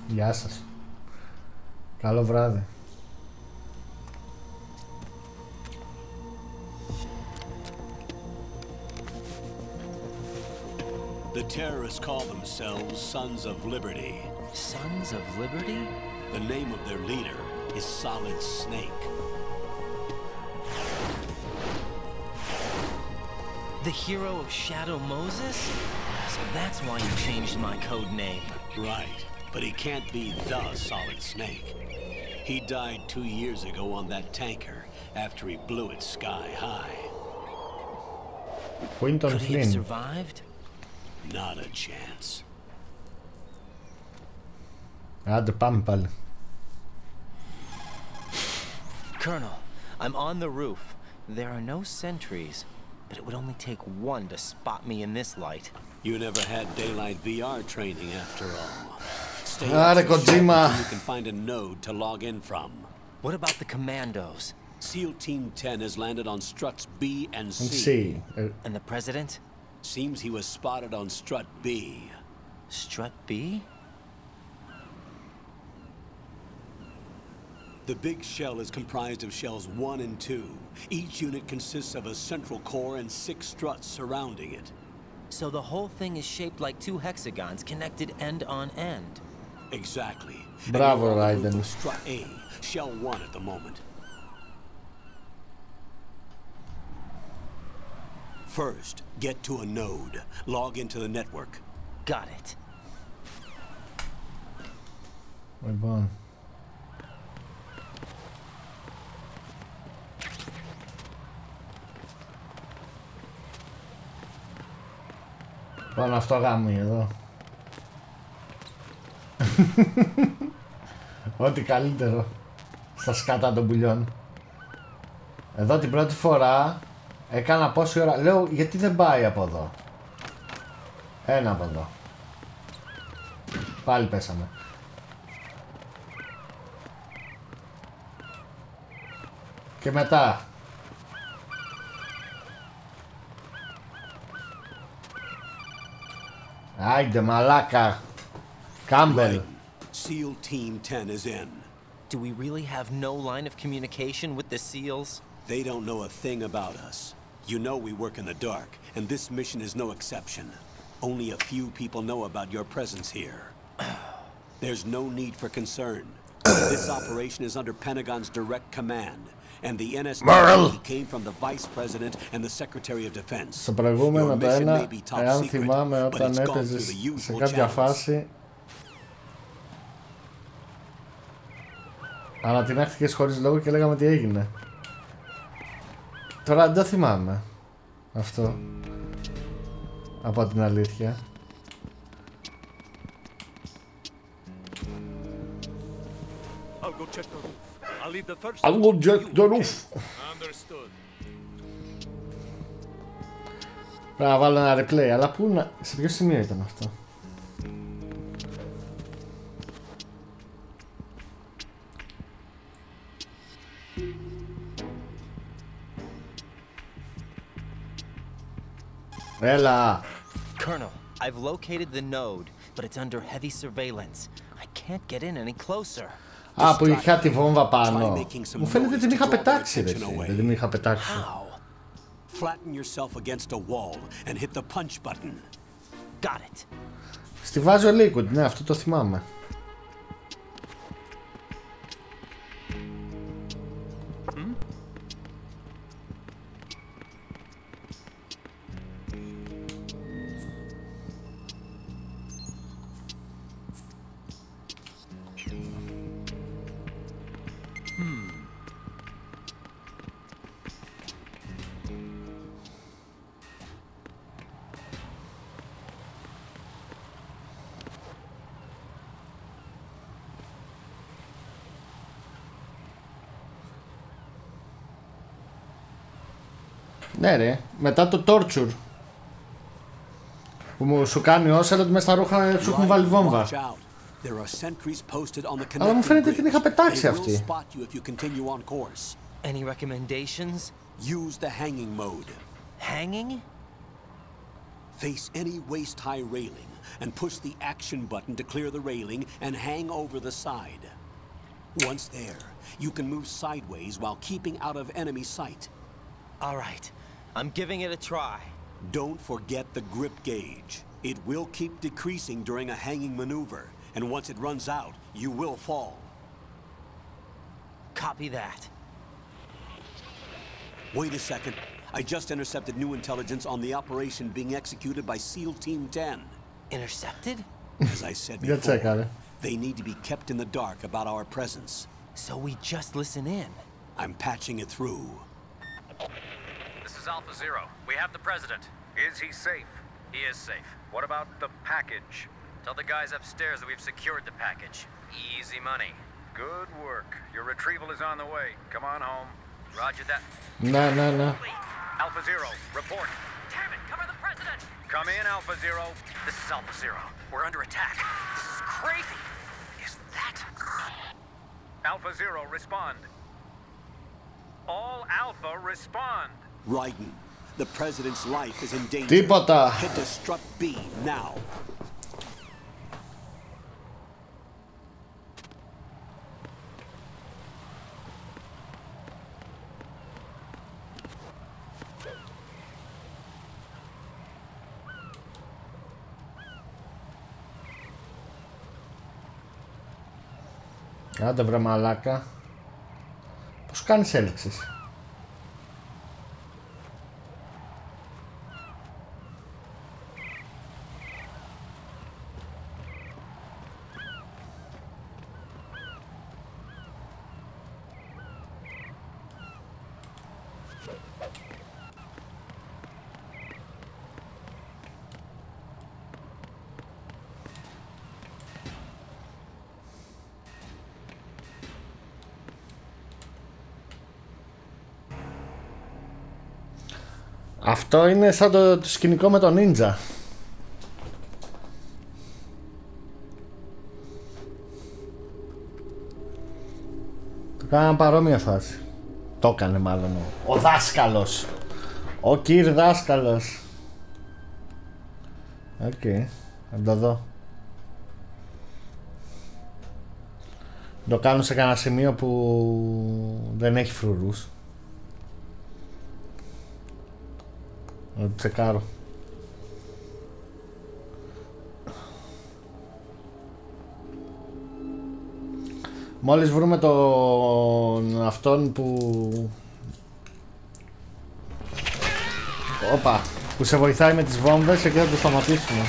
Γεια σας. Καλό βράδυ. The terrorists call themselves Sons of Liberty. Sons of Liberty? The name of their leader is Solid Snake. The hero of Shadow Moses? So that's why you changed my code name. Right, but he can't be the Solid Snake. He died 2 years ago on that tanker after he blew it sky high. Could he have survived? Not a chance. Άντε πάμε πάλι. Colonel, I'm on the roof. There are no sentries, but it would only take one to spot me in this light. You never had daylight VR training after all. Stay Άρε Kojima. You can find a node to log in from. What about the commandos? SEAL Team 10 has landed on struts B and C. And the president? Seems he was spotted on strut B. Strut B? The big shell is comprised of shells 1 and 2. Each unit consists of a central core and 6 struts surrounding it. So the whole thing is shaped like 2 hexagons connected end on end. Exactly. Bravo, Raiden. Strut A, shell 1 at the moment. First, get to a node. Log into the network. Got it. Λοιπόν. Πάνω αυτό γάμι εδώ. Ό,τι καλύτερο στα σκάτα των πουλιών. Εδώ την πρώτη φορά έκανα πόση ώρα. Λέω γιατί δεν πάει από εδώ. Ένα από εδώ. Πάλι πέσαμε. Και μετά άιντε μαλάκα. Κάμπελ. SEAL Team 10 is in. Do we really have no line of communication with the SEALs? They don't know a thing about us. You know we work in the dark, and this mission is no exception. Only a few people know about your presence here. There's no need for concern. This operation is under Pentagon's direct command, and the NSA came from the Vice President and the Secretary of Defense. Στο προηγούμενο το ένα, εάν θυμάμαι, όταν έπαιζες σε κάποια φάση ανατινάχτηκες χωρίς λόγο και λέγαμε τι έγινε. Τώρα δεν το θυμάμαι αυτό, από την αλήθεια. I'll go check the roof. Πρέπει να βάλω ένα replay, αλλά πού να... σε ποιο σημείο ήταν αυτό? Έλα! Colonel, I've located the node, but it's under heavy surveillance. I can't get in any closer. Α, που είχα τη βόμβα πάνω. Μου φαίνεται ότι την είχα πετάξει, ρε. Δεν την είχα πετάξει. Flatten yourself against a wall and hit the punch button. Got it. Στη βάζω liquid, ναι, αυτό το θυμάμαι. Ναι ρε, μετά το torture που σου κάνει όσα, αλλά μέσα στα ρούχα σου έχουν βάλει βόμβα. Αλλά μου φαίνεται την είχα πετάξει αυτή. Any recommendations? Use the hanging mode. Hanging? Face any waist-high railing and push the action button to clear the railing and hang over the side. Once there, you can move sideways while keeping out of enemy sight. All right, I'm giving it a try. Don't forget the grip gauge. It will keep decreasing during a hanging maneuver, and once it runs out, you will fall. Copy that. Wait a second. I just intercepted new intelligence on the operation being executed by SEAL Team 10. Intercepted? As I said before, they need to be kept in the dark about our presence. So we just listen in. I'm patching it through. This is Alpha Zero. We have the president. Is he safe? He is safe. What about the package? Tell the guys upstairs that we've secured the package. Easy money. Good work. Your retrieval is on the way. Come on home. Roger that. No. Alpha Zero, report. Damn it, cover the president! Come in, Alpha Zero. This is Alpha Zero. We're under attack. This is crazy. Is that... Alpha Zero, respond. All Alpha, respond. Raiden, the president's life is in danger. Τίποτα. Hit the struck B now. Άντε βρε μαλάκα. Πώς κάνεις έλξεις? Αυτό είναι σαν το σκηνικό με τον Ninja. Το κάνανε παρόμοια φάση. Το έκανε μάλλον ο δάσκαλος. Ο κυρ δάσκαλος. Οκ, θα το δω. Το κάνω σε κανένα σημείο που δεν έχει φρουρούς. Να το τσεκάρω. Μόλις βρούμε τον αυτόν που... Όπα, που σε βοηθάει με τις βόμβες, εκεί θα το σταματήσουμε.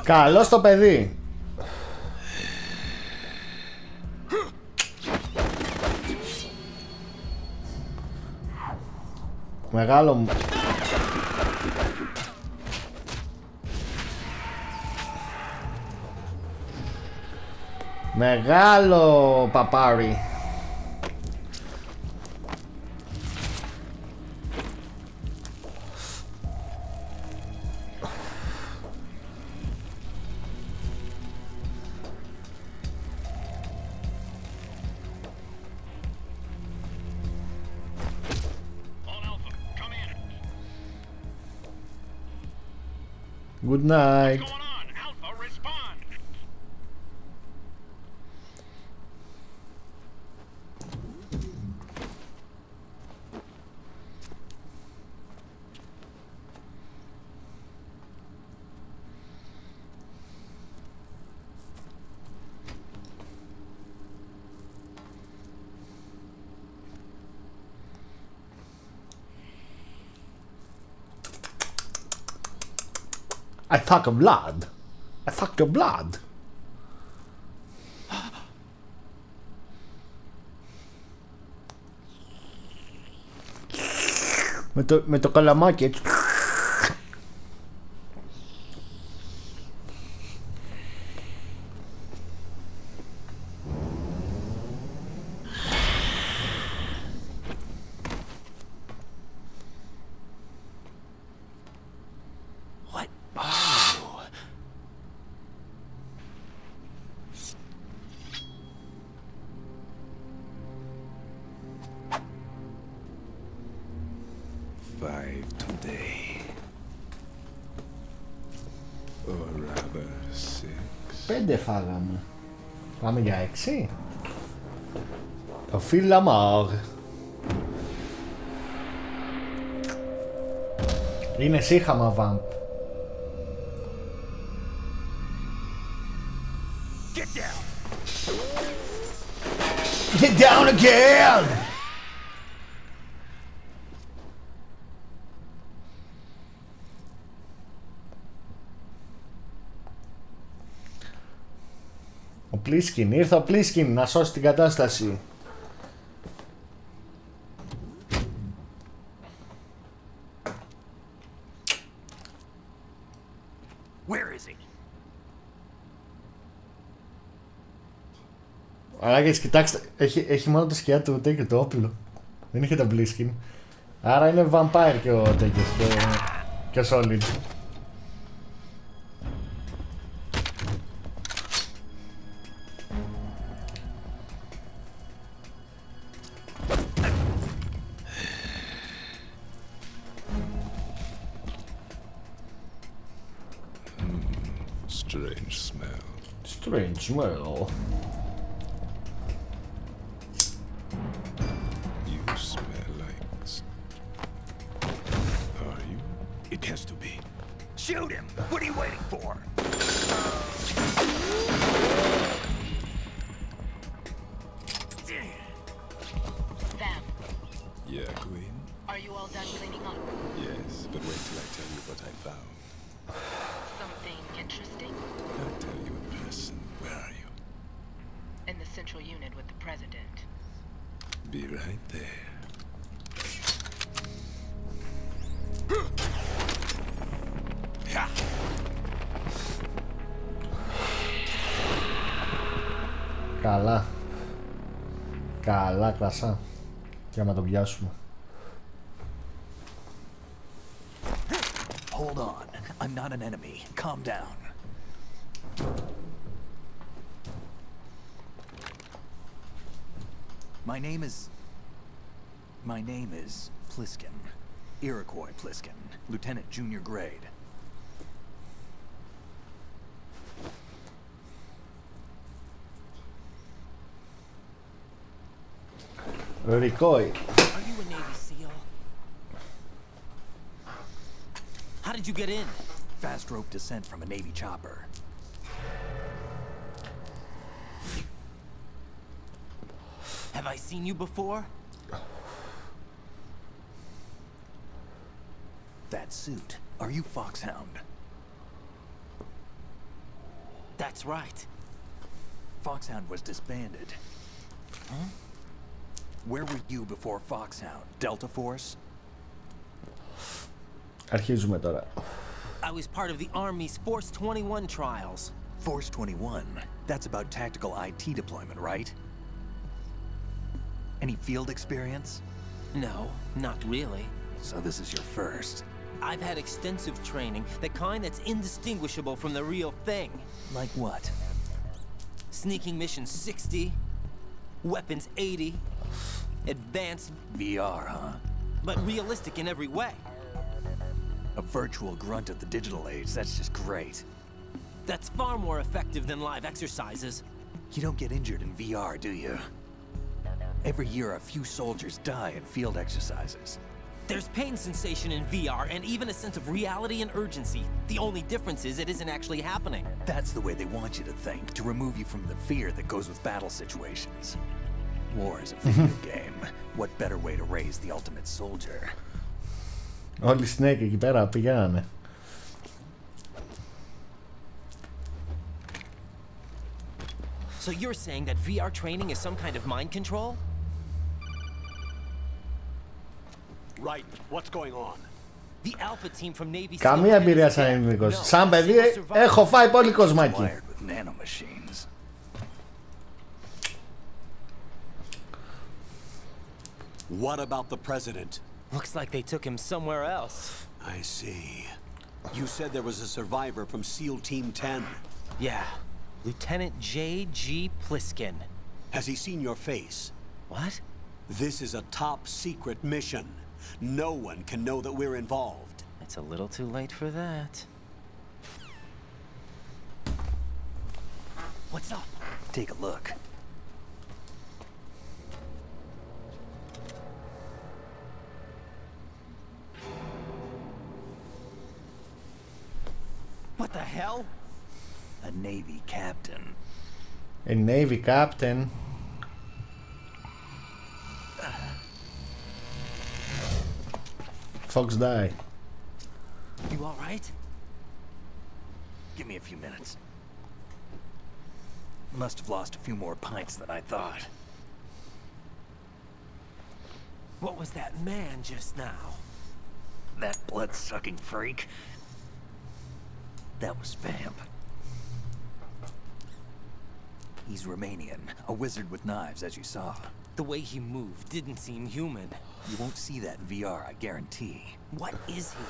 Καλώς το παιδί. Μεγάλο μου. Μεγάλο παπάρι. Good night. What's going on? Alpha, respond. I fuck your blood. I fuck your blood. Με το καλαμάκι έτσι. Πέντε φάγαμε. Πάμε για 6. Το φιλαμάρ. Είναι σύχαμα βάμπ. Get down. Get down again. Ο Πλίσκιν, ήρθε ο Πλίσκιν να σώσει την κατάσταση. Where is he? Αράγες, κοιτάξτε, έχει μόνο τη σκιά του τέτοιο το όπλο. Δεν είχε τα Πλίσκιν. Άρα είναι vampire και ο τέτοιος και ο Solid. Strange smell. Strange smell. You smell like... Are you? It has to be. Shoot him! What are you waiting for? Vam. Yeah, Queen? Are you all done cleaning up? Yes, but wait till I tell you what I found. Something interesting? I'll tell you in person. Where are you? In the central unit with the president. Be right there. Καλά. Καλά, κλασσά. Και άμα το πιάσουμε. Hold on. I'm not an enemy. Calm down. My name is Pliskin. Iroquois Pliskin. Lieutenant Junior Grade. Rikoi. Are you a Navy SEAL? How did you get in? Fast rope descent from a Navy chopper. Have I seen you before? That suit. Are you Foxhound? That's right. Foxhound was disbanded. Huh? Where were you before Foxhound? Delta Force? Αρχίζουμε τώρα. I was part of the Army's Force 21 trials. Force 21? That's about tactical IT deployment, right? Any field experience? No, not really. So this is your first. I've had extensive training, the kind that's indistinguishable from the real thing. Like what? Sneaking mission 60, weapons 80, advanced... VR, huh? But realistic in every way. A virtual grunt of the digital age, that's just great. That's far more effective than live exercises. You don't get injured in VR, do you? Every year a few soldiers die in field exercises. There's pain sensation in VR and even a sense of reality and urgency. The only difference is it isn't actually happening. That's the way they want you to think, to remove you from the fear that goes with battle situations. War is a video game. What better way to raise the ultimate soldier? Όλοι Snake εκεί πέρα πηγαίνανε. So you're saying that VR training is some kind of mind control? Right. What's going on? The Alpha team from Navy. Καμία εμπειρία σαν ενημικός. Σαν παιδί έχω φάει πολύ κοσμάκι. What about the president? Looks like they took him somewhere else. I see. You said there was a survivor from SEAL Team 10. Yeah. Lieutenant J.G. Pliskin. Has he seen your face? What? This is a top secret mission. No one can know that we're involved. It's a little too late for that. What's up? Take a look. What the hell? A Navy captain. A Navy captain. Fox die. You all right? Give me a few minutes. Must have lost a few more pints than I thought. What was that man just now? That blood-sucking freak. That was Vamp. He's Romanian, a wizard with knives, as you saw. The way he moved didn't seem human. You won't see that in VR, I guarantee. What is he?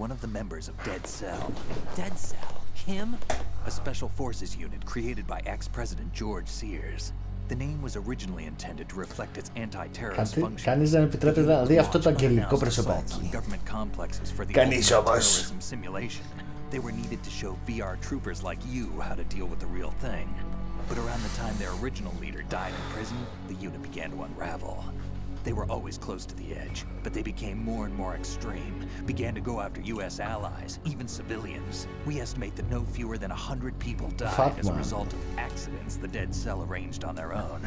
One of the members of Dead Cell. Dead Cell? Him? A special forces unit created by ex-President George Sears. The name was originally intended to reflect its anti-terrorist function. Κανείς δεν επιτρέπεται να δει αυτό το αγγελικό προσωπάκι. Government complexes for the Κανείς όμως. terrorism simulation. They were needed to show VR troopers like you how to deal with the real thing. But around the time their original leader died in prison, the unit began to unravel. They were always close to the edge, but they became more and more extreme, began to go after U.S. allies, even civilians. We estimate that no fewer than 100 people died as a result of accidents the Dead Cell arranged on their own.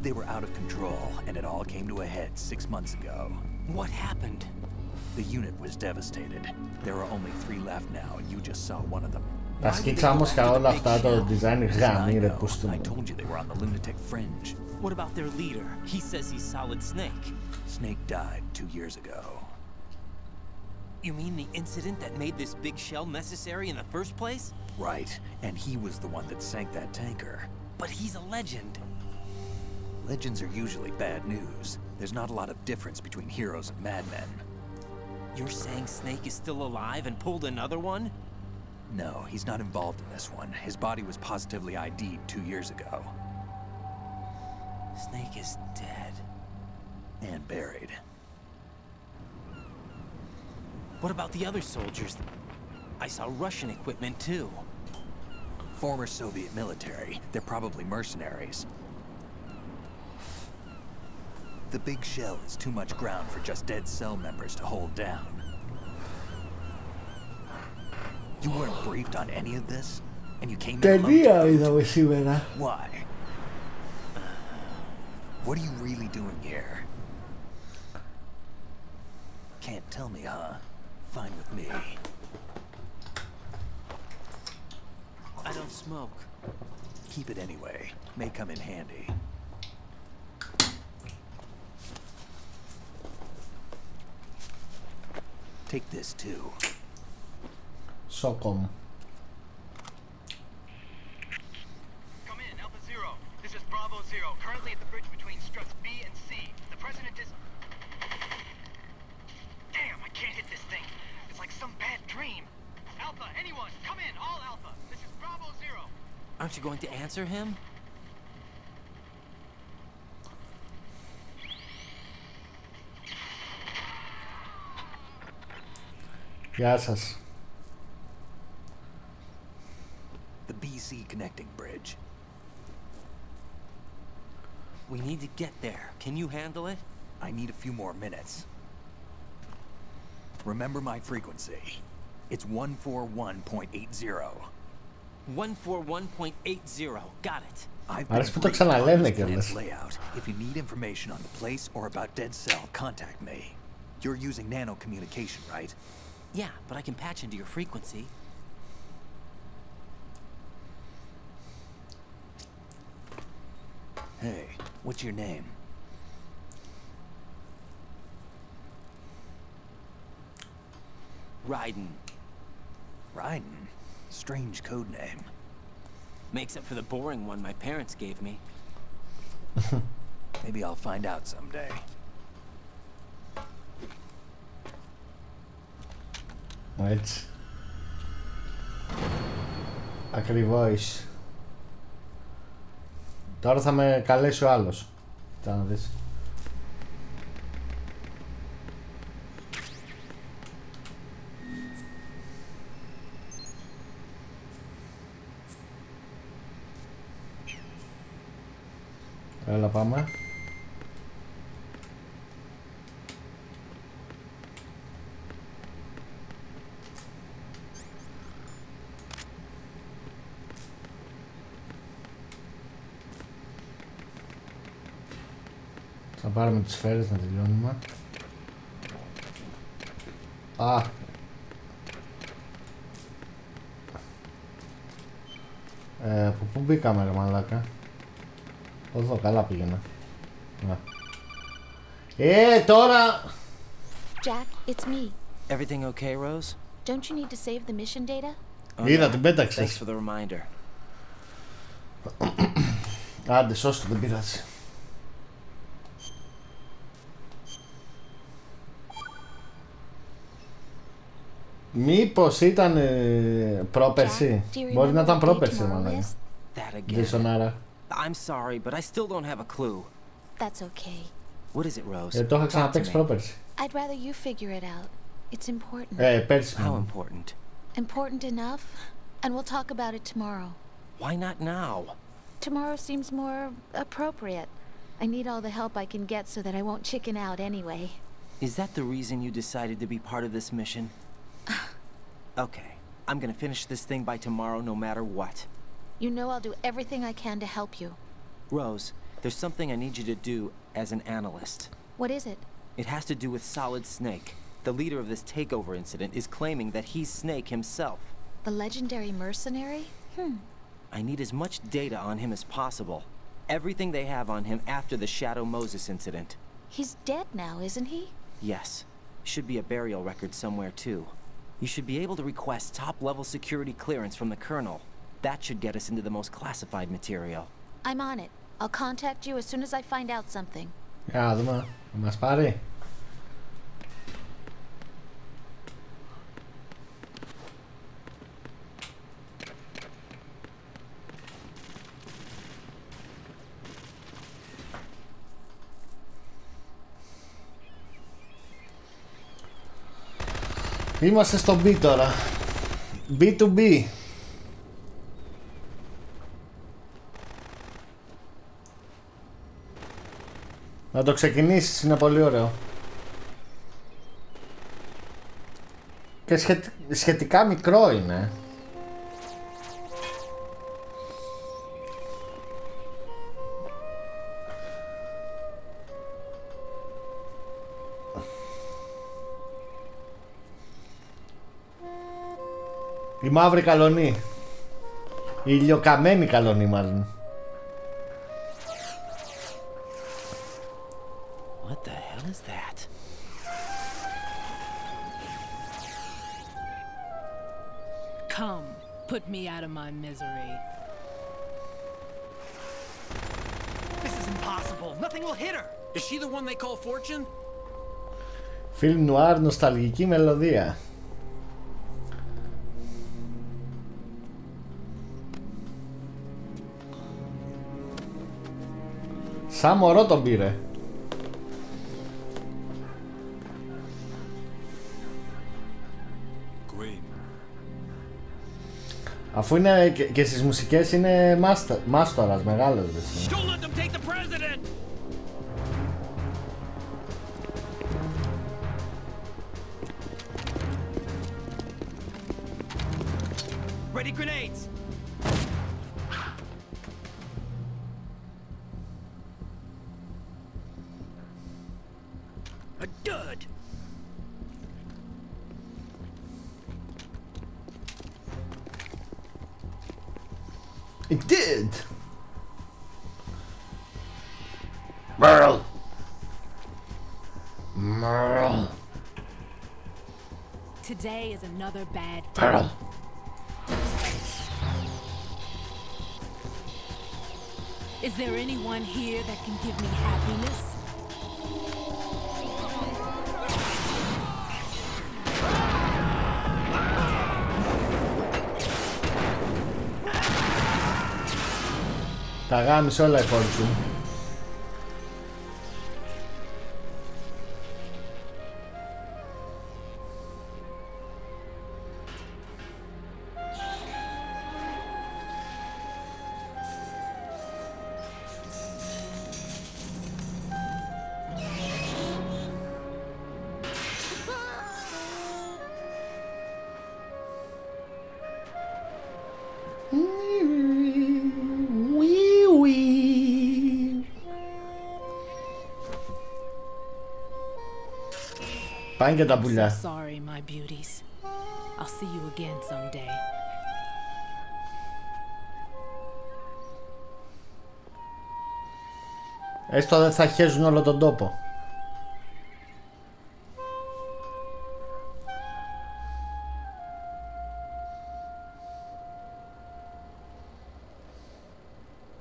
They were out of control, and it all came to a head 6 months ago. What happened? The unit was devastated. There are only 3 left now, and you just saw one of them. Τα σκίτσα όμως και όλα αυτά το design γάμι ρε που I told you they were on the lunatic fringe. What about their leader? He says he's Solid Snake. Snake died 2 years ago. You mean the incident that made this big shell necessary in the first place? Right, and he was the one that sank that tanker. But he's a legend. Legends are usually bad news. There's not a lot of difference between heroes and madmen. You're saying Snake is still alive and pulled another one? No, he's not involved in this one. His body was positively ID'd 2 years ago. Snake is dead. And buried. What about the other soldiers? I saw Russian equipment too. Former Soviet military. They're probably mercenaries. The big shell is too much ground for just Dead Cell members to hold down. You weren't briefed on any of this? And you came in. Why? What are you really doing here? Can't tell me, huh? Fine with me. I don't smoke. Keep it anyway. May come in handy. Take this too. Socom. Come in, Alpha Zero. This is Bravo Zero. Currently at the bridge between struts B and C. The president is... Damn, I can't hit this thing. It's like some bad dream. Alpha, anyone, come in, all Alpha. This is Bravo Zero. Aren't you going to answer him? Γεια σας. The BC connecting bridge. We need to get there. Can you handle it? I need a few more minutes. Remember my frequency. It's 141.80. 141.80. Got it. I've been layout. If you need information on the place or about Dead Cell, contact me. You're using nano communication, right? Yeah, but I can patch into your frequency. Hey, what's your name? Ryden. Ryden? Strange code name. Makes up for the boring one my parents gave me. Maybe I'll find out someday. Έτσι. Ακριβώς. Τώρα θα με καλέσει ο άλλος. Θα να δεις. Έλα πάμε. Θα πάρουμε τις σφαίρες να τελειώνουμε. Α! Από πού μπήκαμε ρε μαλάκα? Εδώ καλά πήγαινα. Τώρα! Jack, it's me. Everything okay, Rose? Don't you need to save the mission data? Είδα, την πέταξες. Thanks for the reminder. Άντε, σώστε, δεν πειράζει. Μήπως ήταν πρόπερση? Μπορεί να ήταν πρόπερση μάλλον. I'm sorry, but I still don't have a clue. That's okay. What is it, Rose? Το είχα ξαναπαίξει πρόπερση. I'd rather you figure it out. It's important. Πέρσι. How important? Important enough, and we'll talk about it tomorrow. Why not now? Tomorrow seems more appropriate. I need all the help I can get so that I won't chicken out anyway. Is that the reason you decided to be part of this mission? Okay, I'm gonna finish this thing by tomorrow no matter what. You know I'll do everything I can to help you. Rose, there's something I need you to do as an analyst. What is it? It has to do with Solid Snake. The leader of this takeover incident is claiming that he's Snake himself. The legendary mercenary? I need as much data on him as possible. Everything they have on him after the Shadow Moses incident. He's dead now, isn't he? Yes. Should be a burial record somewhere too. You should be able to request top-level security clearance from the Colonel. That should get us into the most classified material. I'm on it. I'll contact you as soon as I find out something. Για δούμε. Θα μας πάρει. Είμαστε στο B τώρα. B2B. Να το ξεκινήσεις, είναι πολύ ωραίο. Και σχετικά μικρό είναι. Η μαύρη καλονή. Η ηλιοκαμένη καλονή μάλλον. What the hell is that? Come, put me out of my misery. This is impossible. Nothing will hit her. Is she the one they call Fortune? Φιλμ νουάρ, νοσταλγική μελωδία. Σαν μωρό τον πήρε. Αφού είναι και στις μουσικές είναι μάστορας, μεγάλος. Ready grenades. A dud. It did. Today is another bad day. Is there anyone here that can give me happiness? Τα γάμισε όλα η φόρη σου. Πάνε και τα πουλιά. Sorry, my beauties. I'll see you again someday. Έστω δεν θα χέζουν όλο τον τόπο.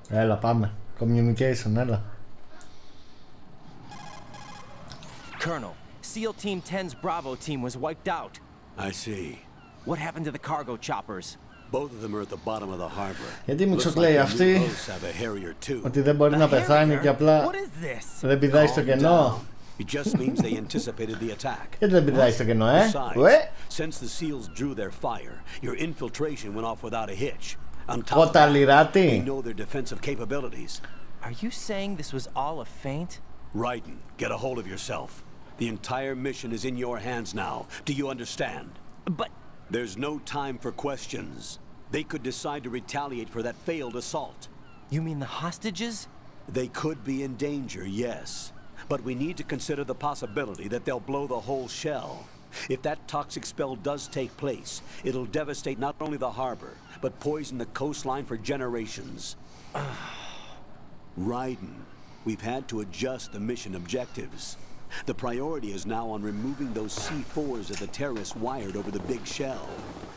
Έλα πάμε. Communication, έλα. Colonel, SEAL Team 10's Bravo team was wiped out. I see. What happened to the cargo choppers? Both of them are at the bottom of the harbor. Γιατί μην ξοκλαίει αυτή ότι δεν μπορεί να πεθάνει και απλά δεν πηδάει στο κενό. It just means they anticipated the attack. Γιατί δεν πηδάει στο κενό, Besides, since the SEALs drew their fire, your infiltration went off without a hitch. On top of that, we know their defensive capabilities. Are you saying this was all a feint? Raiden, get a hold of yourself. The entire mission is in your hands now. Do you understand? But there's no time for questions. They could decide to retaliate for that failed assault. You mean the hostages? They could be in danger, yes. But we need to consider the possibility that they'll blow the whole shell. If that toxic spell does take place, it'll devastate not only the harbor, but poison the coastline for generations. Raiden, we've had to adjust the mission objectives. The priority is now on removing those C4s that the terrorists wired over the big shell.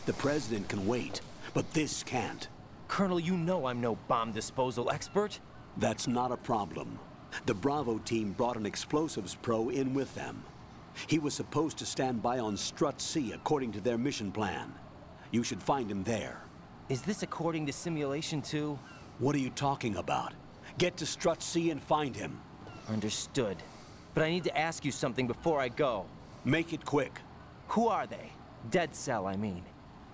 The president can wait, but this can't. Colonel, you know I'm no bomb disposal expert. That's not a problem. The Bravo team brought an explosives pro in with them. He was supposed to stand by on Strut C according to their mission plan. You should find him there. Is this according to simulation too? What are you talking about? Get to Strut C and find him. Understood. But I need to ask you something before I go. Make it quick. Who are they? Dead Cell, I mean.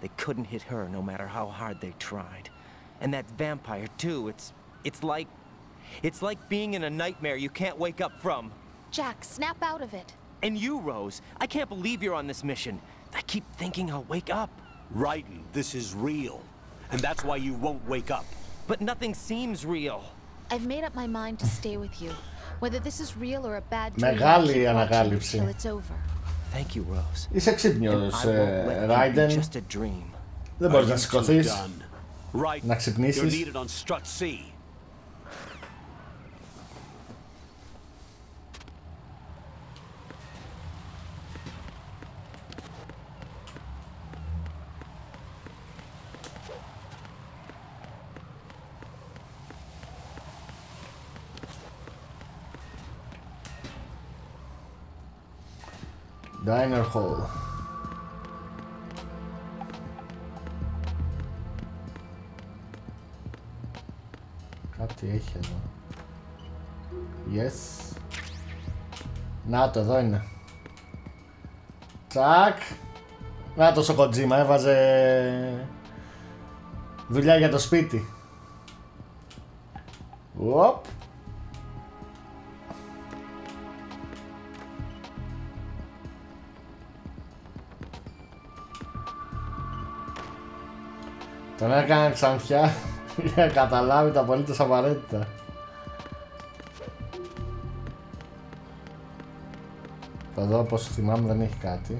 They couldn't hit her no matter how hard they tried. And that vampire too, it's like being in a nightmare you can't wake up from. Jack, snap out of it. And you, Rose, I can't believe you're on this mission. I keep thinking I'll wake up. Raiden, this is real. And that's why you won't wake up. But nothing seems real. I've made up my mind to stay with you. Whether this is real or a bad dream, Μεγάλη ανακάλυψη. till it's over. Thank you, Rose. Είσαι ξύπνιος, Raiden. Δεν μπορείς να σηκωθείς, να ξυπνήσεις. Diner Hall. Κάτι έχει εδώ. Yes. Να το, εδώ είναι. Τσακ. Να το Kojima, έβαζε δουλειά για το σπίτι. Οπ. Τον έκανα ξανθιά για να καταλάβει τα απολύτως απαραίτητα. Εδώ όπως θυμάμαι δεν έχει κάτι.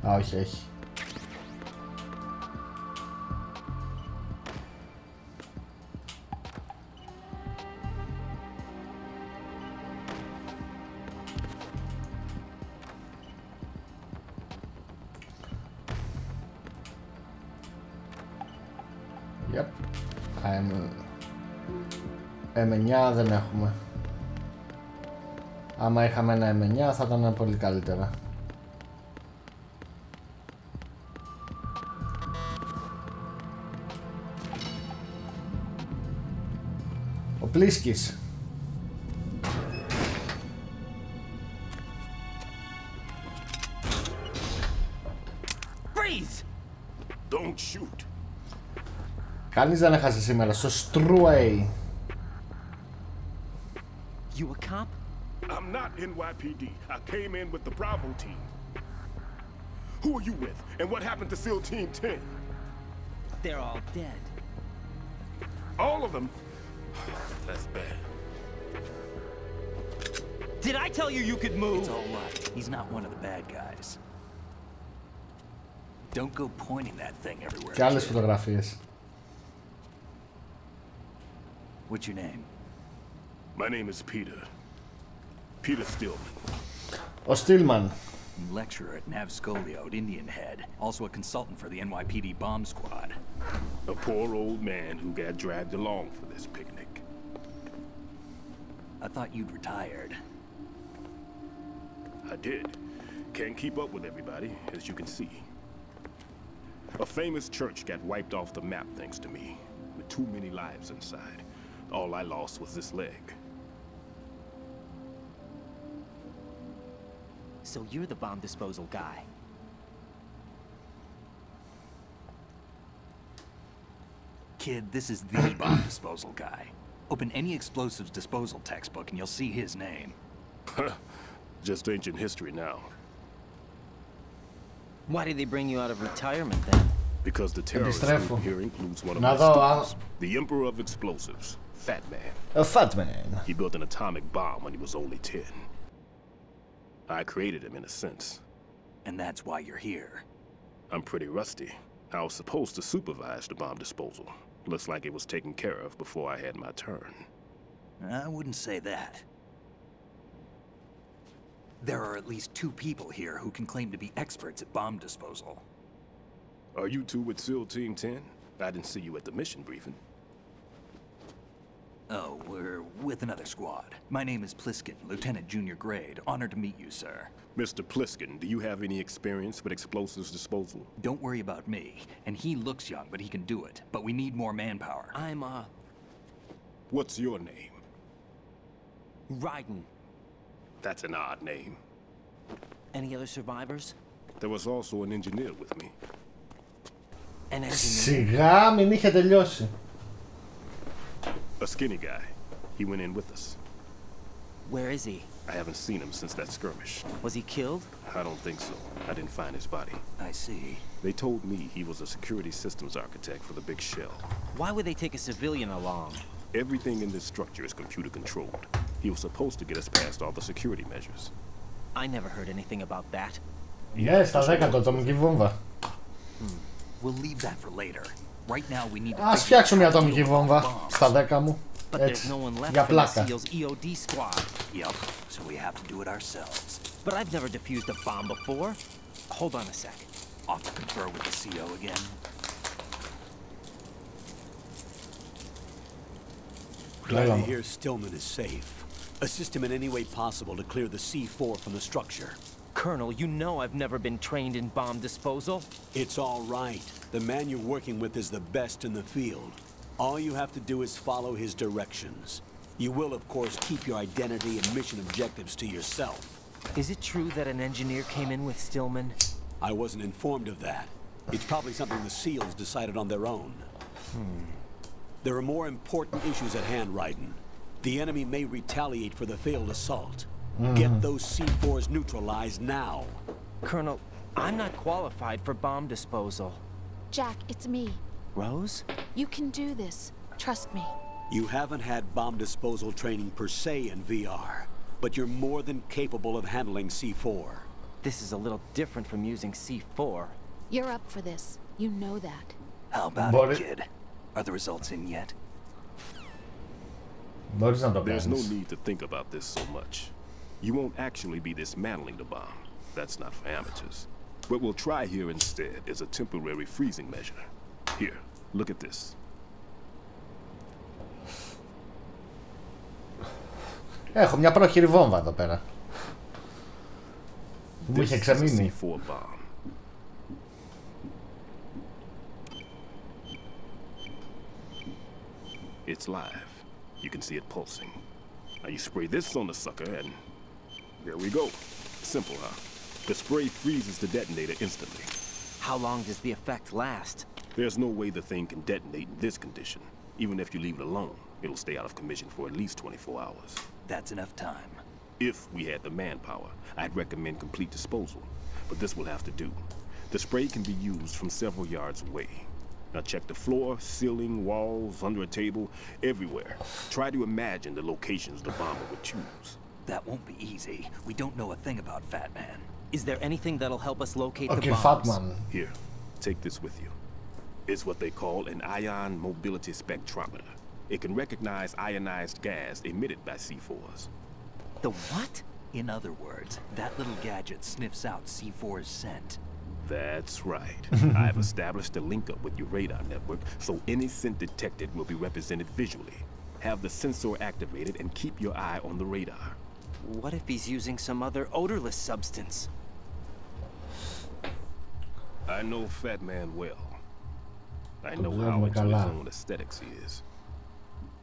Α, όχι, έχει. Yep. M9 δεν έχουμε. Άμα είχαμε ένα M9 θα ήταν πολύ καλύτερα. Ο Πλίσκης. Don't shoot. Κανείς δεν έχασε σήμερα στο Στρουέι. You a cop? I'm not NYPD. I came in with the Bravo team. Who are you with? And what happened to SEAL Team 10? They're all dead. All of them? That's bad. Did I tell you you could move? It's all right. He's not one of the bad guys. Don't go pointing that thing everywhere. Και άλλες φωτογραφίες. What's your name? My name is Peter. Peter Stillman. Ο Stillman. Lecturer at Navscolio at Indian Head. Also a consultant for the NYPD bomb squad. A poor old man who got dragged along for this picnic. I thought you'd retired. I did. Can't keep up with everybody, as you can see. A famous church got wiped off the map thanks to me, with too many lives inside. All I lost was this leg. So you're the bomb disposal guy. Kid, this is the bomb disposal guy. Open any explosives disposal textbook and you'll see his name. Just ancient history now. Why did they bring you out of retirement then? Because the terrorist group here includes one of my students, the Emperor of Explosives, Fat Man. A Fat Man. He built an atomic bomb when he was only 10. I created him in a sense. And that's why you're here. I'm pretty rusty. I was supposed to supervise the bomb disposal. Looks like it was taken care of before I had my turn. I wouldn't say that. There are at least 2 people here who can claim to be experts at bomb disposal. Are you two with SEAL Team 10? I didn't see you at the mission briefing. Oh, we're with another squad. My name is Pliskin, Lieutenant Junior Grade. Honored to meet you, sir. Mr. Pliskin, do you have any experience with explosives disposal? Don't worry about me. And he looks young, but he can do it. But we need more manpower. What's your name? Raiden. That's an odd name. Any other survivors? There was also an engineer with me. An engineer? Σιγά, μην είχε τελειώσει. A skinny guy. He went in with us. Where is he? I haven't seen him since that skirmish. Was he killed? I don't think so. I didn't find his body. I see. They told me he was a security systems architect for the big shell. Why would they take a civilian along? Everything in this structure is computer controlled. He was supposed to get us past all the security measures. I never heard anything about that. Yes, στα 10 το ατομική βόμβα. We'll leave that for later. Right now we need to Ας φτιάξω μια ατομική βόμβα στα 10 μου. Έτσι, για πλάκα. Yep, so we have to do it ourselves. But I've never defused a bomb before. Hold on a sec. Off to confer with the CO again. Glad to hear Stillman is safe. Assist him in any way possible to clear the C4 from the structure. Colonel, you know I've never been trained in bomb disposal. It's all right. The man you're working with is the best in the field. All you have to do is follow his directions. You will, of course, keep your identity and mission objectives to yourself. Is it true that an engineer came in with Stillman? I wasn't informed of that. It's probably something the SEALs decided on their own. There are more important issues at hand, Raiden. The enemy may retaliate for the failed assault. Get those C4s neutralized now. Colonel, I'm not qualified for bomb disposal. Jack, it's me. Rose? You can do this. Trust me. You haven't had bomb disposal training per se in VR, but you're more than capable of handling C4. This is a little different from using C4. You're up for this. You know that. How about it, kid? Are the results in yet? There's no need to think about this so much. You won't actually be dismantling the bomb. That's not for amateurs. What we'll try here instead is a temporary freezing measure. Here, look at this. Έχω μια πρόχειρη βόμβα εδώ πέρα. Μου είχε ξεμείνει. It's live. You can see it pulsing. Now you spray this on the sucker and there we go. Simple, huh? The spray freezes the detonator instantly. How long does the effect last? There's no way the thing can detonate in this condition. Even if you leave it alone, it'll stay out of commission for at least 24 hours. That's enough time. If we had the manpower, I'd recommend complete disposal. But this will have to do. The spray can be used from several yards away. Now check the floor, ceiling, walls, under a table, everywhere. Try to imagine the locations the bomber would choose. That won't be easy. We don't know a thing about Fat Man. Is there anything that'll help us locate the bombs? Fat Man. Here, take this with you. It's what they call an ion mobility spectrometer. It can recognize ionized gas emitted by C4s. The what? In other words, that little gadget sniffs out C4's scent. That's right. I've established a link up with your radar network, so any scent detected will be represented visually. Have the sensor activated and keep your eye on the radar. What if he's using some other odorless substance? I know Fat Man well. I know how into his own aesthetics he is.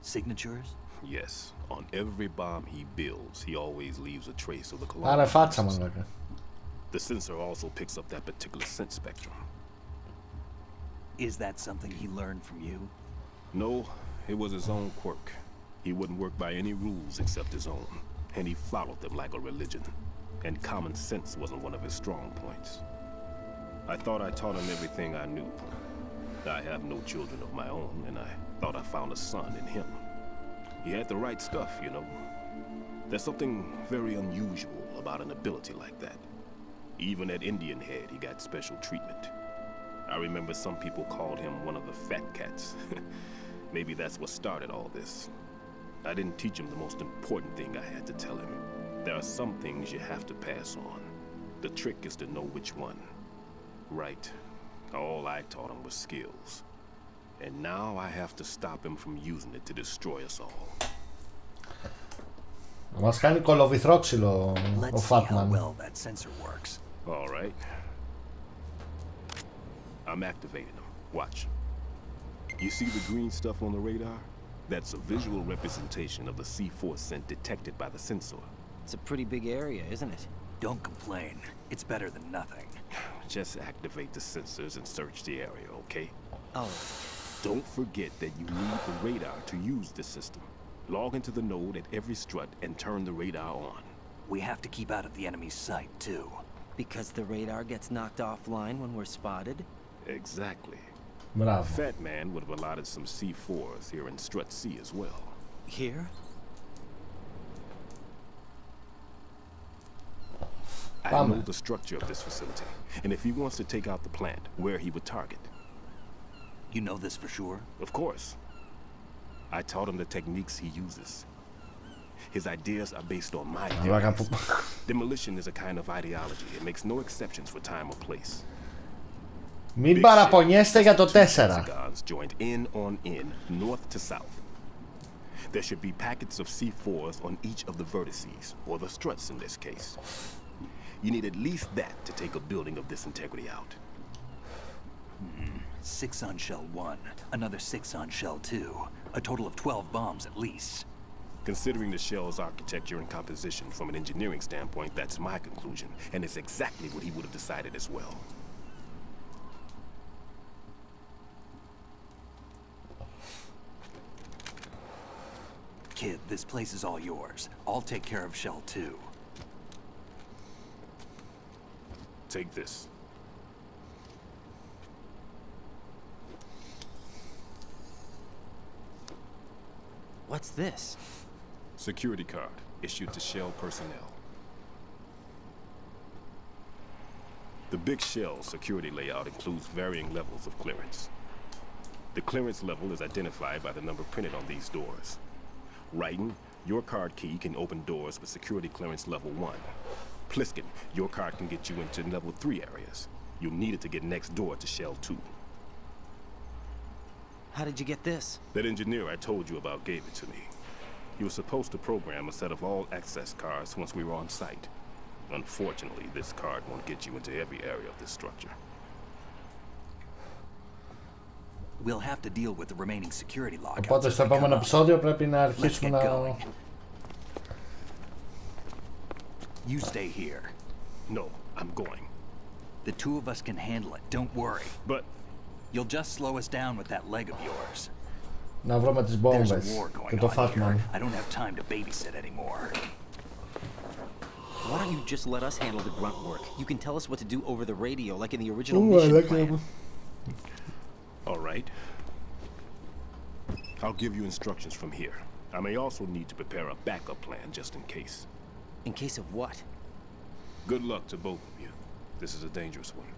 Signatures? Yes. On every bomb he builds, he always leaves a trace of the Konami. The sensor also picks up that particular scent spectrum. Is that something he learned from you? No, it was his own quirk. He wouldn't work by any rules except his own, and he followed them like a religion. And common sense wasn't one of his strong points. I thought I taught him everything I knew. I have no children of my own, and I thought I found a son in him. He had the right stuff, you know. There's something very unusual about an ability like that. Even at Indian Head, he got special treatment. I remember some people called him one of the fat cats. Maybe that's what started all this. I didn't teach him the most important thing I had to tell him. There are some things you have to pass on. The trick is to know which one. Right. All I taught him was skills. And now I have to stop him from using it to destroy us all. Μας κάνει κολοβυθρόξυλο ο Fatman. All right. I'm activating them. Watch. You see the green stuff on the radar? That's a visual representation of the C4 scent detected by the sensor. It's a pretty big area, isn't it? Don't complain. It's better than nothing. Just activate the sensors and search the area, okay? Oh. Don't forget that you need the radar to use this system. Log into the node at every strut and turn the radar on. We have to keep out of the enemy's sight, too. Because the radar gets knocked offline when we're spotted? Exactly. Bravo. Fat Man would have allotted some C4s here in Strut C as well. Here? I know the structure of this facility, and if he wants to take out the plant, where he would target. You know this for sure? Of course. I taught him the techniques he uses. His ideas are based on my theories. Demolition is a kind of ideology. It makes no exceptions for time or place. Μην παραπονιέστε για το 4. Joined in on in, north to south. There should be packets of C4s on each of the vertices, or the struts in this case. You need at least that to take a building of this integrity out. 6 on shell 1, another 6 on shell 2. A total of 12 bombs at least. Considering the shell's architecture and composition from an engineering standpoint, that's my conclusion, and it's exactly what he would have decided as well. Kid, this place is all yours. I'll take care of shell 2. Take this. What's this? Security card, issued to Shell personnel. The big Shell security layout includes varying levels of clearance. The clearance level is identified by the number printed on these doors. Writing, your card key can open doors with security clearance level 1. Pliskin, your card can get you into level 3 areas. You'll need it to get next door to Shell 2. How did you get this? That engineer I told you about gave it to me. He was supposed to program a set of all access cards once we were on site. Unfortunately, this card won't get you into every area of this structure. We'll have to deal with the remaining security lockouts. Οπότε στο επόμενο επεισόδιο πρέπει να αρχίσουμε να... You stay here. No, I'm going. The two of us can handle it, don't worry. But... You'll just slow us down with that leg of yours. Να βρούμε τις μπόμπες και το Fatman. I don't have time to babysit anymore. Why don't you just let us handle the grunt work? You can tell us what to do over the radio, like in the original mission plan. All right. I'll give you instructions from here. I may also need to prepare a backup plan just in case. In case of what? Good luck to both of you. This is a dangerous one.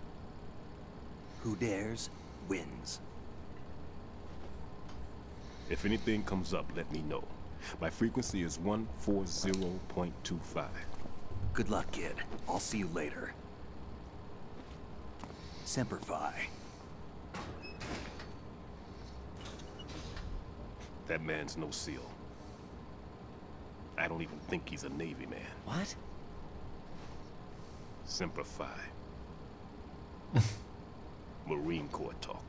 Who dares, wins. If anything comes up, let me know. My frequency is 140.25. Good luck, kid. I'll see you later. Semper Fi. That man's no SEAL. I don't even think he's a Navy man. What? Semper Fi. Marine Corps talk.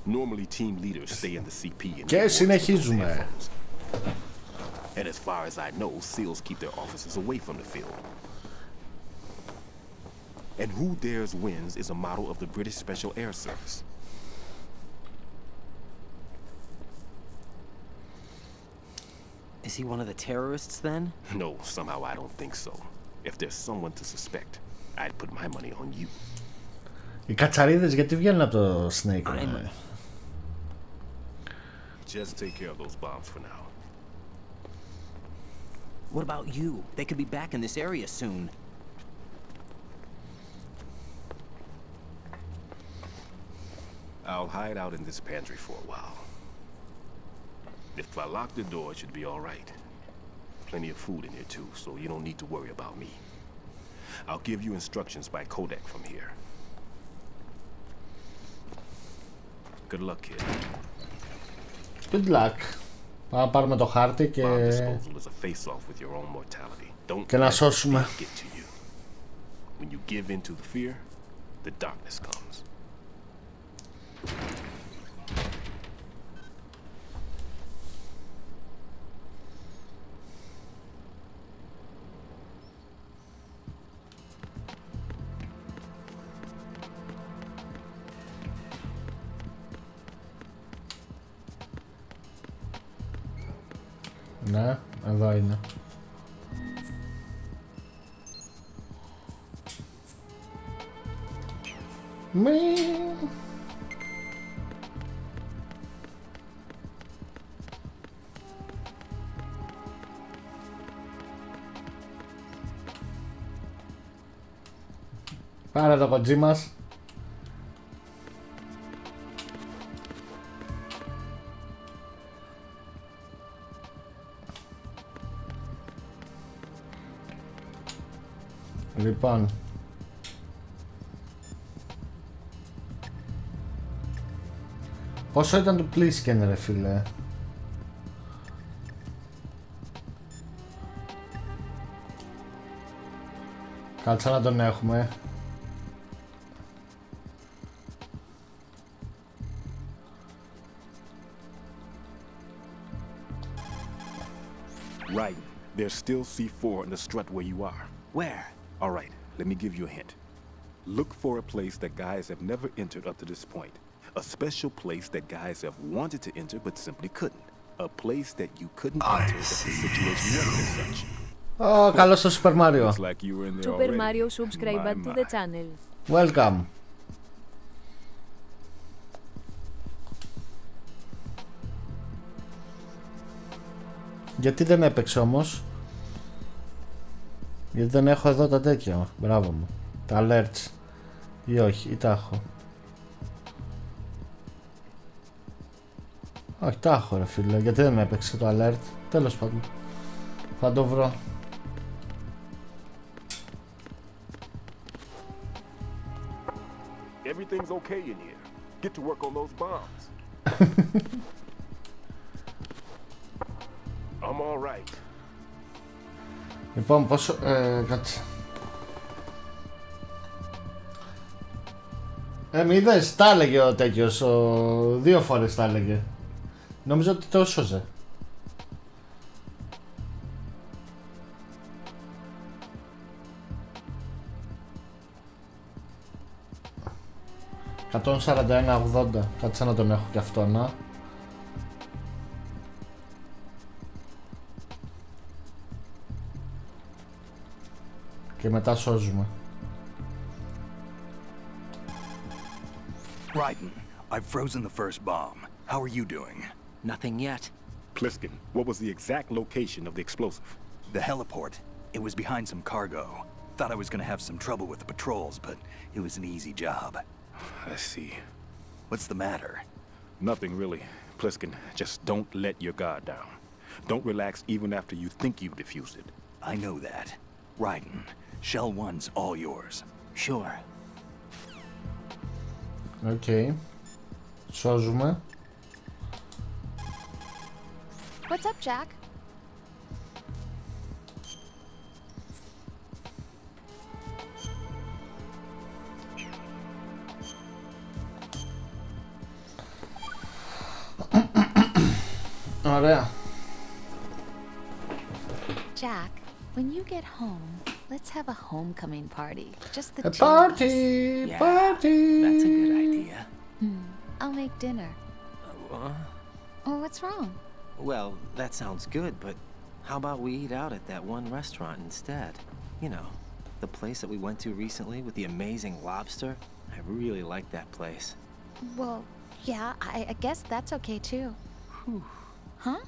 Normally team leaders stay in the CP and Και συνεχίζουμε. And as far as I know, SEALs keep their officers away from the field. And who dares wins is a motto of the British Special Air Service. Is he one of the terrorists then? No, somehow I don't think so. If there's someone to suspect, I'd put my money on you. Οι κατσαρίδες γιατί βγαίνουν από το Snake? Just take care of those bombs for now. What about you? They could be back in this area soon. I'll hide out in this pantry for a while. If I lock the door, it should be all right. Plenty of food in here too, so you don't need to worry about me. I'll give you instructions by codec from here. Good luck, kid. Good luck. Πάμε να πάρουμε το χάρτη και... και να σώσουμε. When you give in to the fear, the darkness comes. Ναι, εδώ είναι. Πάρε το κοντζί μας. Λοιπόν, πόσο ήταν το Plisken ρε φίλε? Κάτσα να τον έχουμε. Right, there's still C4 in the strut where you are. Where? All right, let me give you a hint. Look for a place that guys have never entered up to this point. A special place that guys have wanted to enter but simply couldn't. A place that you couldn't enter if the situation wasn't as such. Oh, καλώς στο Super Mario. Super Mario subscribe to the channel. Welcome. Γιατί δεν έπαιξε όμως? Γιατί δεν έχω εδώ τα τέτοια. Μπράβο μου. Τα alerts. Ή όχι, ή τα έχω. Όχι, τα έχω ρε φίλε. Γιατί δεν με έπαιξε το alert? Τέλος πάντων. Θα το βρω. Everything's okay in here. Get to work on those bombs. I'm all right. Λοιπόν, πόσο... κάτσε. Μη είδες, τα έλεγε ο τέτοιος, 2 φορές τα έλεγε. Νομίζω ότι το σώζε. $141.80. Κάτσε να τον έχω και αυτό, να. Και μετά σώζουμε. Raiden, I've frozen the first bomb. How are you doing? Nothing yet. Pliskin, what was the exact location of the explosive? The heliport. It was behind some cargo. Thought I was gonna have some trouble with the patrols, but it was an easy job. I see. What's the matter? Nothing really. Pliskin, just don't let your guard down. Don't relax even after you think you've defused it. I know that. Raiden, Shell 1's all yours. Sure. Okay. Σώζουμε. What's up, Jack? Ωραία. Jack, when you get home, let's have a homecoming party. Just the A two of party, us. Yeah, party. That's a good idea. I'll make dinner. Oh, what's wrong? Well, that sounds good, but how about we eat out at that one restaurant instead? You know, the place that we went to recently with the amazing lobster. I really like that place. Well, yeah, I guess that's okay too. Huh?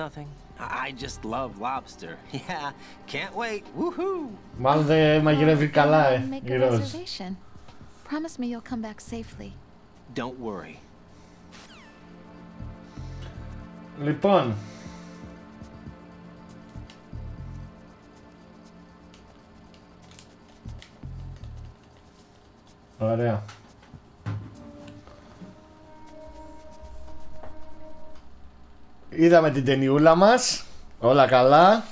Nothing. I just love lobster. Yeah, can't wait. Woohoo! Μάλλον δεν μαγειρεύει καλά, Make a reservation. Promise me you'll come back safely. Don't worry. Λοιπόν. Ωραία. Είδαμε την ταινιούλα μας. Όλα καλά.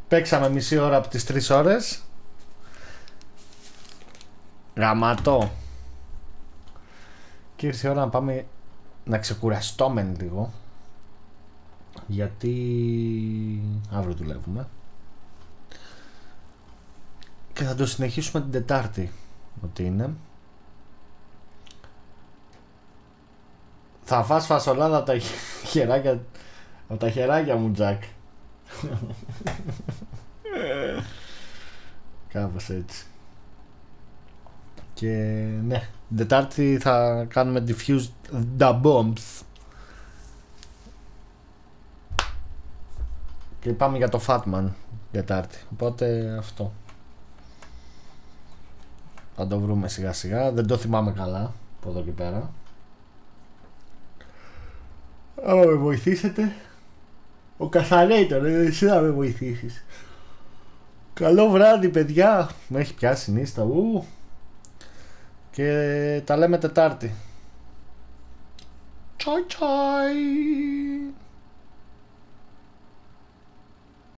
Παίξαμε μισή ώρα από τις 3 ώρες. Γαμάτο. Και ήρθε η ώρα να πάμε να ξεκουραστούμε λίγο. Γιατί αύριο δουλεύουμε. Και θα το συνεχίσουμε την Τετάρτη. Ότι είναι. Θα φας φασολάδα από τα χεράκια, από τα χεράκια μου, Τζακ. Κάπως έτσι. Και ναι, την Τετάρτη θα κάνουμε diffused the bombs. Και πάμε για το Fatman Τετάρτη. Οπότε αυτό. Θα το βρούμε σιγά σιγά. Δεν το θυμάμαι καλά από εδώ και πέρα. Άμα με βοηθήσετε. Ο Καθαρέιτορ, εσύ να με βοηθήσεις. Καλό βράδυ, παιδιά. Με έχει πιάσει νύστα. Και τα λέμε Τετάρτη. Τσάι τσάι.